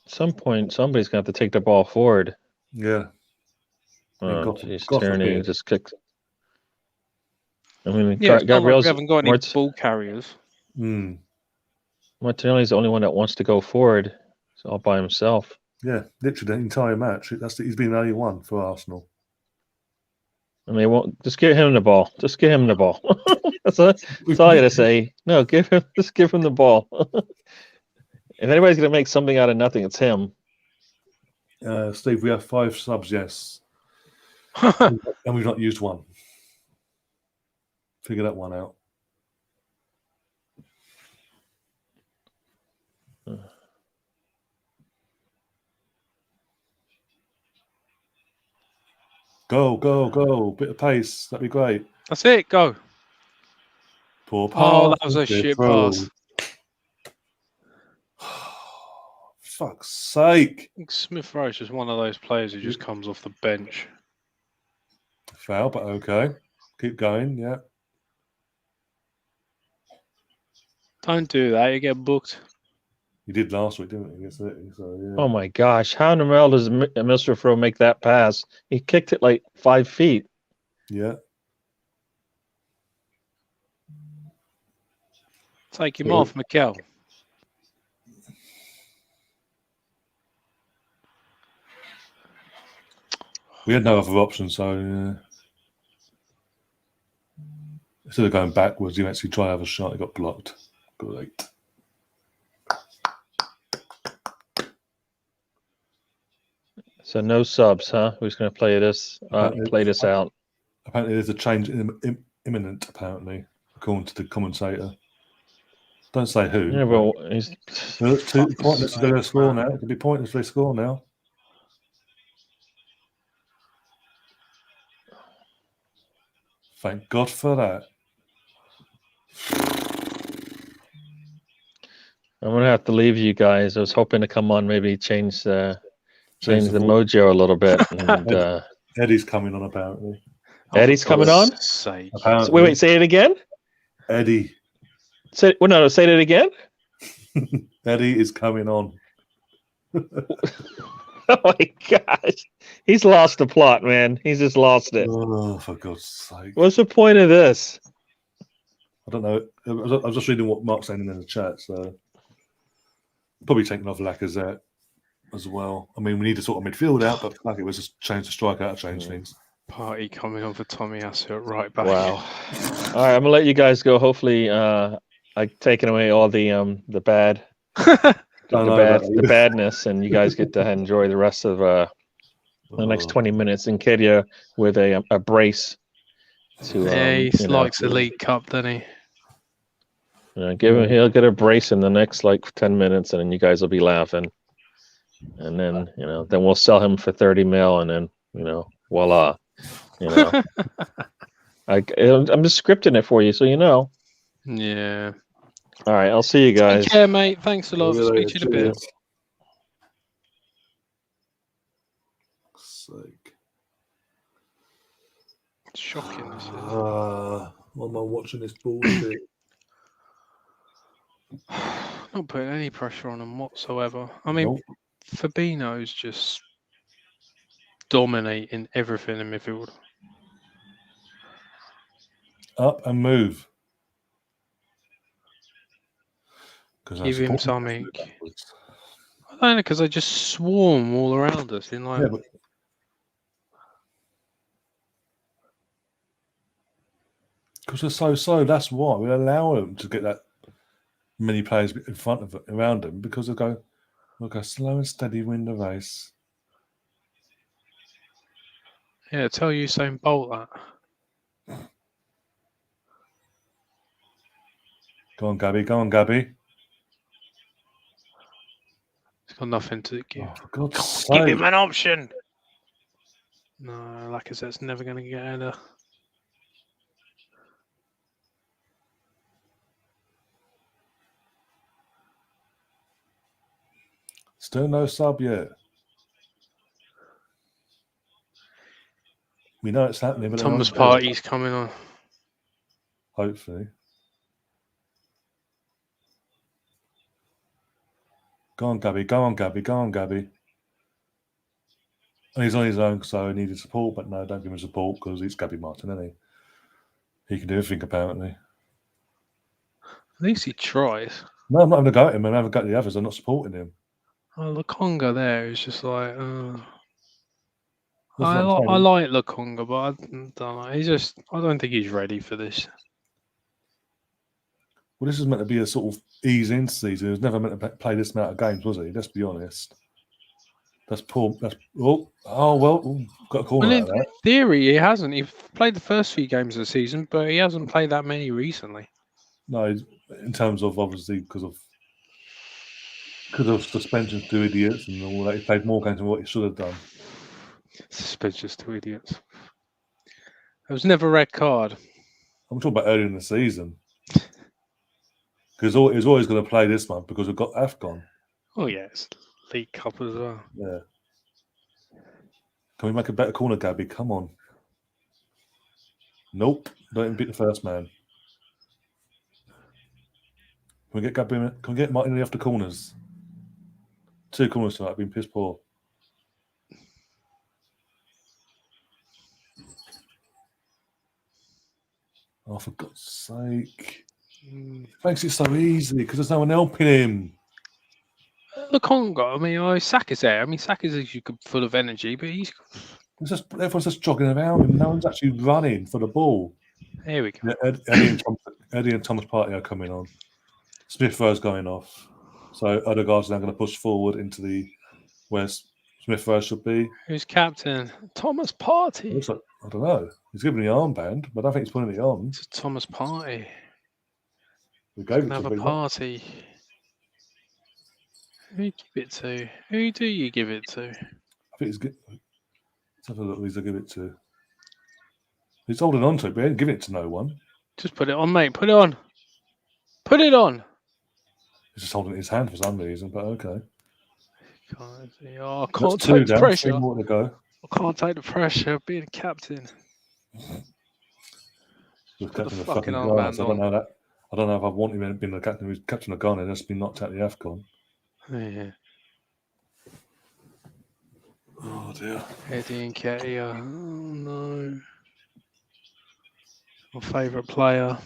At some point, somebody's going to have to take the ball forward. Yeah. Oh, jeez, Tierney just kicked. I mean, yeah, Gabriel's we haven't got any ball carriers. Martinelli's the only one that wants to go forward. He's all by himself. Yeah, literally the entire match. He's been the only one for Arsenal. And they won't just give him the ball. Just give him the ball. that's all I gotta say. No, just give him the ball. If anybody's gonna make something out of nothing, it's him. Steve, we have 5 subs, yes. And we've not used one. Figure that one out. Go, go, go. Bit of pace. That'd be great. That's it. Go. Poor pass. Oh, that was a shit pass. Fuck's sake. Smith Rowe's just one of those players who just comes off the bench. Foul, but okay. Keep going, yeah. Don't do that. You get booked. You did last week, didn't you? So, yeah. Oh my gosh. How in the hell does Mr. Fro make that pass? He kicked it like 5 feet. Yeah. Take him off, Mikel. We had no other option, so instead of going backwards, you actually try to have a shot. It got blocked. Great. So no subs, huh? Who's going to play this? Play this out. Apparently, there's a change imminent. Apparently, according to the commentator. Don't say who. Yeah, well, he's it's too pointless to go score now. It could be pointless if they score now. Thank God for that. I'm gonna have to leave you guys. I was hoping to come on, maybe change the mojo a little bit. And, Eddie's coming on apparently. Eddie's coming on. Apparently. Wait, say it again. Eddie. Say that again. Eddie is coming on. Oh my gosh, he's lost the plot, man. He's just lost it. Oh, for God's sake! What's the point of this? I don't know. I was just reading what Mark's saying in the chat, so probably taking off Lacazette as well. I mean, we need to sort of midfield out, but like it was just change the strike out, change things. Party coming on for Tommy Asu at right back. Wow. All right, I'm gonna let you guys go. Hopefully, I've taken away all the bad. The badness, and you guys get to enjoy the rest of the next 20 minutes in Kedia with a brace. He likes the League Cup, doesn't he? He'll get a brace in the next 10 minutes, and then you guys will be laughing. And then then we'll sell him for 30 mil, and then voila. I'm just scripting it for you, so you know. Yeah. All right, I'll see you guys. Take care, mate. Thanks a lot. Speak to you in a bit. It's shocking. This is. Why am I watching this bullshit? Not putting any pressure on him whatsoever. I mean, Fabinho's just dominating everything in midfield. Up and move. Give him something. I don't know, because they just swarm all around us. Because they're so. That's why we allow them to get that many players in front of around them, because we'll go slow and steady, win the race. Yeah, tell Usain Bolt that. Go on, Gabby. Go on, Gabby. He's got nothing to give. Oh, for God's sake. Give him an option. No, Lacazette's never going to get out of. Still no sub yet. We know it's happening, but Thomas Partey's coming on. Hopefully. Go on, Gabby. Go on, Gabby. Go on, Gabby. And he's on his own, so he needed support, but no, don't give him support because it's Gabby Martin, isn't he? He can do everything, apparently. At least he tries. No, I'm not having a go at him. I'm having a go at the others. I'm not supporting him. Oh, the Congo there is just like, I like Lukonga, but I don't know. I don't think he's ready for this. Well, this is meant to be a sort of ease-in season. He was never meant to play this amount of games, was he? Let's be honest. That's poor. That's well. Got a corner out of that. In theory, he hasn't. He played the first few games of the season, but he hasn't played that many recently. No, in terms of obviously because of suspensions to idiots and all that, he played more games than what he should have done. Suspensions to idiots. There was never a red card. I'm talking about earlier in the season. Because he's always going to play this month because we've got AFCON. Oh, yeah, it's League Cup as well. Yeah. Can we make a better corner, Gabby? Come on. Nope. Don't even beat the first man. Can we get Gabby? Can we get Martinelli off the corners? 2 corners tonight. I've been piss poor. Oh, for God's sake. Makes it so easy because there's no one helping him. Lukonga, I mean, Saka's there. I mean, Saka's full of energy, but everyone's just jogging around and no one's actually running for the ball. Here we go. Yeah, Eddie and Thomas Partey are coming on. Smith Rowe's going off. So Odegaard's now going to push forward into where Smith Rowe should be. Who's captain? Thomas Partey. Like, I don't know. He's given the armband, but I don't think he's putting it on. It's Thomas Partey. We gave it to Another party. Who do you give it to? Who do you give it to? I think he's good. Let's have a look who he's give it to. He's holding on to it, but he ain't giving it to no one. Just put it on, mate. Put it on. Put it on. He's just holding it in his hand for some reason, but okay. I can't take the pressure. 3 more to go. I can't take the pressure of being a captain. Just captain the fucking Ghana. So I don't know if I want him to be the captain. Who's captain of Ghana and has been knocked out of the AFCON. Yeah. Oh dear. Eddie Nketiah. Oh no. My favourite player.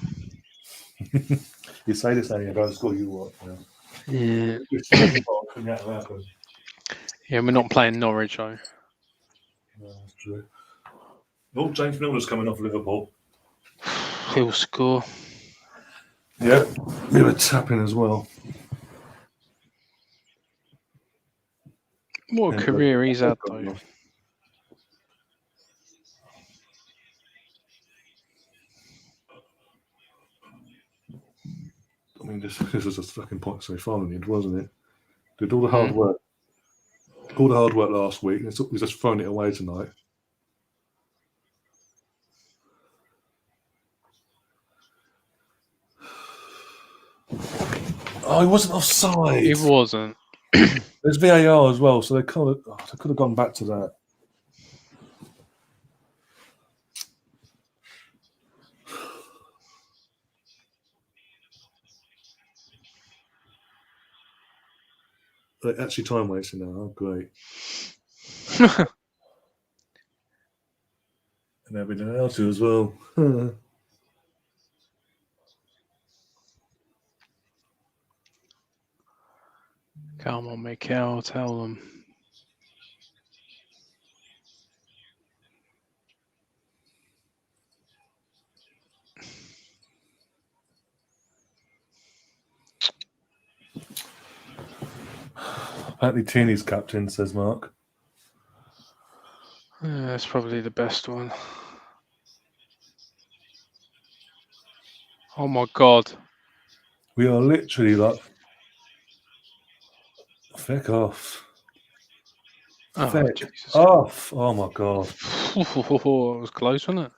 You say this and you're going to score you what? Yeah. Yeah, we're not playing Norwich though. No, that's true. Oh, James Milner's coming off Liverpool. He'll score. Yeah, we were tapping as well. What a career he's had though. I mean, this is a fucking point so far in the end, wasn't it? Did all the hard work. All the hard work last week. We're just throwing it away tonight. Oh, he wasn't offside. He wasn't. There's VAR as well, so they could have gone back to that. They're actually time wasting now. Oh, great. And everything else too as well. Come on, Mikel, tell them. Apparently Tierney's captain, says Mark. Yeah, that's probably the best one. Oh my God. We are literally like, feck off. Feck off. Oh my God. It was close, wasn't it?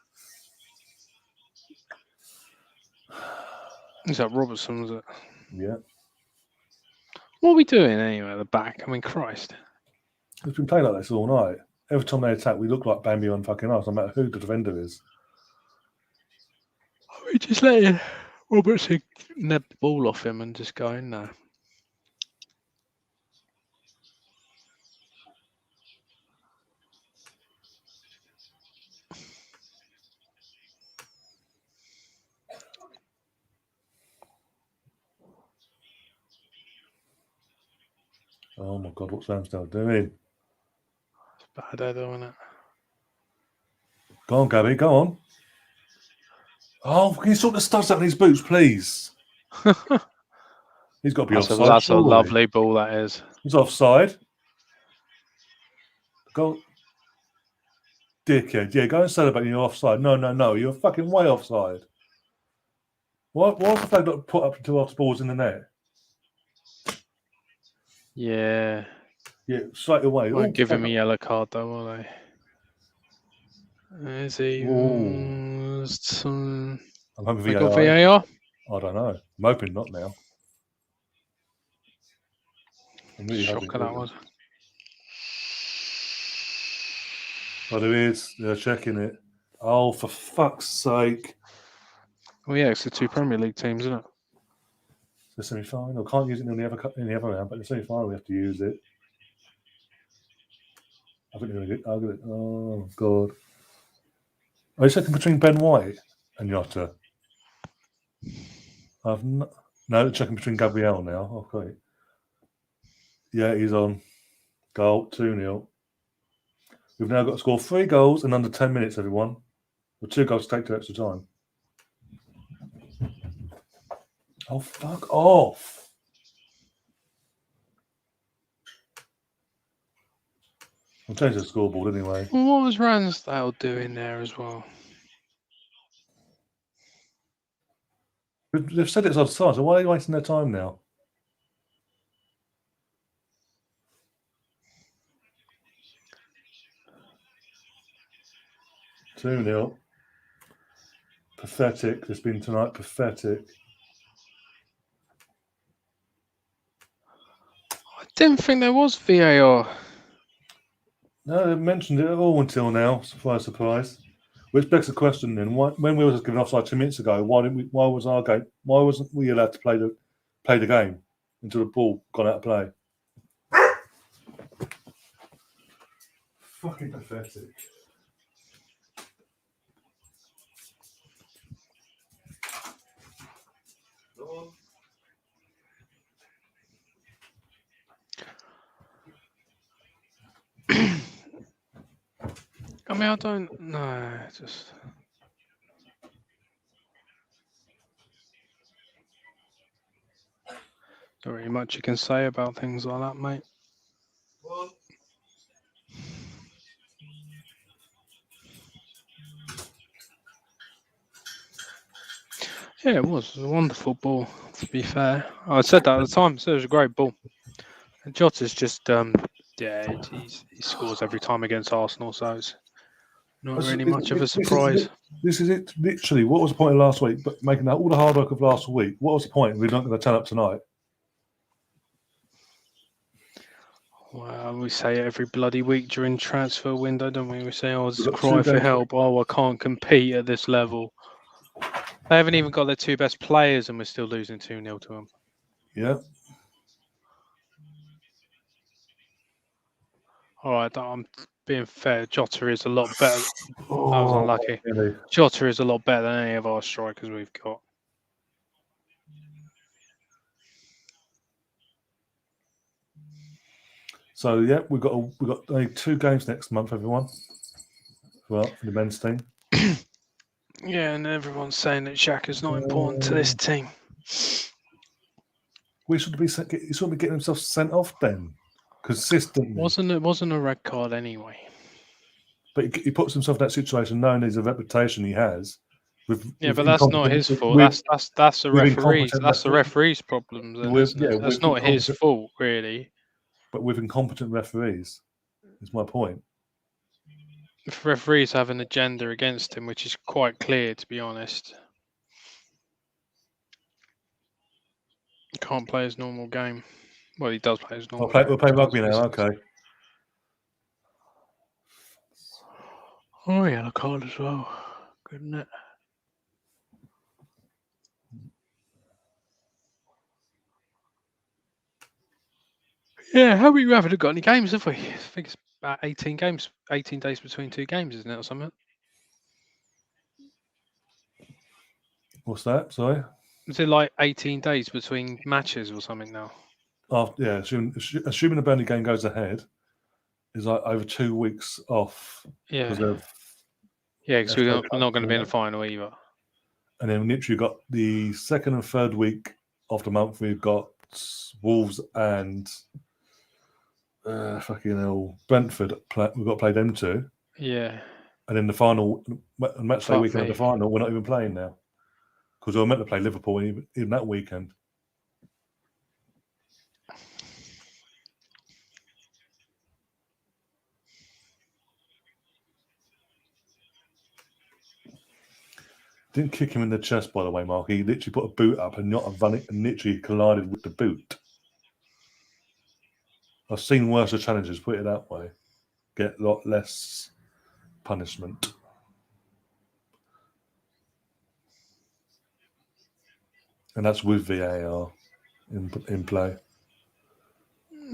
Is that Robertson, was it? Yeah. What are we doing anyway at the back? I mean, Christ. It's been playing like this all night. Every time they attack, we look like Bambi on fucking us, no matter who the defender is. We just letting Robertson nab the ball off him and just go in there. Oh my God, what's Ramsdale doing? It's bad header, isn't it? Go on, Gabby. Go on. Oh, can you sort the studs out in his boots, please? He's got to be offside. That's surely. a lovely ball, that is. He's offside. Go. Dickhead. Yeah, go and celebrate you're offside. No. You're fucking way offside. Why was the flag not put up until off balls in the net? Yeah. Yeah, straight away. Won't give him a yellow card, though, will they? Is he? I'm hoping They got VAR. VAR? I don't know. I'm hoping not now. I'm really Shocker that was. Oh, there is. They're checking it. Oh, for fuck's sake. Well, yeah, it's the two Premier League teams, isn't it? The semi-final. Can't use it in the other round, but the semi-final we have to use it. I think they're going to get. Oh God. Are you checking between Ben White and Jota? No, they're checking between Gabriel now. Okay. Yeah, he's on. Goal 2-0. We've now got to score 3 goals in under 10 minutes, everyone. With 2 goals to take to extra time. Oh, fuck off. I'll change the scoreboard anyway. Well, what was Ramsdale doing there as well? They've said it's offside, so why are you wasting their time now? Two 0. Pathetic. It's been tonight. Pathetic. I didn't think there was VAR. No, they mentioned it at all until now. Surprise, surprise. Which begs the question then: when we were given offside 2 minutes ago, why wasn't we allowed to play the game until the ball got out of play? Fucking pathetic. I mean, I don't know. Just not really much you can say about things like that, mate. What? Yeah, it was a wonderful ball, to be fair. I said that at the time, so it was a great ball. And Jota's just, he scores every time against Arsenal, so it's not really much of a surprise. This is it. Literally, what was the point of last week? But making all the hard work of last week, what was the point? We're not going to turn up tonight. Well, we say it every bloody week during transfer window, don't we? We say, oh, it's a cry for help. Oh, I can't compete at this level. They haven't even got their 2 best players and we're still losing 2-0 to them. Yeah. All right, I'm being fair. Jota is a lot better. Oh, I was unlucky. Really? Jota is a lot better than any of our strikers we've got. So yeah, we've got only 2 games next month, everyone. Well, for the men's team. Yeah, and everyone's saying that Xhaka's not important to this team. He shouldn't be getting himself sent off then, consistently. It wasn't a red card anyway. But he puts himself in that situation knowing there's a reputation he has. But that's not his fault. That's the referees. That's the referees' problems. That's not his fault, really. But with incompetent referees, is my point. If referees have an agenda against him, which is quite clear, to be honest. He can't play his normal game. Well, he does play his normal game. We'll play rugby now, okay. Oh, yeah, the card as well. Good, isn't it? Yeah, we haven't got any games, have we? I think it's about 18 games, 18 days between 2 games, isn't it, or something? What's that? Sorry? Is it like 18 days between matches or something now? Yeah, assuming the Burnley game goes ahead, is like over 2 weeks off. Yeah. Because Yeah, because we're not going to be in the final either. And then literally got the second and third week of the month. We've got Wolves and Brentford. We've got to play them too. Yeah. And then the final match day weekend of the final, we're not even playing now because we were meant to play Liverpool even that weekend. Didn't kick him in the chest, by the way, Mark. He literally put a boot up and not a running and literally collided with the boot. I've seen worse challenges, put it that way. Get a lot less punishment. And that's with VAR in play.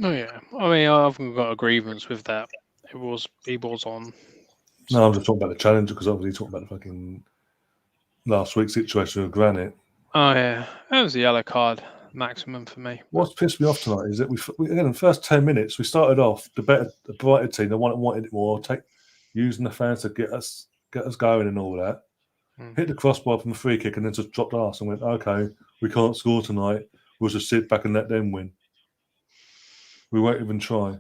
Oh yeah. I mean, I haven't got a grievance with that. He was on. No, I'm just talking about the challenge because obviously talking about the fucking last week's situation with Granite. Oh yeah, that was the yellow card maximum for me. What's pissed me off tonight is that we in the first 10 minutes we started off the brighter team, the one that wanted it more, using the fans to get us going and all that. Hit the crossbar from the free kick and then just dropped arse and went, okay, we can't score tonight. We'll just sit back and let them win. We won't even try.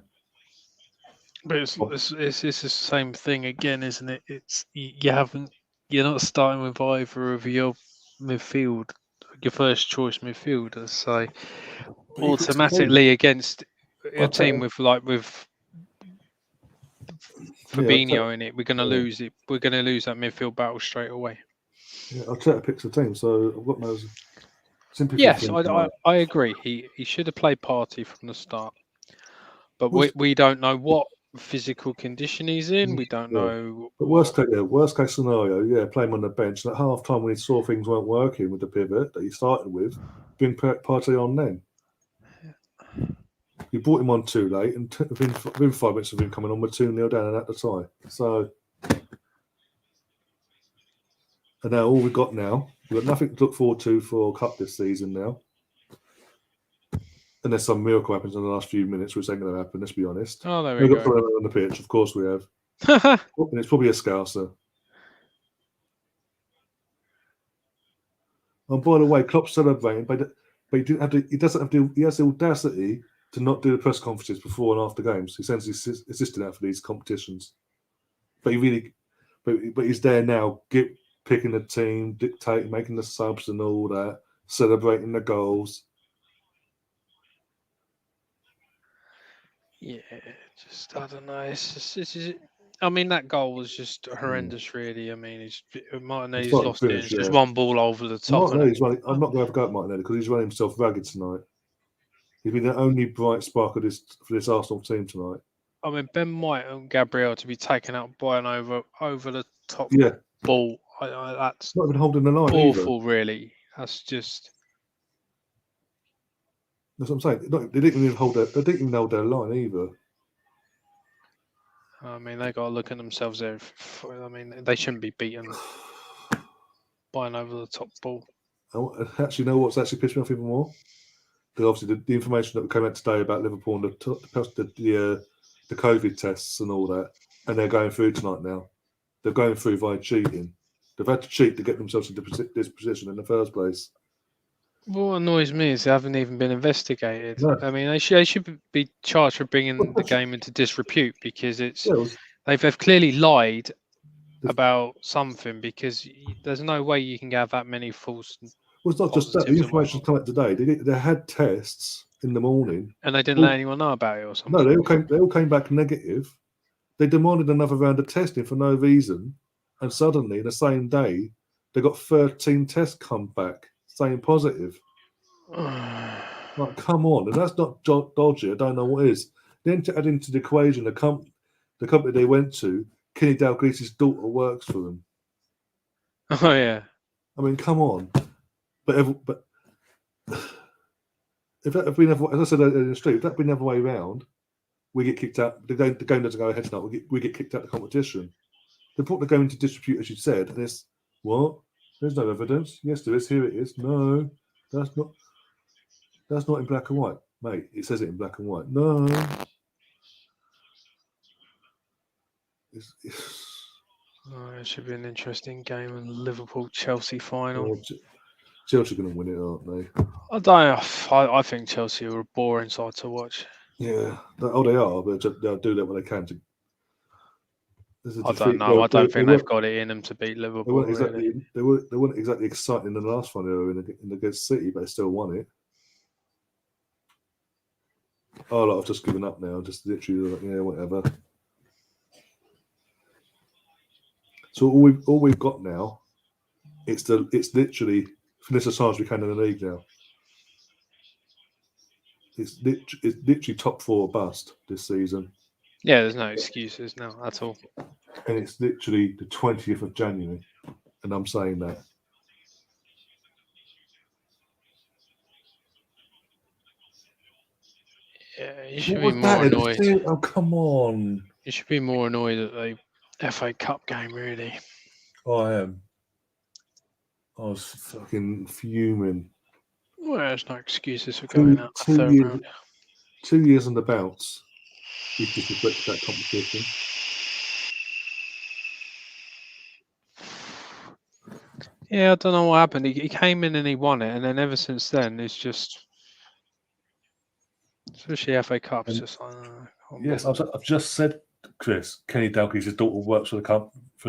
But it's the same thing again, isn't it? It's you're not starting with either of your midfield, your first choice midfielders. So automatically against a team with Fabinho in it, we're going to lose it. We're going to lose that midfield battle straight away. Yeah, Arteta picks the team, so I've got no sympathy. Yes, I agree. He should have played Partey from the start, but we don't know what physical condition he's in. We don't know. But worst case scenario, play him on the bench. And at half time, when he saw things weren't working with the pivot that he started with, bring Partey on then. You brought him on too late, and within 5 minutes of him coming on, we're 2-0 down at the tie. So, and now all we've got nothing to look forward to for Cup this season now. Unless some miracle happens in the last few minutes, which ain't going to happen, let's be honest. Oh, there we go. We've got on the pitch, of course we have. And it's probably a Scouser. And by the way, Klopp's celebrating, but he didn't have to. He doesn't have to. He has the audacity to not do the press conferences before and after games. He sends his assistant out for these competitions, but he's there now, picking the team, dictating, making the subs and all that, celebrating the goals. Yeah, I don't know. I mean, that goal was just horrendous, really. I mean, Martinelli's lost it. It's just one ball over the top. I'm not going to have a go at Martinelli because he's running himself ragged tonight. He's been the only bright spark for this Arsenal team tonight. I mean, Ben White and Gabriel to be taken out by an over the top ball. That's not even holding the line. Awful, either. Really. That's just. That's what I'm saying. They didn't even hold their line either. I mean, they got to look at themselves there. I mean, they shouldn't be beaten by an over the top ball. Actually, you know what's actually pissed me off even more? Obviously, the information that came out today about Liverpool and the COVID tests and all that, and they're going through tonight now. They're going through via cheating. They've had to cheat to get themselves into this position in the first place. What annoys me is they haven't even been investigated. No. I mean, they should be charged for bringing the game into disrepute because they've clearly lied about something because there's no way you can have that many false. Well, it's not just that. The information's come out today. They had tests in the morning, and they didn't let anyone know about it or something. No, they all came back negative. They demanded another round of testing for no reason, and suddenly, the same day, they got 13 tests come back saying positive. Like, come on, and that's not dodgy. I don't know what is. Then to add into the equation, the company they went to, Kenny Dalglish's daughter works for them. Oh yeah. I mean, come on. But if that had been, as I said in the street, if that had been the other way around, we get kicked out. The game doesn't go ahead tonight. We get kicked out of the competition. They brought the game into disrepute, as you said. And it's what? There's no evidence. Yes, there is. Here it is. No, that's not in black and white, mate. It says it in black and white. No. Oh, it should be an interesting game in the Liverpool-Chelsea final. Oh, Chelsea are going to win it, aren't they? I don't. I think Chelsea are a boring side to watch. Yeah. Oh, they are, but they'll do that when they can. I don't know. I don't think they've got it in them to beat Liverpool. They weren't exactly. Really. They weren't exactly exciting in the last one. They were in against City, but they still won it. Oh, I've just given up now. Just literally, yeah, whatever. So all we've got now, it's literally finish as hard as we can in the league now. It's literally top 4 bust this season. Yeah, there's no excuses now at all. And it's literally the 20th of January, and I'm saying that. Yeah, you should be more annoyed. Oh, come on. You should be more annoyed at the FA Cup game, really. Oh, I am. I was fucking fuming. Well, there's no excuses for going out the third round. 2 years on the bounce. He's disrespected that competition. Yeah, I don't know what happened. He came in and he won it, and then ever since then, it's just, especially FA Cups, just like. Yes, I've just said, Chris, Kenny Dalkey's his daughter works for the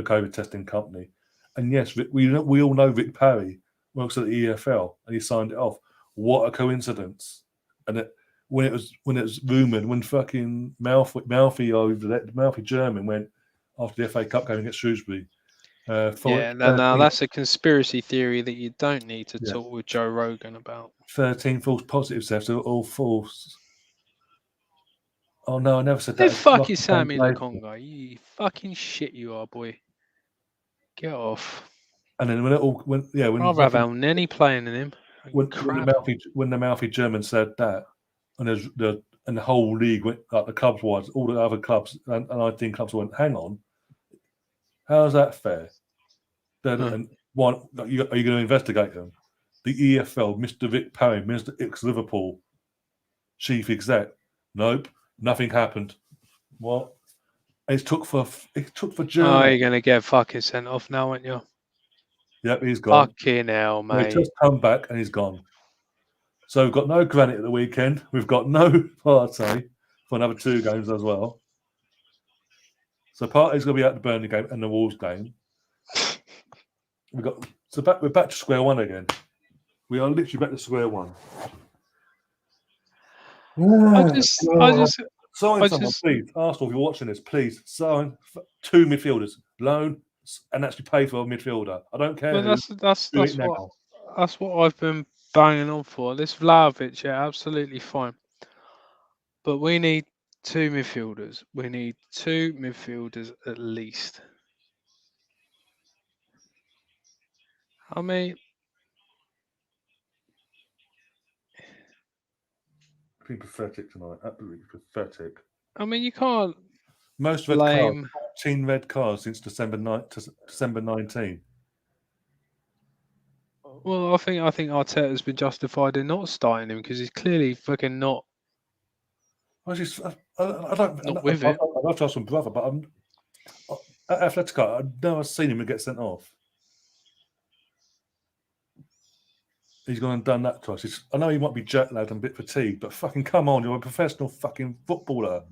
COVID testing company, and yes, we all know Rick Parry works at the EFL, and he signed it off. What a coincidence! And when it was rumoured, when fucking Mouthy over there, Mouthy German went after the FA Cup game against Shrewsbury. Now that's a conspiracy theory that you don't need to talk with Joe Rogan about. 13 false positives there, so all false. Oh no, I never said Hey, that. fuck you, Sammy Lokonga. You fucking shit you are, boy. Get off. And then when it all went, when I'd rather have Nenny playing than him. When the mouthy German said that, and the whole league went, like the clubs was, all the other clubs and 19 clubs went, hang on, how's that fair? And one, are you going to investigate them? The EFL, Mr. Vic Parry, Mr. X Liverpool, chief exec, nope, nothing happened. What? It took for Germany. Oh, you're going to get fucking sent off now, aren't you? Yep, he's gone. Fucking hell, mate. He's just come back and he's gone. So we've got no Granite at the weekend. We've got no Partey for another 2 games as well. So Partey's going to be at the Burnley game and the Wolves game. We're back to square one again. We are literally back to square one. Sign someone, please. Arsenal, if you're watching this, please sign 2 midfielders, loan, and actually pay for a midfielder. I don't care. But that's what I've been banging on for. This Vlahovic, yeah, absolutely fine. But we need 2 midfielders. We need 2 midfielders at least. I mean, been pathetic tonight. Absolutely pathetic. I mean, you can't. Most red cards. 14 red cards since December 19. Well, I think Arteta's been justified in not starting him because he's clearly fucking not. I don't with it. I'd love to ask my brother, but at Atletico, I've never seen him get sent off. He's gone and done that to us. I know he might be jet lagged and a bit fatigued, but fucking come on, you're a professional fucking footballer.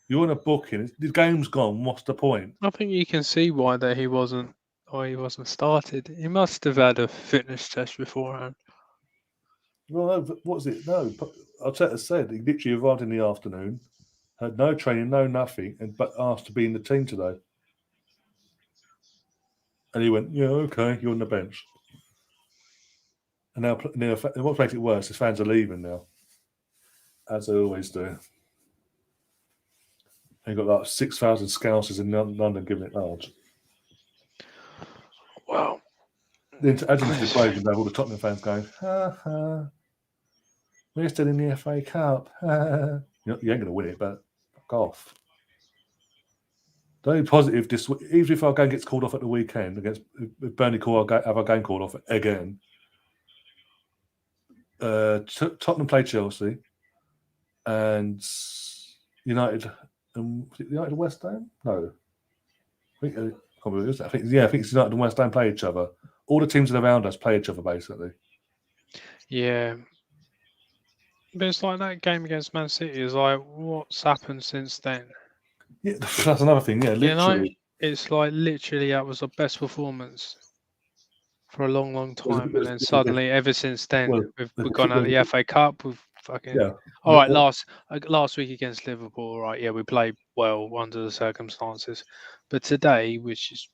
You're in a booking. The game's gone. What's the point? I think you can see why he wasn't started. He must have had a fitness test beforehand. Well, no, what was it? No, Arteta said he literally arrived in the afternoon, had no training, no nothing, but asked to be in the team today. And he went, yeah, okay, you're on the bench. And now, what makes it worse, his fans are leaving now, as they always do. And you've got like 6,000 scousers in London giving it large. Well, Adding to the equation, all the Tottenham fans going, ha ha, we're still in the FA Cup. You ain't going to win it, but fuck off. The only positive this week, even if our game gets called off at the weekend against Burnley, have our game called off again. Tottenham play Chelsea and United. United West Ham? No. I think it's United and West Ham play each other. All the teams around us play each other basically. Yeah. But it's like that game against Man City is like, what's happened since then? Yeah, that's another thing. Yeah, literally. It's like literally that was our best performance for a long, long time, and then suddenly, ever since then, we've gone out the FA Cup. We've fucking all right. Last week against Liverpool, right? Yeah, we played well under the circumstances, but today, which is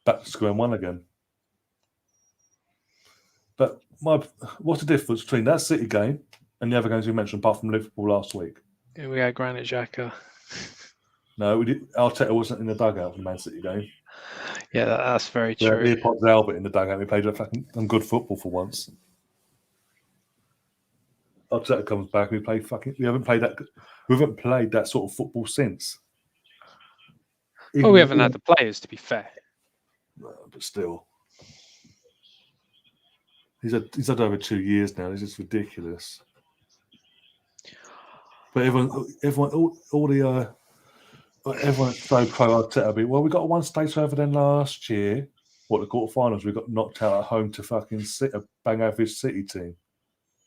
back to square one again. But what's the difference between that City game and the other games we mentioned, apart from Liverpool last week? Yeah, we had Granit Xhaka. No, we did. Arteta wasn't in the dugout for the Man City game. Yeah, that's very true. We had Earpods Albert in the dugout. We played some good football for once. Arteta comes back. We haven't played that sort of football since. Well, we haven't had the players, to be fair. But still, he's had over 2 years now. This is ridiculous. But everyone's so pro Arteta. Well, we got one stage further than last year. The quarterfinals? We got knocked out at home to fucking bang average City team.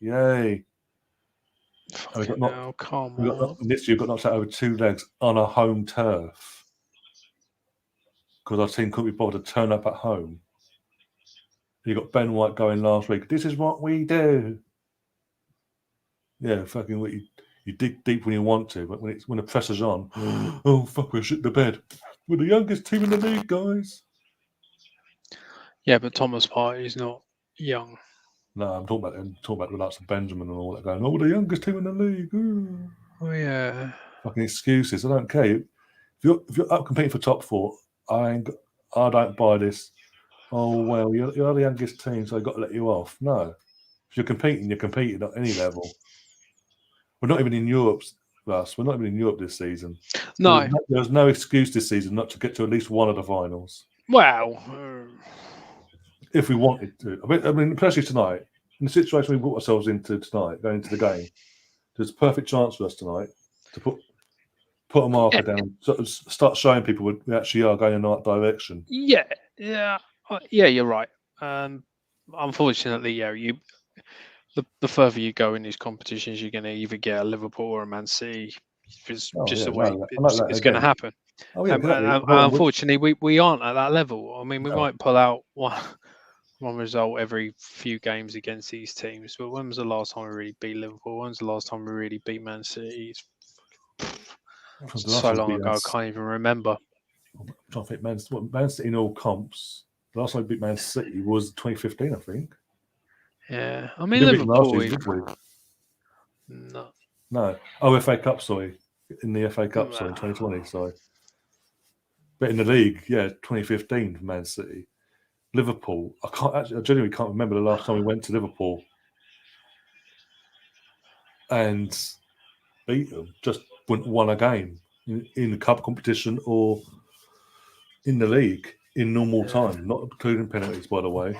Yay! This year we got knocked out over 2 legs on a home turf because our team couldn't be bothered to turn up at home. You got Ben White going last week. This is what we do. Yeah, fucking what you dig deep when you want to, but when the pressure's on, oh fuck, we're shit the bed. We're the youngest team in the league, guys. Yeah, but Thomas Partey's not young. No, I'm talking about the likes of Benjamin and all that going, we're the youngest team in the league. Ooh. Oh yeah. Fucking excuses. I don't care. If you're up competing for top 4, I don't buy this. Oh well, you're the youngest team, so I've got to let you off. No. If you're competing at any level. We're not even in Europe, Russ. We're not even in Europe this season. No. There's no excuse this season not to get to at least one of the finals. Well, if we wanted to. I mean, especially tonight, in the situation we brought ourselves into tonight, going into the game, there's a perfect chance for us tonight to put a marker down, sort of start showing people we actually are going in the right direction. Yeah, you're right. Unfortunately, the further you go in these competitions, you're going to either get a Liverpool or a Man City. It's the way it's going to happen. Oh, yeah, exactly. Unfortunately, we aren't at that level. I mean, we might pull out one result every few games against these teams. But when was the last time we really beat Liverpool? When was the last time we really beat Man City? So long ago, I can't even remember. I'm trying to think, Man City in all comps. The last time we beat Man City was 2015, I think. Yeah, I mean Liverpool. No. Oh, FA Cup, sorry. In the FA Cup, sorry, in 2020, sorry. But in the league, 2015 for Man City. Liverpool, I genuinely can't remember the last time we went to Liverpool and beat them. Just won a game in the cup competition or in the league in normal time, not including penalties, by the way.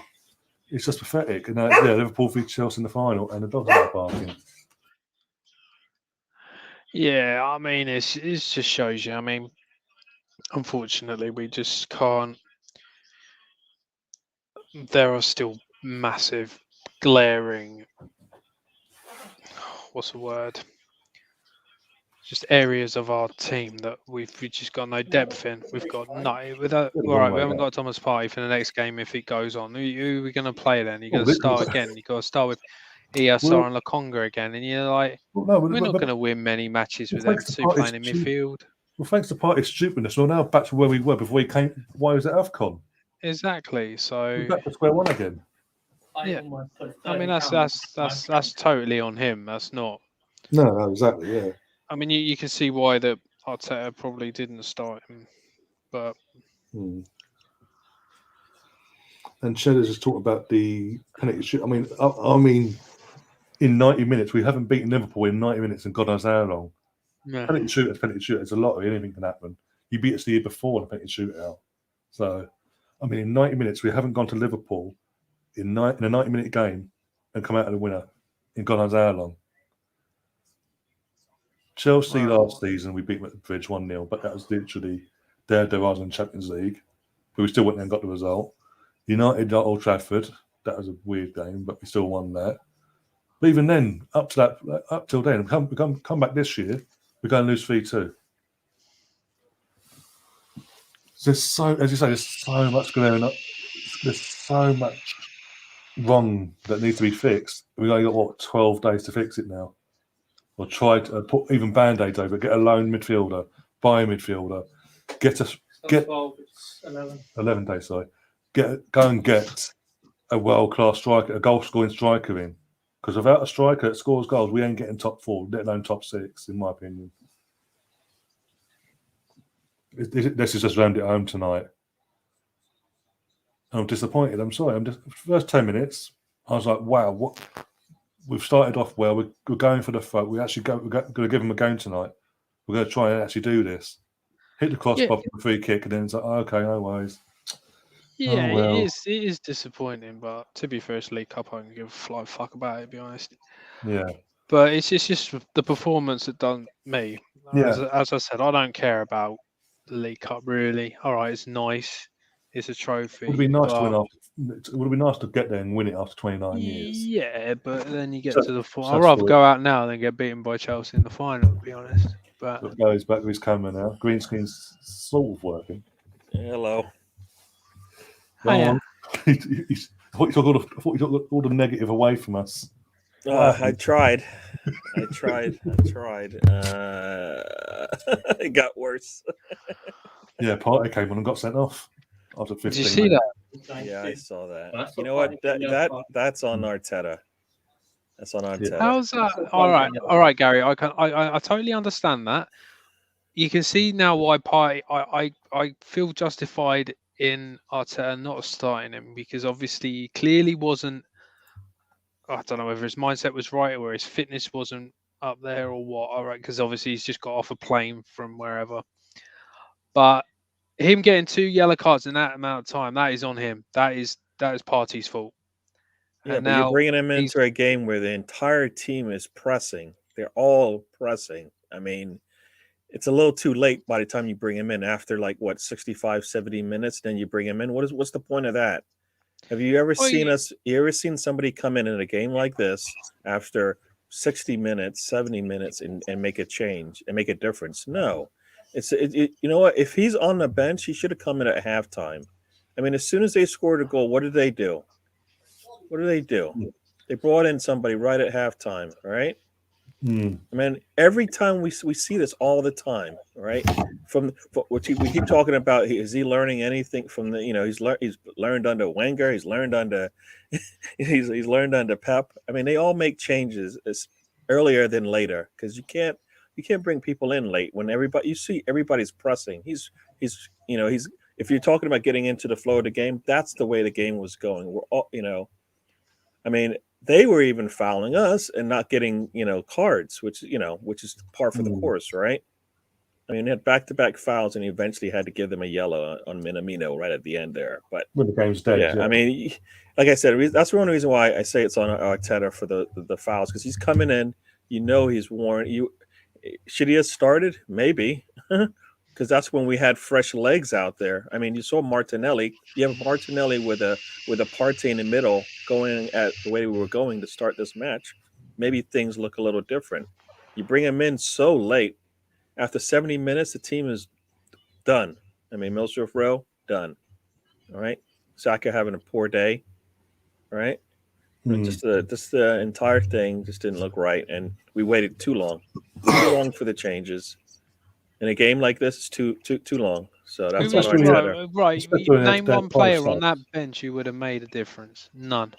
It's just pathetic. And Liverpool v Chelsea in the final, and the dogs are barking. Yeah, I mean, it just shows you. I mean, unfortunately, we just can't. There are still massive, glaring. What's the word? Just areas of our team that we've just got no depth in. We've got no. We haven't got Thomas Partey for the next game if it goes on. Who are we going to play then? You're going to start again. You've got to start with ESR and Lokonga again, and you're like, we're not going to win many matches with them two playing in midfield. Well, thanks to Partey's stupidness, we're now back to where we were before he came. Why was it AFCON? Exactly. So we're back to square one again. Yeah, I mean that's totally on him. That's not. No, exactly. Yeah. I mean, you can see why that Arteta probably didn't start him, but. And Cheddar's just talking about the penalty shoot. I mean, in 90 minutes, we haven't beaten Liverpool in 90 minutes and God knows how long. Yeah. Penalty shooter. It's a lottery. Anything can happen. You beat us the year before in a penalty shootout. So, I mean, in 90 minutes, we haven't gone to Liverpool in a 90-minute game and come out of the winner in God knows how long. Chelsea last season, we beat Bridge 1-0, but that was literally There was in Champions League, but we still went and got the result. United at Old Trafford, that was a weird game, but we still won that. But even then, up till then, come back this year, we're going to lose 3-2. There's so, as you say, there's so much going on. There's so much wrong that needs to be fixed. We've only got 12 days to fix it now. Or try to put even band-aids over. Get a loan midfielder, buy a midfielder, get 11 days. Sorry, go and get a world-class striker, a goal-scoring striker in. Because without a striker that scores goals, we ain't getting top 4, let alone top 6, in my opinion. This is just round it home tonight. I'm disappointed. I'm sorry. First 10 minutes, I was like, wow, what? We've started off well. We're going for the throat. We're going to give them a game tonight. We're going to try and actually do this. Hit the crossbar for the free kick, and then it's like, oh, okay, no worries. Yeah, oh, well. it is disappointing, but to be fair, it's League Cup. I don't give a flying fuck about it, to be honest. Yeah. But it's just the performance that done me. Yeah. As I said, I don't care about the League Cup really. All right, it's nice. It's a trophy. It would be nice to win off. It would be nice to get there and win it after 29 years. Yeah, but then you get to the final. I'd rather go out now than get beaten by Chelsea in the final, to be honest. But he's back with his camera now. Green screen's sort of working. Hello. I thought you took all the negative away from us. I tried. It got worse. Yeah, Partey came on and got sent off after 15 Did you see minutes. that? Yeah, I saw that. You know what? That's on Arteta. That's on Arteta. How's that? All right, Gary. I totally understand that. You can see now why Partey. I feel justified in Arteta not starting him because obviously he clearly wasn't. I don't know whether his mindset was right or his fitness wasn't up there or what. All right, because obviously he's just got off a plane from wherever. But him getting 2 yellow cards in that amount of time, that is on him. That is Partey's fault. Yeah, and but now you're bringing him into a game where the entire team is pressing. They're all pressing. I mean, it's a little too late by the time you bring him in after 65, 70 minutes. Then you bring him in. What's the point of that? Have you ever seen somebody come in a game like this after 60 minutes, 70 minutes and make a change and make a difference? No. You know what? If he's on the bench, he should have come in at halftime. I mean, as soon as they scored a goal, what did they do? They brought in somebody right at halftime, right? I mean, every time we see this all the time, right? From what we keep talking about, is he learning anything from the? He's learned under Wenger, he's learned under he's learned under Pep. I mean, they all make changes earlier than later because you can't bring people in late when everybody's pressing. He's if you're talking about getting into the flow of the game, that's the way the game was going. We're all I mean. They were even fouling us and not getting, cards, which is par for the course, right? I mean, they had back-to-back fouls, and he eventually had to give them a yellow on Minamino right at the end there. But when the game's dead, yeah, I mean, like I said, that's one reason why I say it's on Arteta for the fouls because he's coming in. He's worn. Should he have started? Maybe. Because that's when we had fresh legs out there. I mean, you saw Martinelli. You have Martinelli with a Partey in the middle going at the way we were going to start this match. Maybe things look a little different. You bring him in so late. After 70 minutes, the team is done. I mean, Middlesbrough Row, done. All right? Saka having a poor day. All right? Just the entire thing just didn't look right. And we waited too long. Too long for the changes. In a game like this, it's too long. So that's right. Name one player on that bench who would have made a difference. None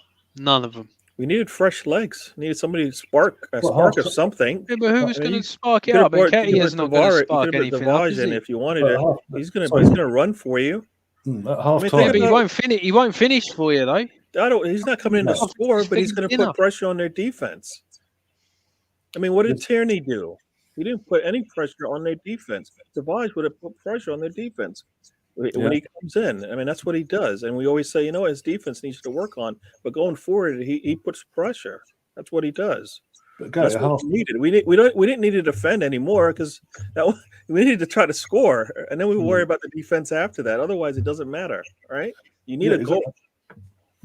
of them. We needed fresh legs. Needed somebody to spark of something. Yeah, but who was going to spark it up? Nketiah is not going to spark anything up, is he? If you wanted it, he's going to run for you. At half time, but he won't finish for you though. He's not coming in to score, but he's going to put pressure on their defense. I mean, what did Tierney do? He didn't put any pressure on their defense. Savage would have put pressure on their defense when he comes in. I mean, that's what he does. And we always say, his defense needs to work on. But going forward, he puts pressure. That's what he does. But That's what we needed. We didn't need to defend anymore because we needed to try to score, and then we worry about the defense after that. Otherwise, it doesn't matter, right? You need a goal. Exactly.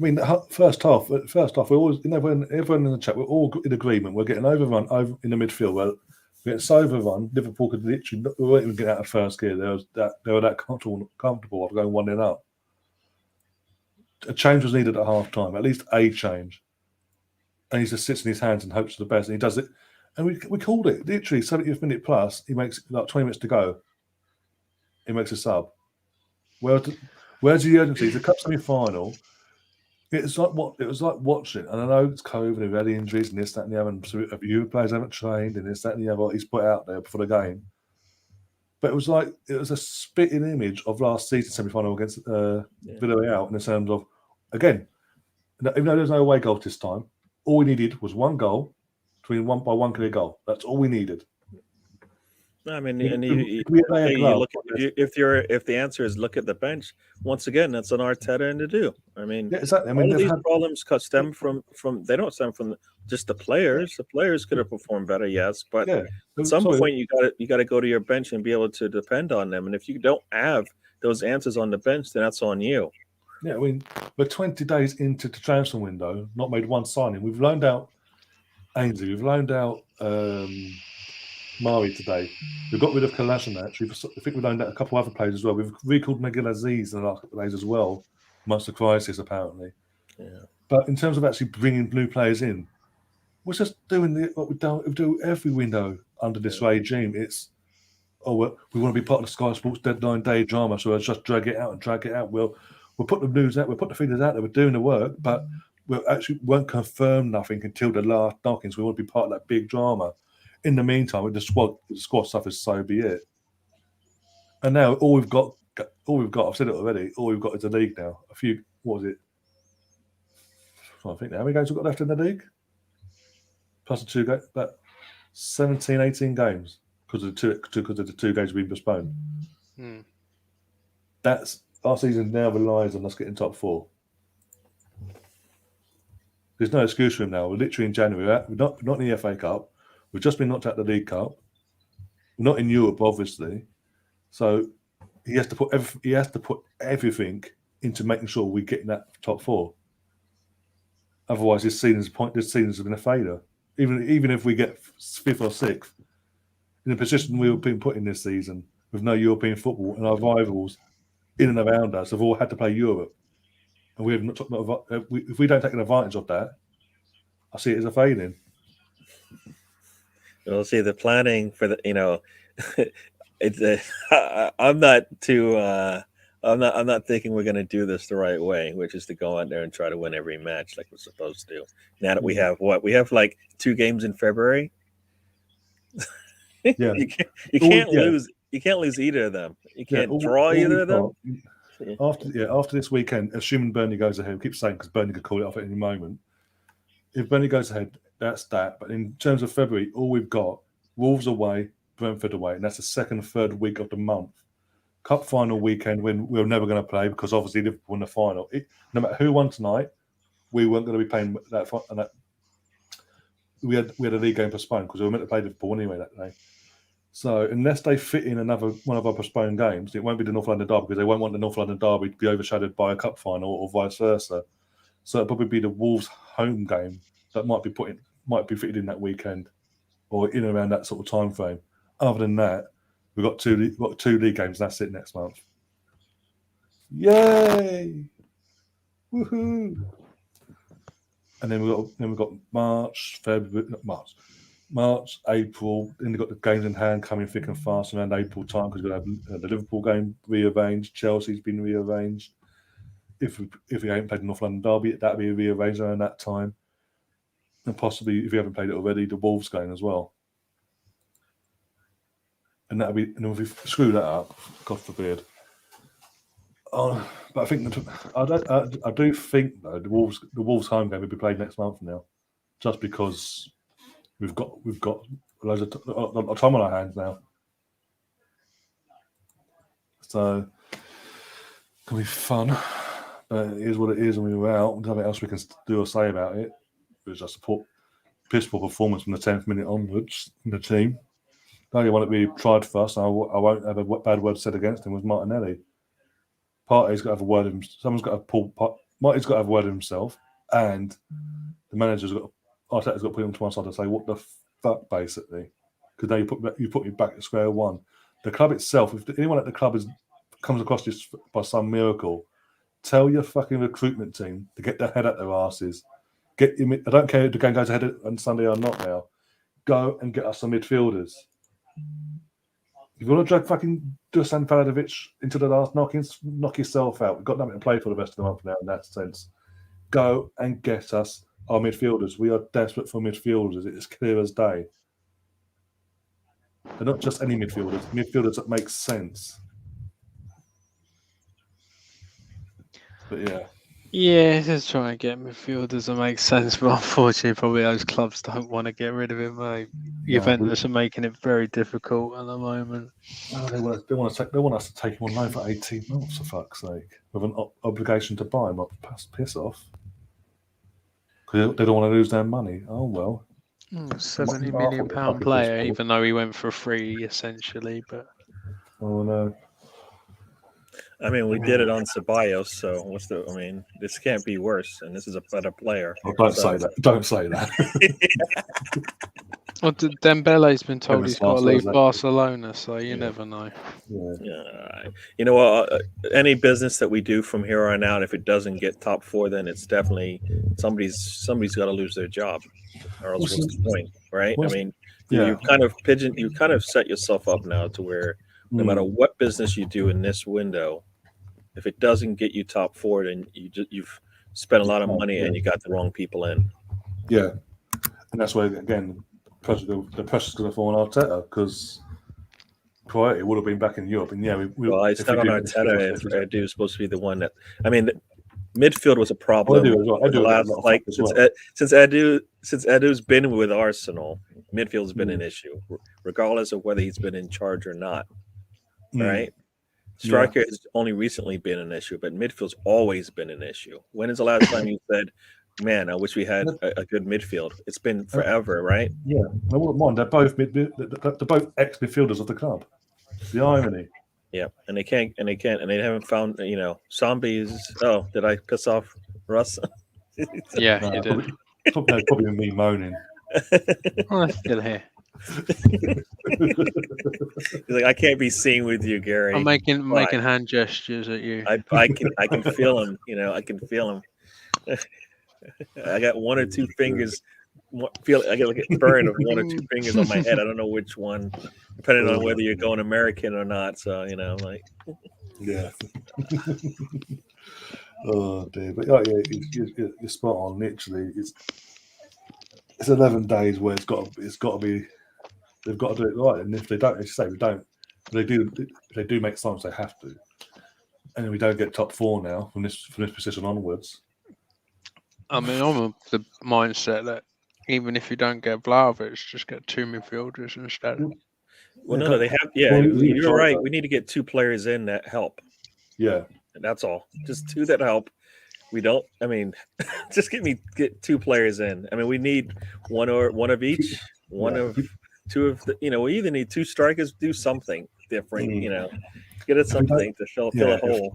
I mean, first half, we always, everyone in the chat, we're all in agreement. We're getting overrun over in the midfield. We're getting so overrun. Liverpool could literally, we weren't even getting out of first gear. They were that comfortable of going 1-0 up. A change was needed at half time, at least a change. And he just sits in his hands and hopes for the best, and he does it. And we called it literally 70th minute plus. He makes like 20 minutes to go. He makes a sub. Where's the urgency? It's a cup semi-final. It was like watching, and I know it's COVID, we've had injuries and this, that, and the other, and a few players haven't trained, and this, that, and the other. He's put out there before the game, but it was a spitting image of last season semi-final against Villarreal in the terms of, again, even though there's no away goal this time, all we needed was one goal, between one clear goal. That's all we needed. I mean, and you look if the answer is look at the bench, once again, that's an Arteta end to do. I mean, yeah, exactly. I mean, all of these problems stem from they don't stem from just the players. The players could have performed better, yes, but at some point you got to go to your bench and be able to depend on them. And if you don't have those answers on the bench, then that's on you. Yeah, I mean, we're 20 days into the transfer window, not made one signing. We've loaned out Ainsley, we've loaned out Mari today. We've got rid of Kolasinac. I think we've loaned out a couple of other players as well. We've recalled Miguel Aziz in the last couple of days as well, amongst the crisis, apparently. Yeah. But in terms of actually bringing new players in, we're just doing what we do every window under this regime. It's, we want to be part of the Sky Sports deadline day drama, so let's just drag it out. We'll put the news out, we'll put the feelers out there, we're doing the work, but we actually won't confirm nothing until the last knockings. We want to be part of that big drama. In the meantime, with the squad stuff is so be it. And now all we've got, I've said it already, all we've got is the league now. What was it? I think how many games we've got left in the league? Plus the 2 games, about 17, 18 games because of the 2 games being postponed. That's our season now relies on us getting top 4. There's no excuse for him now. We're literally in January. We're not in the FA Cup. We've just been knocked out of the League Cup. We're not in Europe, obviously. So he has to put everything into making sure we get in that top 4. Otherwise, this season's been a failure. Even if we get 5th or 6th, in the position we've been put in this season with no European football, and our rivals in and around us have all had to play Europe, and we have not. If we don't take an advantage of that, I see it as a failing. We'll see the planning for the. It's. I'm not too. I'm not thinking we're going to do this the right way, which is to go out there and try to win every match like we're supposed to. Now that we have we have like 2 games in February. Yeah, you can't lose. You can't lose either of them. You can't draw either of them. After this weekend, assuming Burnley goes ahead, we keep saying because Burnley could call it off at any moment. If Burnley goes ahead, that's that. But in terms of February, all we've got: Wolves away, Brentford away, and that's the 2nd, 3rd week of the month. Cup final weekend when we're never going to play because obviously Liverpool in the final. No matter who won tonight, we weren't going to be playing that. And that we had a league game postponed because we were meant to play Liverpool anyway that day. So unless they fit in one of our postponed games, it won't be the North London Derby because they won't want the North London Derby to be overshadowed by a cup final or vice versa. So it'll probably be the Wolves home game that might be fitted in that weekend or in and around that sort of time frame. Other than that, we've got two league games. And that's it next month. Yay! Woohoo! And then we've got March, April. Then we've got the games in hand coming thick and fast around April time because we're going to have the Liverpool game rearranged. Chelsea's been rearranged. If we haven't played the North London Derby, that'll be rearranged around that time. And possibly, if you haven't played it already, the Wolves game as well. And that'll be, and if we screw that up, God forbid. But I think I do think though the Wolves home game will be played next month now, just because we've got loads of time on our hands now. So it's gonna be fun, but it is what it is, and we were out. There's nothing else we can do or say about it. We just support piss poor performance from the 10th minute onwards in the team. The only one that we tried first, and I won't have a bad word said against him, was Martinelli. Partey's got to have a word of him. Someone's got to pull. Marty's got to have a word of himself, and the manager's got. Arteta's got to put him to one side and say, "What the fuck," basically, because now you put me back to square one. The club itself, if anyone at the club comes across this by some miracle, tell your fucking recruitment team to get their head out their asses. I don't care if the game goes ahead on Sunday or not now. Go and get us some midfielders. If you want to drag fucking Dusan Valadovic into the last knock yourself out. We've got nothing to play for the rest of the month now in that sense. Go and get us our midfielders. We are desperate for midfielders. It is clear as day. They're not just any midfielders. Midfielders that make sense. But yeah. Yeah, just trying to get midfielders that make sense, but unfortunately, probably those clubs don't want to get rid of him, mate. Juventus are making it very difficult at the moment. Oh, they want us to take him on loan for 18 months, for fuck's sake, with an obligation to buy him. Piss off. Because they don't want to lose their money. Oh, well. £70 million player, even though he went for free, essentially. But oh, no. I mean, we did it on Ceballos, so this can't be worse, and this is a better player. Oh, don't say that. Don't say that. Well, Dembele's been told he's got to leave Barcelona, so you never know. Yeah. You know what? Any business that we do from here on out, if it doesn't get top four, then it's definitely somebody's got to lose their job, or else what's the point, right? I mean, you kind of set yourself up now to where no matter what business you do in this window, if it doesn't get you top four, then you've spent a lot of money and you got the wrong people in. Yeah, and that's where again the pressure's going to fall on Arteta, because priority would have been back in Europe, and it's not on Arteta. Edu is supposed to be the one that. I mean, midfield was a problem. Since Edu's been with Arsenal, midfield's been an issue, regardless of whether he's been in charge or not. Right? Striker has only recently been an issue, but midfield's always been an issue. When is the last time you said, "Man, I wish we had a good midfield"? It's been forever, right? Yeah, I wouldn't mind. They're both ex midfielders of the club. The irony. Yeah, and they haven't found. Zombies. Oh, did I piss off Russ? Yeah, you did. Probably me moaning. I'm still here. He's like, I can't be seen with you, Gary. I'm making hand gestures at you. I can feel him. I can feel him. I got one or two fingers. I get burned of one or two fingers on my head. I don't know which one, depending on whether you're going American or not. So I'm like, yeah. Oh dear, but you're spot on. Literally, it's 11 days where it's got to be. They've got to do it right, and if they don't, as you say, they do make signs they have to, and then we don't get top four now from this position onwards. I mean, I'm of the mindset that even if you don't get Vlahovic, just get two midfielders instead. Well, no, they have. Yeah, you're right. We need to get two players in that help. Yeah, and that's all. Just two that help. We don't. I mean, just get two players in. I mean, we need one of each. Two of the. We either need two strikers. Do something different. Get us something to fill a hole.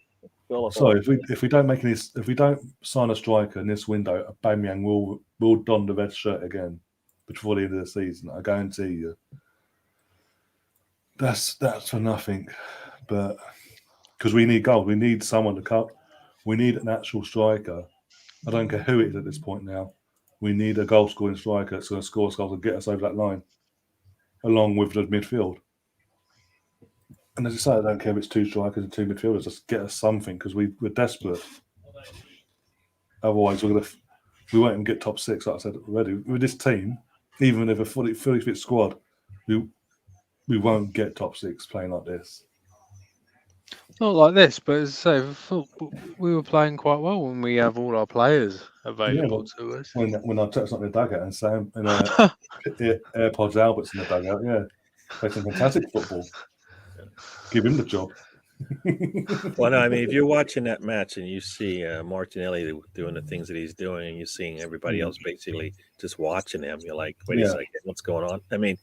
So if we don't sign a striker in this window, Aubameyang will don the red shirt again before the end of the season. I guarantee you. That's for nothing, but because we need goals, we need someone to cut. We need an actual striker. I don't care who it is at this point now. We need a goal-scoring striker that's going to score goals and get us over that line, along with the midfield. And as I say, I don't care if it's two strikers and two midfielders. Just get us something, because we're desperate. Otherwise, we won't even get top six. Like I said already, with this team, even if a fully fit squad, we won't get top six playing like this. Not like this, but as I say, I thought we were playing quite well when we have all our players available to us. When Arteta's not in the dugout and Sam and AirPods Albert's in the dugout, play some fantastic football. Give him the job. Well, no, I mean, if you're watching that match and you see Martinelli doing the things that he's doing, and you're seeing everybody else basically just watching him, you're like, wait a second, what's going on? I mean,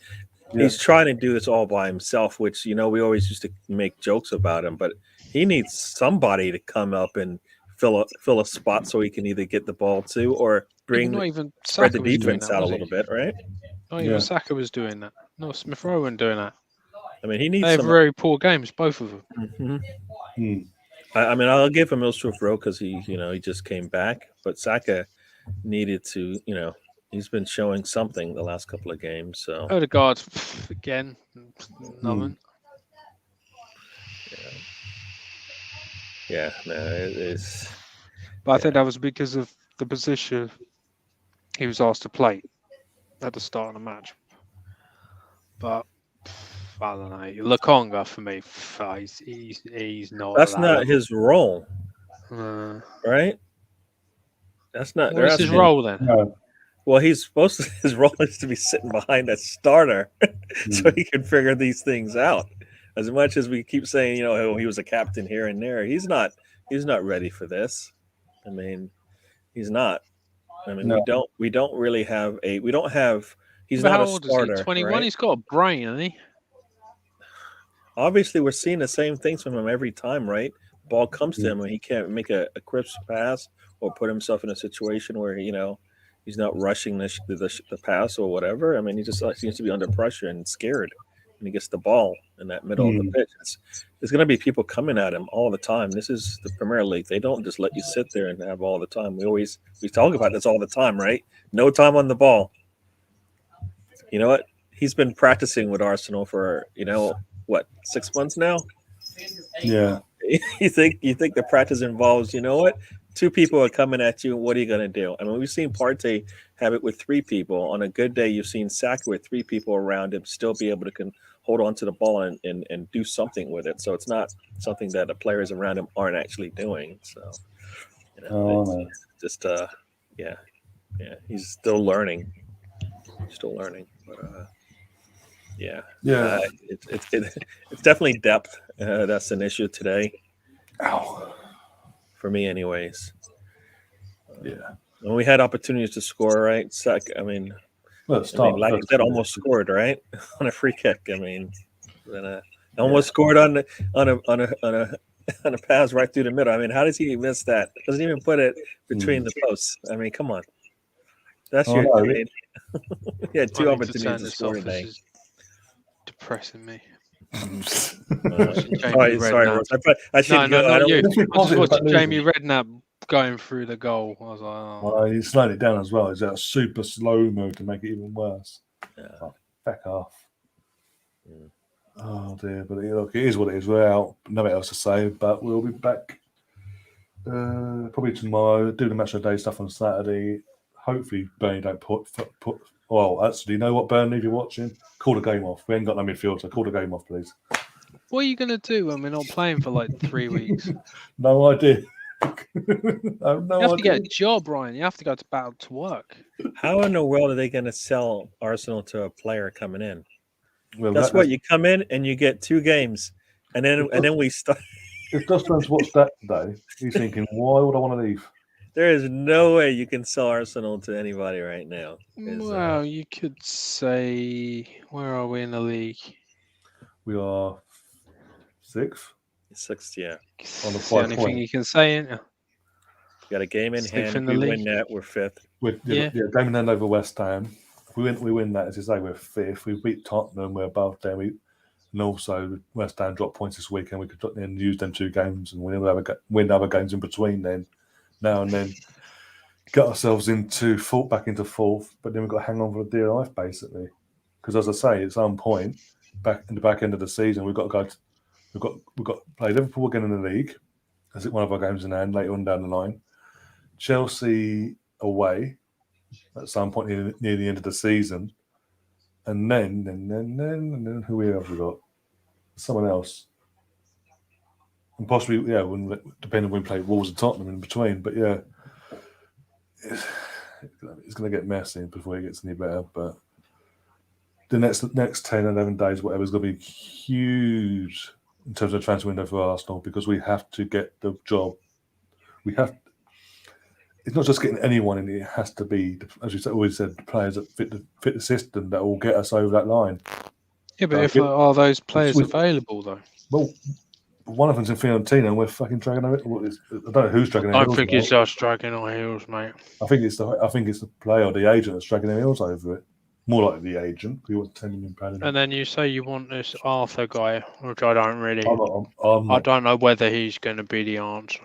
he's trying to do this all by himself, which, you know, we always used to make jokes about him, but he needs somebody to come up and fill a spot so he can either get the ball to or Not even spread the Saka was doing defense that, out a was he? little bit, right? Not even Saka was doing that. No, Smith Rowe wasn't doing that. I mean, he needs They have some very poor games, both of them. I mean, I'll give him Smith Rowe because he just came back, but Saka needed to, he's been showing something the last couple of games. So Odegaard again, nothing. Yeah, no, it is. But I think that was because of the position he was asked to play at the start of the match. But I don't know. Lokonga for me, he's not. That's not his role, right? That's not. What's his role then? No. Well, he's supposed to. His role is to be sitting behind a starter, so he can figure these things out. As much as we keep saying, he was a captain here and there, he's not. He's not ready for this. I mean, he's not. I mean, we don't really have a. We don't have. He's not a starter. Is he? 21. Right? He's got a brain, hasn't he? Obviously, we're seeing the same things from him every time, right? Ball comes to him and he can't make a crisp pass or put himself in a situation where he's not rushing the pass or whatever. I mean, he just seems to be under pressure and scared when he gets the ball in that middle of the pitch. There's going to be people coming at him all the time. This is the Premier League. They don't just let you sit there and have all the time. We talk about this all the time, right? No time on the ball. You know what? He's been practicing with Arsenal for 6 months now. Yeah. You think the practice involves, two people are coming at you. What are you going to do? I mean, we've seen Partey have it with three people. On a good day, you've seen Saka with three people around him still be able to hold on to the ball and do something with it. So it's not something that the players around him aren't actually doing. So, he's still learning. But it's definitely depth. That's an issue today. Ow. For me, anyways. Yeah. And we had opportunities to score, right? Like you said, almost scored, right, on a free kick. I mean, almost scored on a pass right through the middle. I mean, how does he miss that? Doesn't even put it between the posts. I mean, come on. That's he had two opportunities to score today. Depressing me. Sorry, Ross. I should go. Not you. I was watching Jamie Redknapp going through the goal. I was like, oh. Well, he slowed it down as well. It's a super slow move to make it even worse. Back off. Oh dear, but look, it is what it is. We're out. Nothing else to say, but we'll be back probably tomorrow. Do the match of the day stuff on Saturday. Hopefully, Burnley don't put. Well, actually, you know what, Burnley, if you're watching, call the game off. We ain't got no midfielder. Call the game off, please. What are you going to do when we're not playing for like 3 weeks? No idea. You have to get a job, Ryan. You have to go to work. How in the world are they going to sell Arsenal to a player coming in? Well, that's what you come in and you get 2 games, and then we start. If Dustin's watched that today, he's thinking, "Why would I want to leave?" There is no way you can sell Arsenal to anybody right now. Well, you could say, where are we in the league? We are 6th. 6th, yeah. On the 5 point. Anything you can say, ain't you? Got a game in hand. If we win that, we're 5th. Game in hand over West Ham. If we win that, as you say, we're 5th. We beat Tottenham, we're above them. And also, West Ham dropped points this weekend. We could then use them 2 games and win other games in between then. Now and then, get ourselves back into 4th, but then we've got to hang on for dear life, basically. Because as I say, at some point, back in the back end of the season, we've got to go. We've got to play Liverpool again in the league. As one of our games in hand later on down the line. Chelsea away at some point near the end of the season, and then who have we got? Someone else. And possibly, depending on when we play Wolves and Tottenham in between. But it's going to get messy before it gets any better. But the next 10, 11 days, whatever, is going to be huge in terms of the transfer window for Arsenal, because we have to get the job. We have. It's not just getting anyone in; it has to be, as you always said, the players that fit the system that will get us over that line. Yeah, but are those players available though? Well, one of them's in Fiorentina, and we're fucking dragging our. I don't know who's dragging our I heels. don't think it's us dragging our heels, mate. I think it's the player or the agent that's dragging their heels over it. More like the agent. He wants £10 million. And then you say you want this Arthur guy, which I don't really. I don't know whether he's going to be the answer.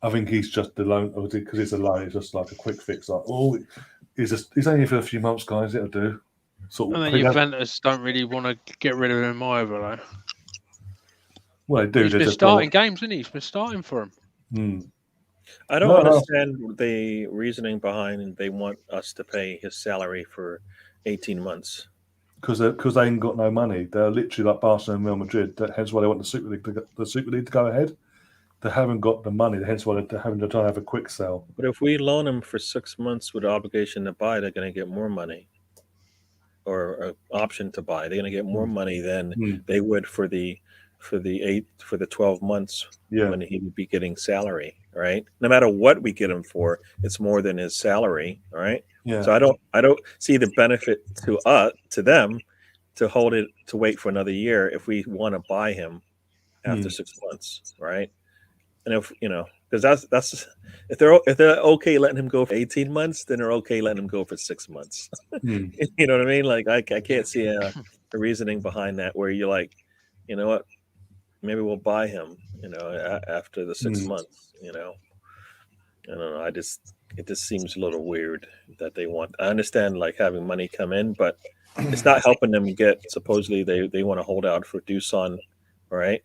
I think he's just the loan, obviously, because it's a loan. It's just like a quick fix. Like, he's only here for a few months, guys. It'll do. And then Juventus don't really want to get rid of him either, though. Well, they do. He's been starting games, isn't he? He's been starting for him. I don't understand the reasoning behind they want us to pay his salary for 18 months. Because they ain't got no money. They're literally like Barcelona and Real Madrid. Hence why they want the Super League to go ahead. They haven't got the money. Hence why they're having to try to have a quick sell. But if we loan them for 6 months with the obligation to buy, they're going to get more money, or an option to buy. They're going to get more money than they would for the 12 months when he would be getting salary, right? No matter what we get him for, it's more than his salary, right? Yeah. So I don't see the benefit to them to wait for another year if we want to buy him after 6 months, right? And if because that's if they're okay letting him go for 18 months, then they're okay letting him go for 6 months. You know what I mean? Like I can't see a reasoning behind that where you're like, you know what, maybe we'll buy him, after the 6 months, I don't know. It just seems a little weird that they want. I understand like having money come in, but it's not helping them get. Supposedly they want to hold out for Dusan, right?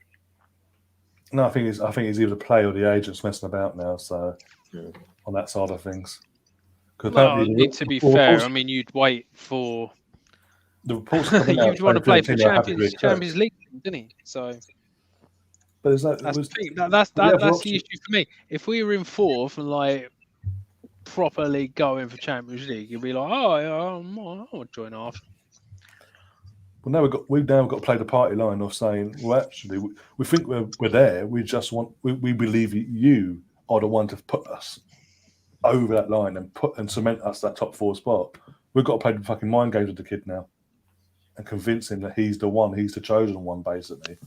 No, I think it's either the player or the agent's messing about now. So on that side of things, well, to be fair, I mean, you'd wait for the reports coming out. You'd want to play for Champions League, didn't he? So, but that's the issue for me. If we were in fourth and like properly going for Champions League, you'd be like, oh, yeah, I'll join Arsenal. Well, now we've got to play the party line of saying, well, actually, we think we're there. We just we believe you are the one to put us over that line and cement us that top 4 spot. We've got to play the fucking mind games with the kid now and convince him that he's the one, he's the chosen one, basically.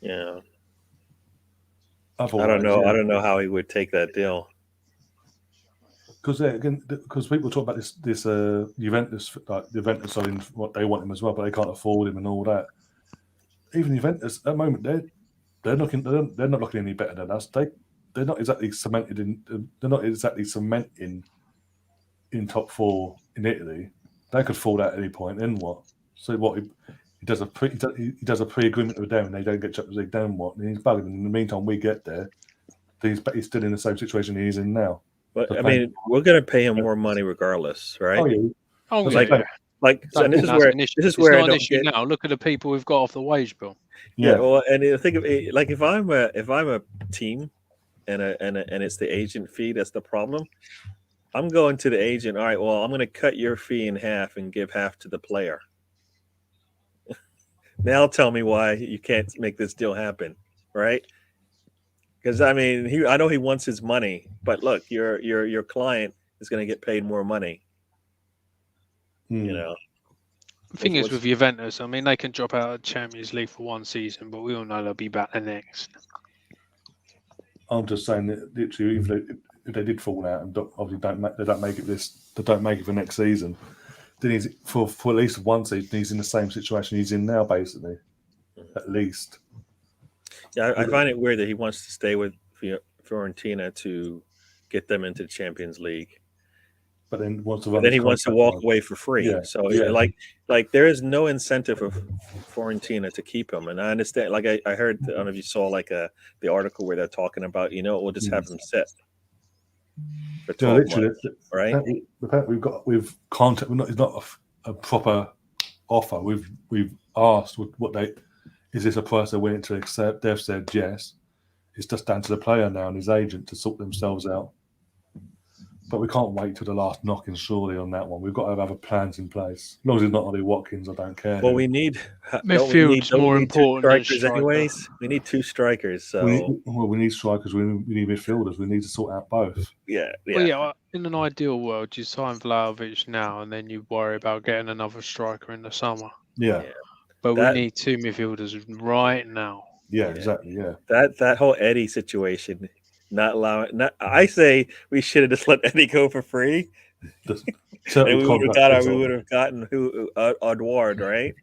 Yeah. I don't know how he would take that deal. Because people talk about this Juventus, like Juventus are in what they want him as well, but they can't afford him and all that. Even Juventus at the moment, they're not looking any better than us. They're not exactly cemented in. They're not exactly cementing in top 4 in Italy. They could fall out at any point. Then what? So what? He does a pre-agreement with them, and they don't get Champions League. Then what? And he's bugging. In the meantime, we get there. He's still in the same situation he's in now. But I mean, we're going to pay him more money regardless, right? Oh, and this is where I don't get now. Look at the people we've got off the wage bill. Yeah, well, and think of it like if I'm a team, and it's the agent fee that's the problem. I'm going to the agent. All right, well, I'm going to cut your fee in half and give half to the player. Now tell me why you can't make this deal happen, right? Because I mean, I know he wants his money, but look, your client is going to get paid more money. The thing is with Juventus, I mean, they can drop out of Champions League for 1 season, but we all know they'll be back the next. I'm just saying that literally, if they did fall out and obviously they don't make it for next season, then he's for at least 1 season he's in the same situation he's in now, basically, at least. Yeah, I find it weird that he wants to stay with Fiorentina to get them into the Champions League, but then he wants to walk away for free. Yeah. So like there is no incentive for Fiorentina to keep him. And I understand. Like I heard, I don't know if you saw like the article where they're talking about, we'll just have him sit for 12 months, right? We've contact. It's not a proper offer. We've asked what they. Is this a price they're willing to accept? They've said yes. It's just down to the player now and his agent to sort themselves out. But we can't wait till the last knocking, surely, on that one. We've got to have other plans in place. As long as it's not Ollie Watkins, I don't care. Well, we need Midfield's more two important than strikers, striker. anyways. We need 2 strikers. So we need strikers. We need midfielders. We need to sort out both. yeah. Well, yeah. In an ideal world, you sign Vlahovic now, and then you worry about getting another striker in the summer. Yeah. But we need 2 midfielders right now. Yeah, exactly. Yeah. That whole Eddie situation, not allowing. I say we should have just let Eddie go for free. And we would have gotten Edouard, right?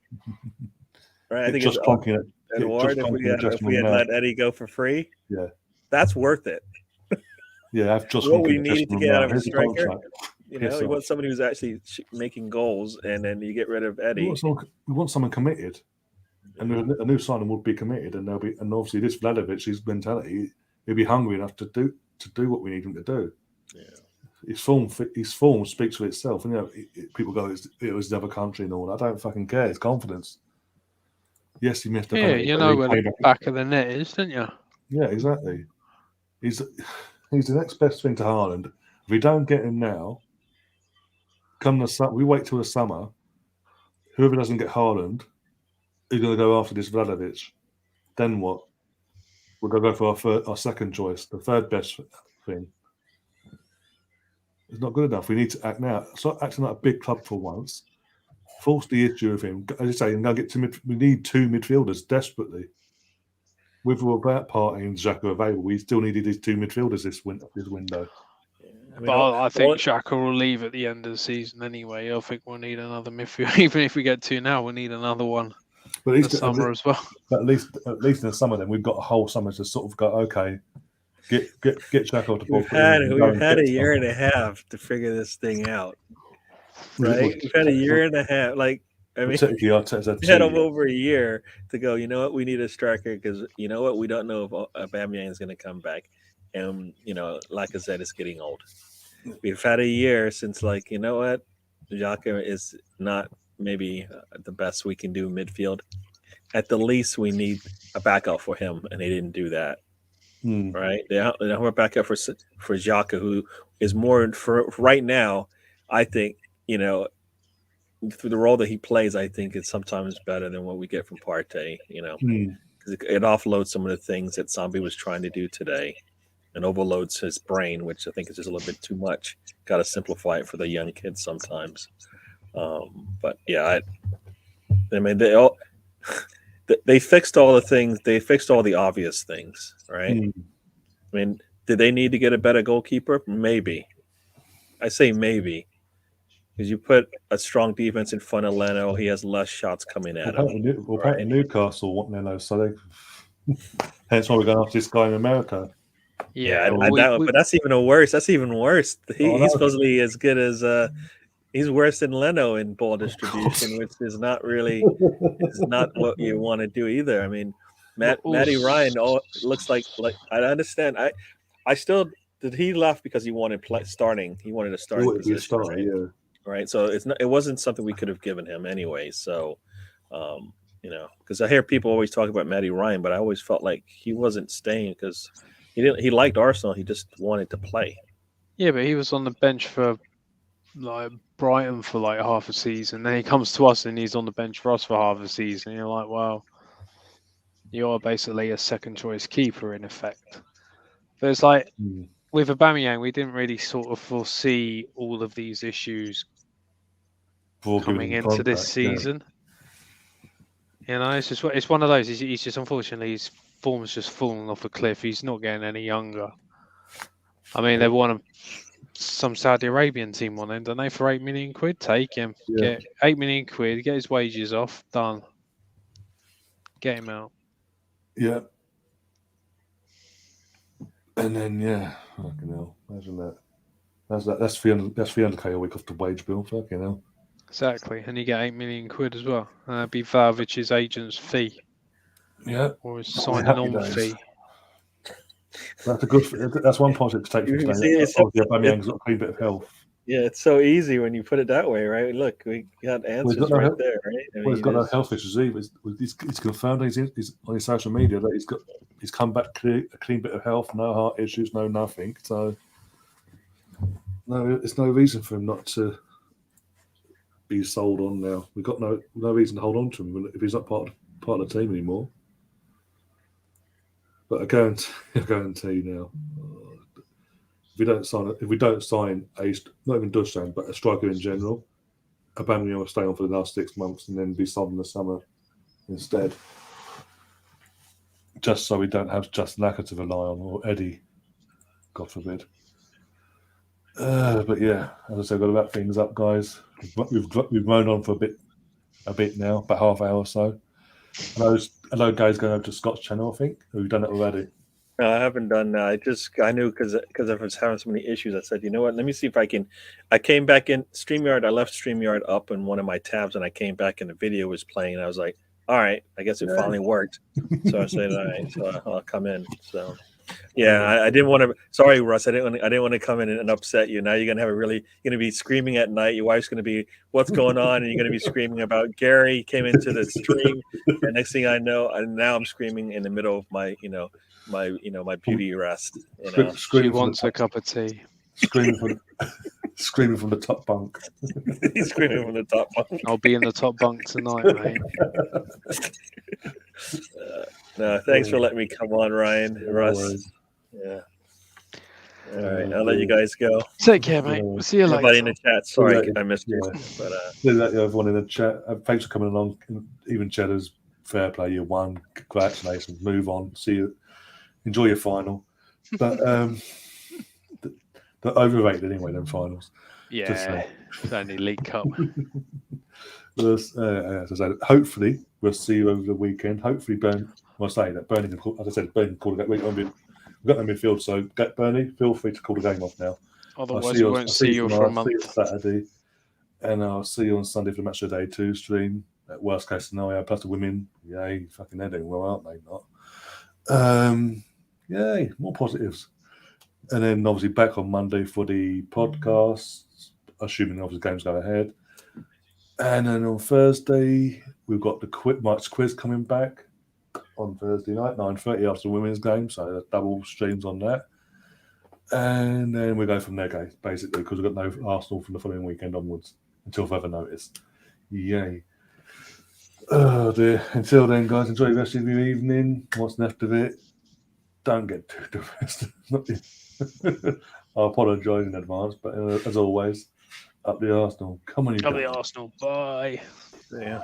Right. I think it's Edouard. If we had let Eddie go for free, that's worth it. Yeah, I've just what we needed to get out of a striker. You want somebody who's actually making goals, and then you get rid of Eddie. We want someone committed, and a new signing would be committed, and obviously this Vlahovic, his mentality, he'll be hungry enough to do what we need him to do. Yeah. His form speaks for itself. And people go, it was another country and all. I don't fucking care. It's confidence. Yes, he missed. Where the back of the net is, don't you? Yeah, exactly. He's the next best thing to Haaland. If we don't get him now, we wait till the summer. Whoever doesn't get Haaland is going to go after this Vlahovic. Then what? We're going to go for our second choice, the third best thing. It's not good enough. We need to act now. Start acting like a big club for once. Force the issue of him. As you say, we need 2 midfielders desperately. With or without Partey and Xhaka available, we still needed these 2 midfielders this window. I think Xhaka will leave at the end of the season anyway. I think we'll need another midfielder. Even if we get 2 now, we'll need another one in the summer as well. But at least in the summer, then we've got a whole summer to sort of go, okay, get Xhaka off the ball. We've had a year and a half to figure this thing out, right? We've had a year and a half. We had over a year to go. You know what? We need a striker because you know what? We don't know if Aubameyang is going to come back, and like I said, it's getting old. We've had a year since, you know what? Xhaka is not maybe the best we can do midfield. At the least, we need a backup for him, and they didn't do that. Right? They don't have a backup for Xhaka, who is more for right now. I think through the role that he plays, I think it's sometimes better than what we get from Partey. Because it offloads some of the things that Zombie was trying to do today, and overloads his brain, which I think is just a little bit too much. Got to simplify it for the young kids sometimes. But yeah, I mean they fixed all the things. They fixed all the obvious things, right? I mean, did they need to get a better goalkeeper? Maybe. I say maybe. Because you put a strong defense in front of Leno, he has less shots coming at him. We'll pay Newcastle want Leno, so hence why we're going after this guy in America. But that's even worse. That's even worse. He's supposedly as good as he's worse than Leno in ball distribution, which is not really is not what you want to do either. I mean, Matty Ryan looks like I understand. I still did he left because he wanted starting. He wanted a starting position, right? Yeah. Right. So it wasn't something we could have given him anyway. So because I hear people always talk about Matty Ryan, but I always felt like he wasn't staying because he liked Arsenal. He just wanted to play. Yeah, but he was on the bench for Brighton for half a season. Then he comes to us and he's on the bench for us for half a season. You're like, well, you're basically a second choice keeper in effect. But it's with Aubameyang, we didn't really sort of foresee all of these issues coming into this season. It's one of those. He's just unfortunately his form's just fallen off a cliff. He's not getting any younger. I mean, they won some Saudi Arabian team on him, don't they, for £8 million? Take him. Get £8 million, get his wages off, done. Get him out. Yeah. And then fucking hell, imagine that. That's 300k a week off the wage bill. Fucking hell. Exactly, and you get £8 million as well. That'd be Vlahovic's agent's fee. Yeah. Or his signing-on fee. That's one positive to take from today. Aubameyang's got a clean bit of health. Yeah, it's so easy when you put it that way, right? Look, we got answers there, right? He's got no health issues either. He's confirmed he's on his social media that he's come back a clean bit of health, no heart issues, no nothing. So no, it's no reason for him not to be sold on now. We've got no reason to hold on to him if he's not part of the team anymore. But I guarantee now, if we don't sign not even Dusan, but a striker in general, Aubameyang will stay on for the last 6 months and then be sold in the summer instead. Just so we don't have just Laka to rely on, or Eddie, God forbid. But yeah, as I said, I've got to wrap things up, guys. We've moaned on for a bit now, about half hour or so. I know guys going over to Scott's channel, I think. We've done it already. No, I haven't done that. I knew because I was having so many issues. I said, you know what? Let me see if I can. I came back in StreamYard. I left StreamYard up in one of my tabs, and I came back and the video was playing. And I was like, all right, I guess it finally worked. So I said, all right, so I'll come in. So yeah, I didn't want to. Sorry, Russ. I didn't want to come in and upset you. Now you're gonna be screaming at night. Your wife's gonna be, what's going on? And you're gonna be screaming about Gary came into the stream, and next thing I know, and now I'm screaming in the middle of my my beauty rest. She wants a cup of tea. Screaming from the top bunk. He's screaming from the top bunk. I'll be in the top bunk tonight, mate. No, thanks for letting me come on, Ryan, Russ. Yeah. All right, I'll let you guys go. Take care, mate. We'll see you Everybody later. in the chat. Sorry, I missed you. But everyone in the chat. Thanks for coming along. Even Cheddar's fair play. You won. Congratulations. Move on. See you. Enjoy your final. But they're overrated anyway. Them finals. Yeah, it's only League Cup. As I said, hopefully we'll see you over the weekend. Hopefully, Burnley call the game. We've got them in midfield, so Bernie, feel free to call the game off now. Otherwise, we won't see you for a month. I'll see you Saturday, and I'll see you on Sunday for the Match of the Day 2 stream. At worst case scenario, plus the women, yay, fucking they're doing well, aren't they? Not. Yay, more positives. And then obviously back on Monday for the podcast, assuming obviously games go ahead. And then on Thursday, we've got the Mike's quiz coming back on Thursday night, 9:30 after the women's game. So there's double streams on that. And then we go from there, guys, basically, because we've got no Arsenal from the following weekend onwards until further notice. Yay. Oh dear. Until then, guys, enjoy the rest of your evening. What's left of it. Don't get too depressed. I apologise in advance, but as always, up the Arsenal. Come on, you Up the Arsenal. Bye. yeah.